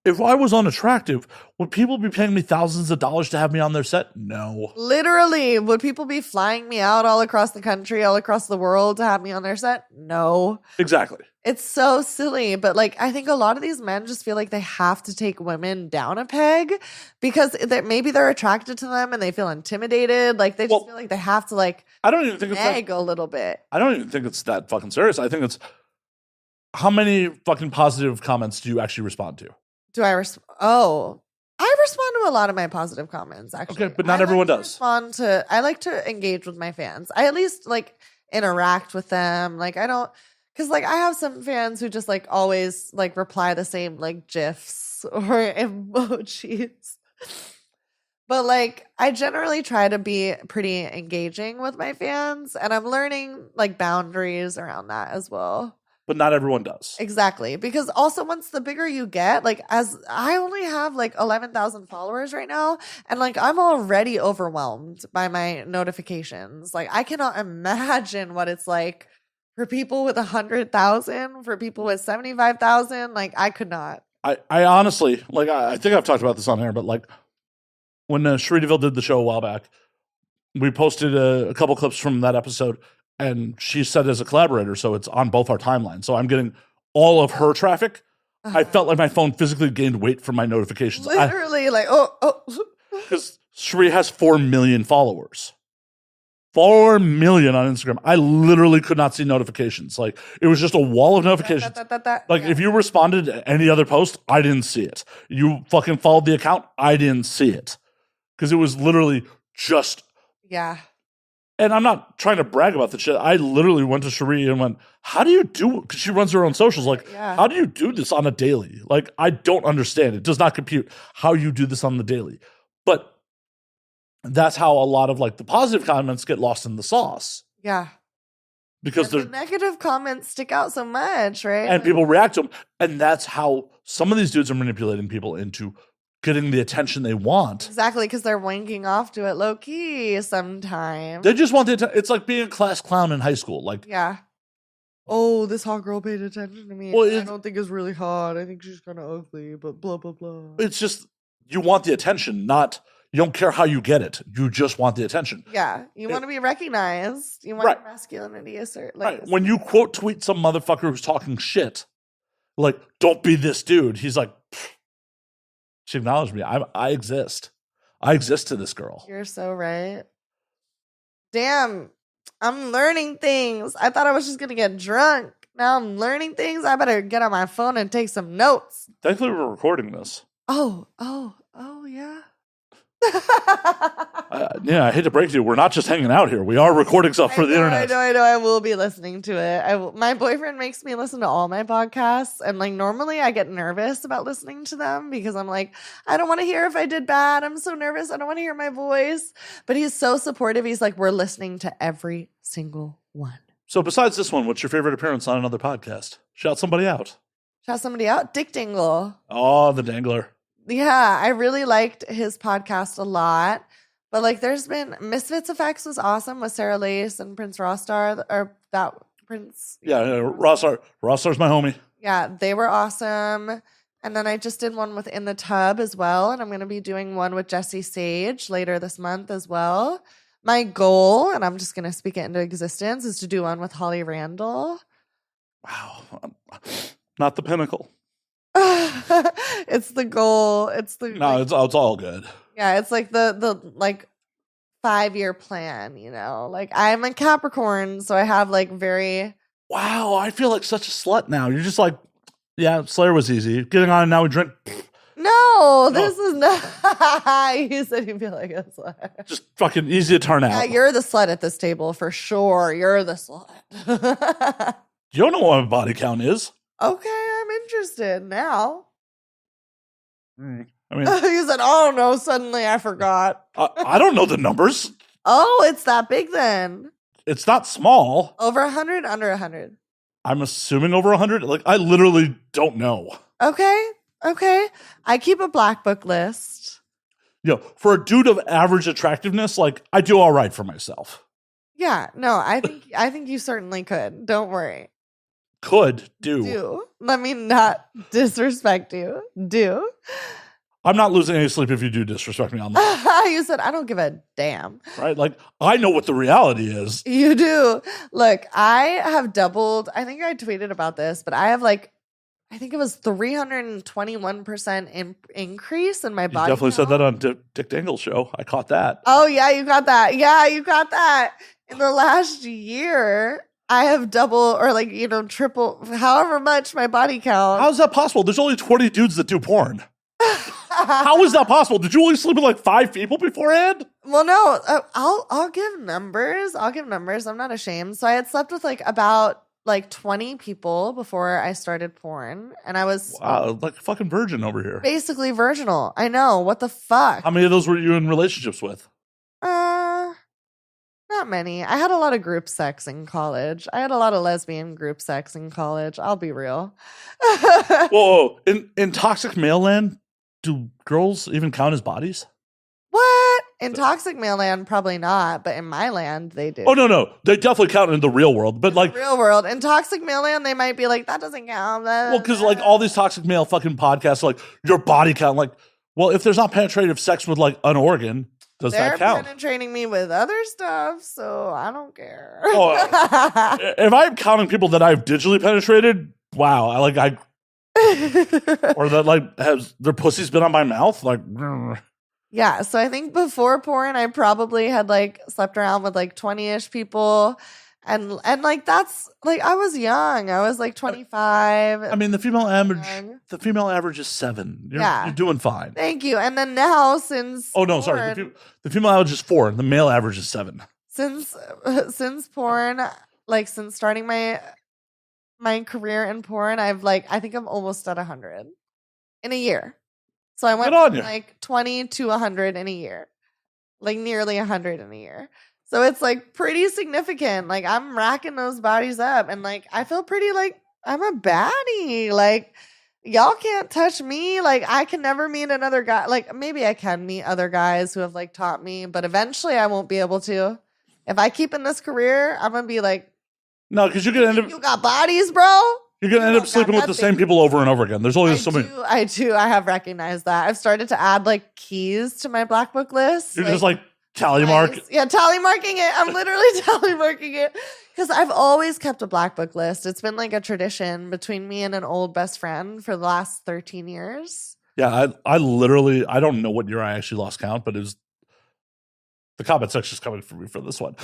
if I was unattractive, would people be paying me thousands of dollars to have me on their set? No. Literally, would people be flying me out all across the country, all across the world to have me on their set? No. Exactly. It's so silly. But like, I think a lot of these men just feel like they have to take women down a peg because maybe they're attracted to them and they feel intimidated. Like they just feel like they have to like I don't even think nag a little bit. I don't even think it's that fucking serious. I think it's how many fucking positive comments do you actually respond to? Do I respond? Oh, I respond to a lot of my positive comments, actually. Okay, but not everyone does. I like to engage with my fans. I at least like interact with them. Like I don't, because like I have some fans who just like always like reply the same like GIFs or emojis. But like I generally try to be pretty engaging with my fans, and I'm learning like boundaries around that as well. But not everyone does. Exactly. Because also once the bigger you get, like as I only have like 11,000 followers right now, and like I'm already overwhelmed by my notifications. Like I cannot imagine what it's like for people with 100,000, for people with 75,000. Like I could not. I honestly, like I think I've talked about this on air, but like when Cherie DeVille did the show a while back, we posted a couple clips from that episode. And she said as a collaborator, so it's on both our timelines. So I'm getting all of her traffic. I felt like my phone physically gained weight from my notifications. Literally, Because Cherie has 4 million followers. 4 million on Instagram. I literally could not see notifications. Like, it was just a wall of notifications. If you responded to any other post, I didn't see it. You fucking followed the account, I didn't see it. Because it was literally just... Yeah. And I'm not trying to brag about the shit. I literally went to Cherie and went, how do you do it? Because she runs her own socials. Like, how do you do this on a daily? Like, I don't understand. It does not compute how you do this on the daily. But that's how a lot of like the positive comments get lost in the sauce. Yeah. Because the negative comments stick out so much, right? And people react to them. And that's how some of these dudes are manipulating people into getting the attention they want. Exactly, because they're wanking off to it low key sometimes. They just want the attention. It's like being a class clown in high school. Like, yeah. Oh, this hot girl paid attention to me. Well, I don't think it's really hot. I think she's kind of ugly, but blah, blah, blah. It's just, you want the attention, not, You don't care how you get it. You just want the attention. Yeah. You want to be recognized. You want Right. your masculinity assert. Right. When you quote tweet some motherfucker who's talking shit, like, don't be this dude. He's like, she acknowledged me. I exist. I exist to this girl. You're so right. Damn. I'm learning things. I thought I was just going to get drunk. Now I'm learning things. I better get on my phone and take some notes. Thankfully, we're recording this. Oh, yeah. Yeah, I hate to break to you. We're not just hanging out here. We are recording stuff for the internet. I know. I will be listening to it. My boyfriend makes me listen to all my podcasts. And like normally I get nervous about listening to them because I'm like, I don't want to hear if I did bad. I'm so nervous. I don't want to hear my voice. But he's so supportive. He's like, we're listening to every single one. So besides this one, what's your favorite appearance on another podcast? Shout somebody out. Shout somebody out. Dick Dingle. Oh, the Dangler. Yeah, I really liked his podcast a lot. But like there's been Misfits Effects was awesome with Sarah Lace and Prince Rostar or that Prince. Yeah, Rossar. Rossar's my homie. Yeah, they were awesome. And then I just did one with In the Tub as well. And I'm going to be doing one with Jesse Sage later this month as well. My goal, and I'm just going to speak it into existence, is to do one with Holly Randall. Wow. Not the pinnacle. It's the goal. It's the No, it's all good. yeah. It's like the like 5-year plan. You know, like I'm a Capricorn, so I have like very. Wow, I feel like such a slut now. You're just like, yeah, Slayer was easy. Getting on and now we drink. No, this is not. You said you feel like a slut. Just fucking easy to turn out. Yeah, you're the slut at this table for sure. You're the slut. You don't know what my body count is. Okay, I'm interested now. I mean, You said, oh no, suddenly I forgot. I don't know the numbers. Oh, it's that big then. It's not small. Over 100, under 100. I'm assuming over 100. Like, I literally don't know. Okay. I keep a black book list. You know, for a dude of average attractiveness, like, I do all right for myself. Yeah, no, I think you certainly could. Don't worry. Could do. Let me not disrespect you. Do. I'm not losing any sleep if you do disrespect me online. You said I don't give a damn. Right? Like, I know what the reality is. You do. Look, I have doubled. I think I tweeted about this, but I have like, I think it was 321% increase in my You body. definitely said count. that on Dick Dingle's show. I caught that. Oh, yeah, you got that. Yeah, you got that. In the last year, I have double or like, triple, however much my body count. How is that possible? There's only 20 dudes that do porn. How is that possible? Did you only sleep with like 5 people beforehand? Well, no, I'll give numbers. I'm not ashamed. So I had slept with like about like 20 people before I started porn, and I was like a fucking virgin over here. basically virginal. I know. What the fuck? How many of those were you in relationships with? Not many. I had a lot of group sex in college. I had a lot of lesbian group sex in college. I'll be real. Whoa. In toxic male land, do girls even count as bodies? What? In toxic male land, probably not, but in my land, they do. Oh, no. They definitely count in the real world. But like, Real world. In toxic male land, they might be like, that doesn't count. well, because like all these toxic male fucking podcasts, are like your body count. Like, well, if there's not penetrative sex with like an organ, does They're that count? penetrating me with other stuff, so I don't care. Oh, if I'm counting people that I've digitally penetrated, wow, or that like has their pussy's been on my mouth, like. Yeah, so I think before porn, I probably had like slept around with like 20-ish people, and like that's like I was young. I was like 25. I mean, the female average is 7. You're doing fine. Thank you. And then now since Oh no, sorry. The female average is 4. The male average is 7. Since porn, like since starting my career in porn, I think I'm almost at 100 in a year. So I went from like 20 to 100 in a year, like nearly 100 in a year. So it's like pretty significant. Like I'm racking those bodies up, and like I feel pretty like I'm a baddie. Like y'all can't touch me. Like I can never meet another guy. Like maybe I can meet other guys who have like taught me, but eventually I won't be able to. If I keep in this career, I'm gonna be like, no, because you're gonna end up. You got bodies, bro. You're gonna end up sleeping with the same people over and over again. There's always so many. I do. I have recognized that. I've started to add like keys to my black book list. You're just like tally mark. Yeah, tally marking it. I'm literally tally marking it because I've always kept a black book list. It's been like a tradition between me and an old best friend for the last 13 years. Yeah, I literally, I don't know what year I actually lost count, but it was the comment section's coming for me for this one.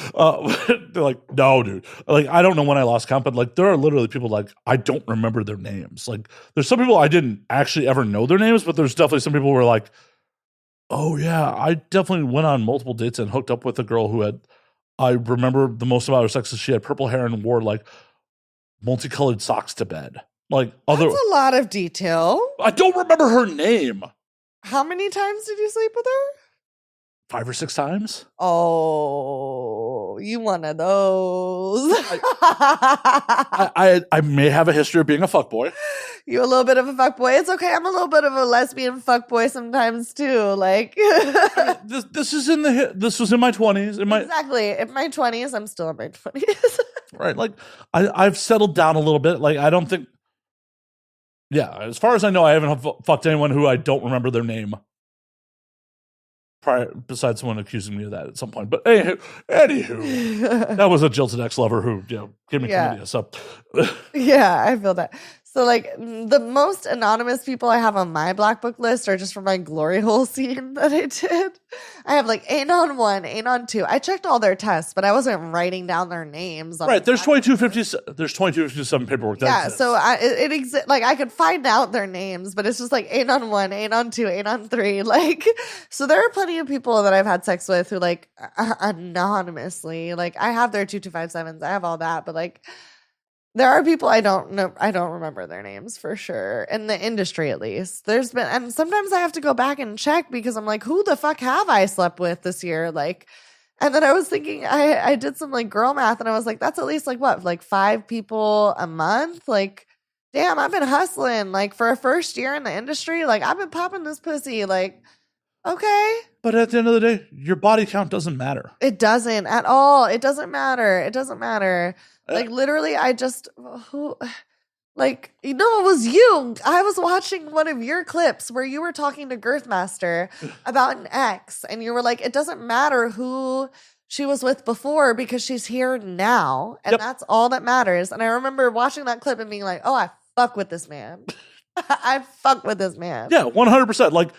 They're like, no, dude. Like, I don't know when I lost count, but like, there are literally people like, I don't remember their names. Like, there's some people I didn't actually ever know their names, but there's definitely some people who were like, oh yeah, I definitely went on multiple dates and hooked up with a girl who had, I remember the most about her sex is she had purple hair and wore like multicolored socks to bed. Like That's a lot of detail. I don't remember her name. How many times did you sleep with her? 5 or 6 times. Oh, you one of those. I may have a history of being a fuckboy. You a little bit of a fuckboy. It's okay. I'm a little bit of a lesbian fuckboy sometimes too. Like this was in my 20s. Exactly. In my 20s, I'm still in my 20s. Right. Like I've settled down a little bit. Like I don't think. Yeah, as far as I know, I haven't fucked anyone who I don't remember their name. Besides someone accusing me of that at some point. But anywho, that was a jilted ex-lover who gave me chlamydia. So yeah, I feel that. So like the most anonymous people I have on my black book list are just from my glory hole scene that I did. I have like Anon 1, Anon 2. I checked all their tests, but I wasn't writing down their names. Right, there's 2257 paperwork. Yeah, so it exists. Like I could find out their names, but it's just like Anon 1, Anon 2, Anon 3. Like, so there are plenty of people that I've had sex with who like anonymously. Like I have their 2257s, I have all that, but like. There are people I don't know. I don't remember their names for sure. In the industry, at least. And sometimes I have to go back and check because I'm like, who the fuck have I slept with this year? Like, and then I was thinking, I did some like girl math and I was like, that's at least like what? Like 5 people a month? Like, damn, I've been hustling. Like for a first year in the industry, like I've been popping this pussy. Like, okay. But at the end of the day, your body count doesn't matter. It doesn't at all. It doesn't matter. It doesn't matter. Like literally, it was you. I was watching one of your clips where you were talking to Girthmaster about an ex, and you were like, "It doesn't matter who she was with before because she's here now, and that's all that matters." And I remember watching that clip and being like, "Oh, I fuck with this man. I fuck with this man." Yeah, 100%. Like.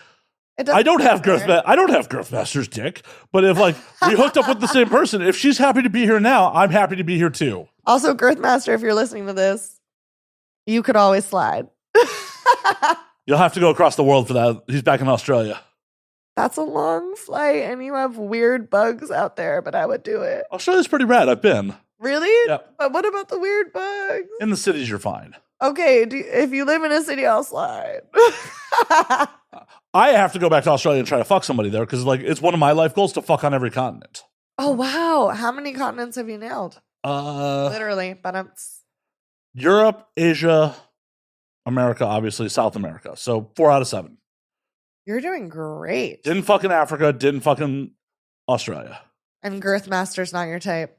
I don't have Girthmaster's dick, but if like we hooked up with the same person, if she's happy to be here now, I'm happy to be here too. Also, Girthmaster, if you're listening to this, you could always slide. You'll have to go across the world for that. He's back in Australia. That's a long flight, and you have weird bugs out there, but I would do it. Australia's pretty rad. I've been. Really? Yeah. But what about the weird bugs? In the cities, you're fine. Okay, if you live in a city, I'll slide. I have to go back to Australia and try to fuck somebody there because like it's one of my life goals to fuck on every continent. Oh wow! How many continents have you nailed? Literally, but Europe, Asia, America, obviously South America. So 4 out of 7. You're doing great. Didn't fucking Africa. Didn't fucking Australia. And Girthmaster's not your type.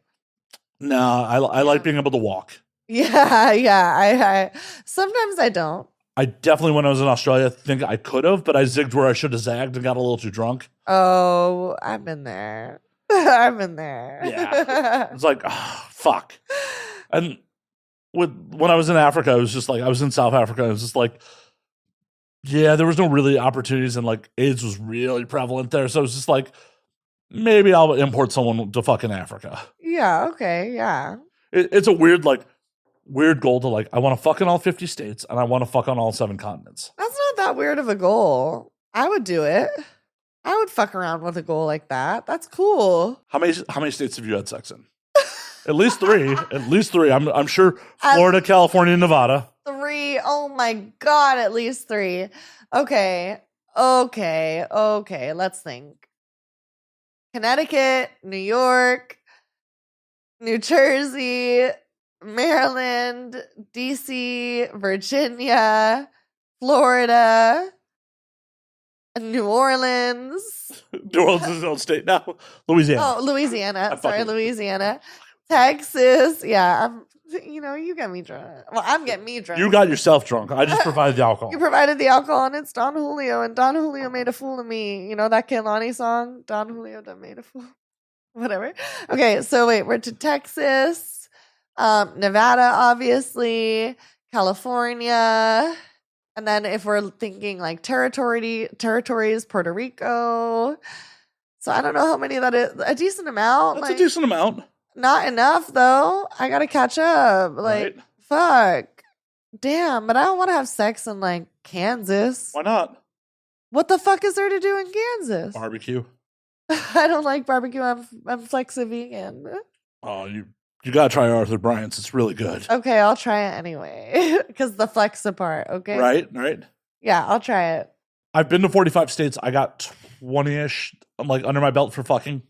No, I like being able to walk. Yeah. I sometimes I don't. I definitely, when I was in Australia, think I could have, but I zigged where I should have zagged and got a little too drunk. Oh, I've been there. I've been there. Yeah. It's like, oh, fuck. And when I was in Africa, I was just like, I was in South Africa. I was just like, yeah, there was no really opportunities and like AIDS was really prevalent there. So it was just like, maybe I'll import someone to fucking Africa. Yeah. Okay. Yeah. It's a weird goal to like, I want to fuck in all 50 states and I want to fuck on all 7 continents. That's not that weird of a goal. I would do it. I would fuck around with a goal like that. That's cool. How many states have you had sex in? At least 3. At least 3. I'm sure Florida, California, Nevada. 3. Oh my God, at least 3. Okay. Let's think. Connecticut, New York, New Jersey, Maryland, DC, Virginia, Florida, New Orleans. New Orleans is its own state now. Louisiana. Oh, Louisiana. Sorry, Louisiana. Texas. Yeah, You know, you get me drunk. Well, I'm getting me drunk. You got yourself drunk. I just provided the alcohol. You provided the alcohol, and it's Don Julio, and Don Julio made a fool of me. You know that Kehlani song? Don Julio done made a fool. Whatever. Okay, so wait, we're to Texas, Nevada, obviously, California, and then if we're thinking like territories, Puerto Rico. So I don't know how many that is. A decent amount. That's a decent amount. Not enough though. I gotta catch up. Like, fuck. Damn, but I don't want to have sex in like Kansas. Why not? What the fuck is there to do in Kansas? Barbecue. I don't like barbecue. I'm flexi-vegan. Oh, you gotta try Arthur Bryant's. It's really good. Okay, I'll try it anyway. Because the flex part, okay? Right. Yeah, I'll try it. I've been to 45 states. I got 20-ish. I'm like under my belt for fucking.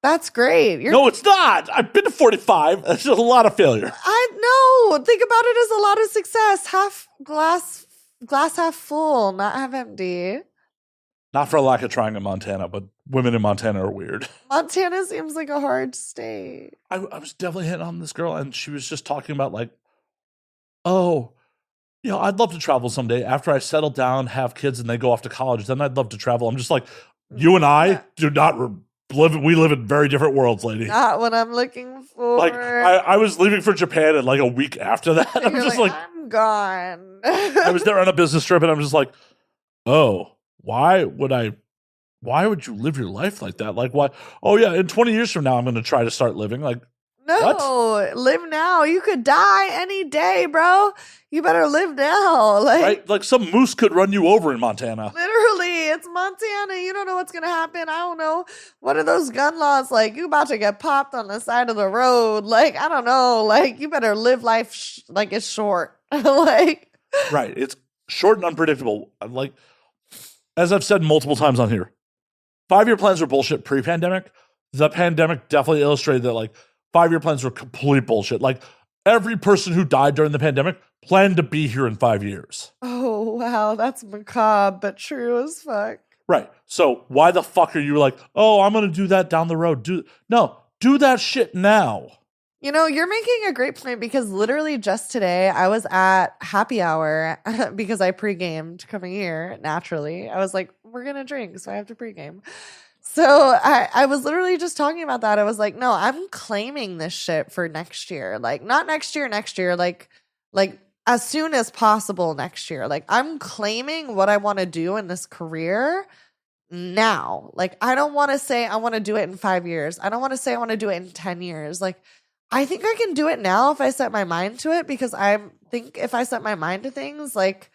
That's great. No, it's not. I've been to 45. That's just a lot of failure. I know. Think about it as a lot of success. Half glass half full, not half empty. Not for lack of trying in Montana, but women in Montana are weird. Montana seems like a hard state. I was definitely hitting on this girl, and she was just talking about like, oh, you know, I'd love to travel someday. After I settle down, have kids, and they go off to college, then I'd love to travel. I'm just like, you and I do not live. We live in very different worlds, lady. Not what I'm looking for. Like I was leaving for Japan, and like a week after that, I'm You're just like, I'm gone. I was there on a business trip, and I'm just like, oh, why would you live your life like that? Like, why? Oh yeah, in 20 years from now, I'm going to try to start living. Like, no, what? Live now. You could die any day, bro. You better live now. Like, right? Like some moose could run you over in Montana. Literally, it's Montana. You don't know what's going to happen. I don't know. What are those gun laws? Like, you about to get popped on the side of the road. Like, I don't know. Like, you better live life like it's short. Like, right. It's short and unpredictable. Like, as I've said multiple times on here, 5-year plans were bullshit pre-pandemic. The pandemic definitely illustrated that, like, 5-year plans were complete bullshit. Like, every person who died during the pandemic planned to be here in 5 years. oh, wow. That's macabre, but true as fuck. Right. So why the fuck are you like, oh, I'm going to do that down the road? Do that shit now. You know, you're making a great point because literally just today I was at happy hour because I pre-gamed coming here naturally. I was like, we're going to drink, so I have to pre-game. So I was literally just talking about that. I was like, no, I'm claiming this shit for next year. Like, not next year, like as soon as possible next year. Like, I'm claiming what I want to do in this career now. Like, I don't want to say I want to do it in 5 years. I don't want to say I want to do it in 10 years. Like, I think I can do it now if I set my mind to it, because I think if I set my mind to things, like,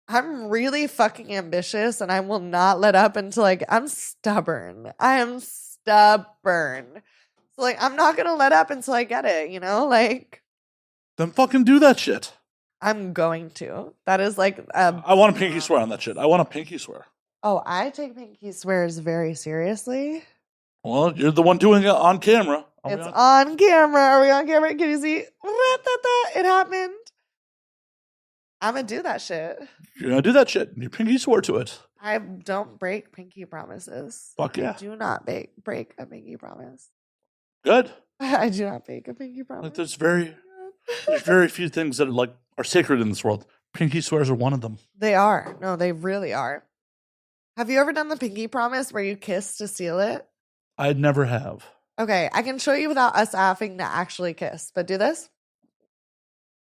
I'm really fucking ambitious and I will not let up until, like, I'm stubborn. I am stubborn. So, like, I'm not going to let up until I get it, you know? Like, then fucking do that shit. I'm going to. That is like, I want a pinky swear on that shit. I want a pinky swear. oh, I take pinky swears very seriously. Well, you're the one doing it on camera. It's on camera. Are we on camera? Can you see? It happened. I'm going to do that shit. You're going to do that shit. You pinky swear to it. I don't break pinky promises. Fuck yeah. I do not break a pinky promise. Good. I do not break a pinky promise. Like, there's very few things that are sacred in this world. Pinky swears are one of them. They are. No, they really are. Have you ever done the pinky promise where you kiss to seal it? I never have. Okay, I can show you without us having to actually kiss, but do this.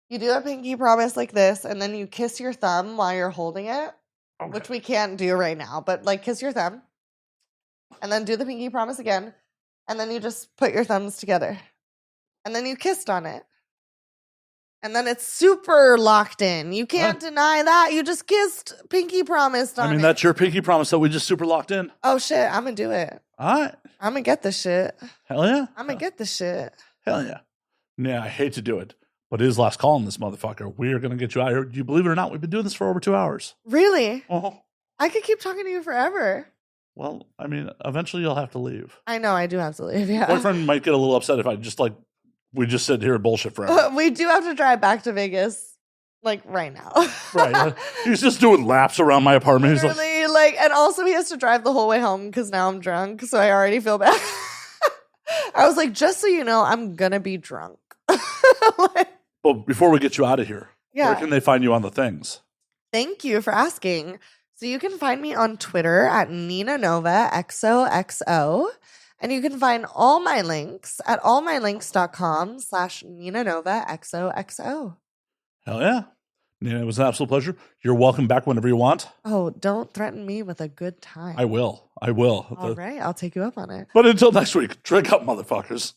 You do a pinky promise like this, and then you kiss your thumb while you're holding it, Okay. which we can't do right now, but like kiss your thumb, and then do the pinky promise again, and then you just put your thumbs together, and then you kissed on it. And then it's super locked in. You can't deny that. You just kissed, pinky promised on it. I mean, that's your pinky promise that we just super locked in. Oh, shit. I'm going to do it. All right. I'm going to get this shit. Hell yeah. I'm going to get this shit. Hell yeah. Yeah, I hate to do it, but it is last call on this motherfucker. We are going to get you out here. You believe it or not, we've been doing this for over 2 hours. Really? Uh-huh. I could keep talking to you forever. Well, I mean, eventually you'll have to leave. I know. I do have to leave. Yeah. Boyfriend might get a little upset if I just we just sit here and bullshit forever. We do have to drive back to Vegas, like, right now. Right. He's just doing laps around my apartment. He's Literally, and also he has to drive the whole way home because now I'm drunk, so I already feel bad. I was like, just so you know, I'm gonna be drunk. Well, before we get you out of here, Yeah. where can they find you on the things? Thank you for asking. So you can find me on Twitter at Nina Nova XOXO. And you can find all my links at allmylinks.com/Nina Nova XOXO. Hell yeah. Nina, it was an absolute pleasure. You're welcome back whenever you want. Oh, don't threaten me with a good time. I will. All right, I'll take you up on it. But until next week, drink up, motherfuckers.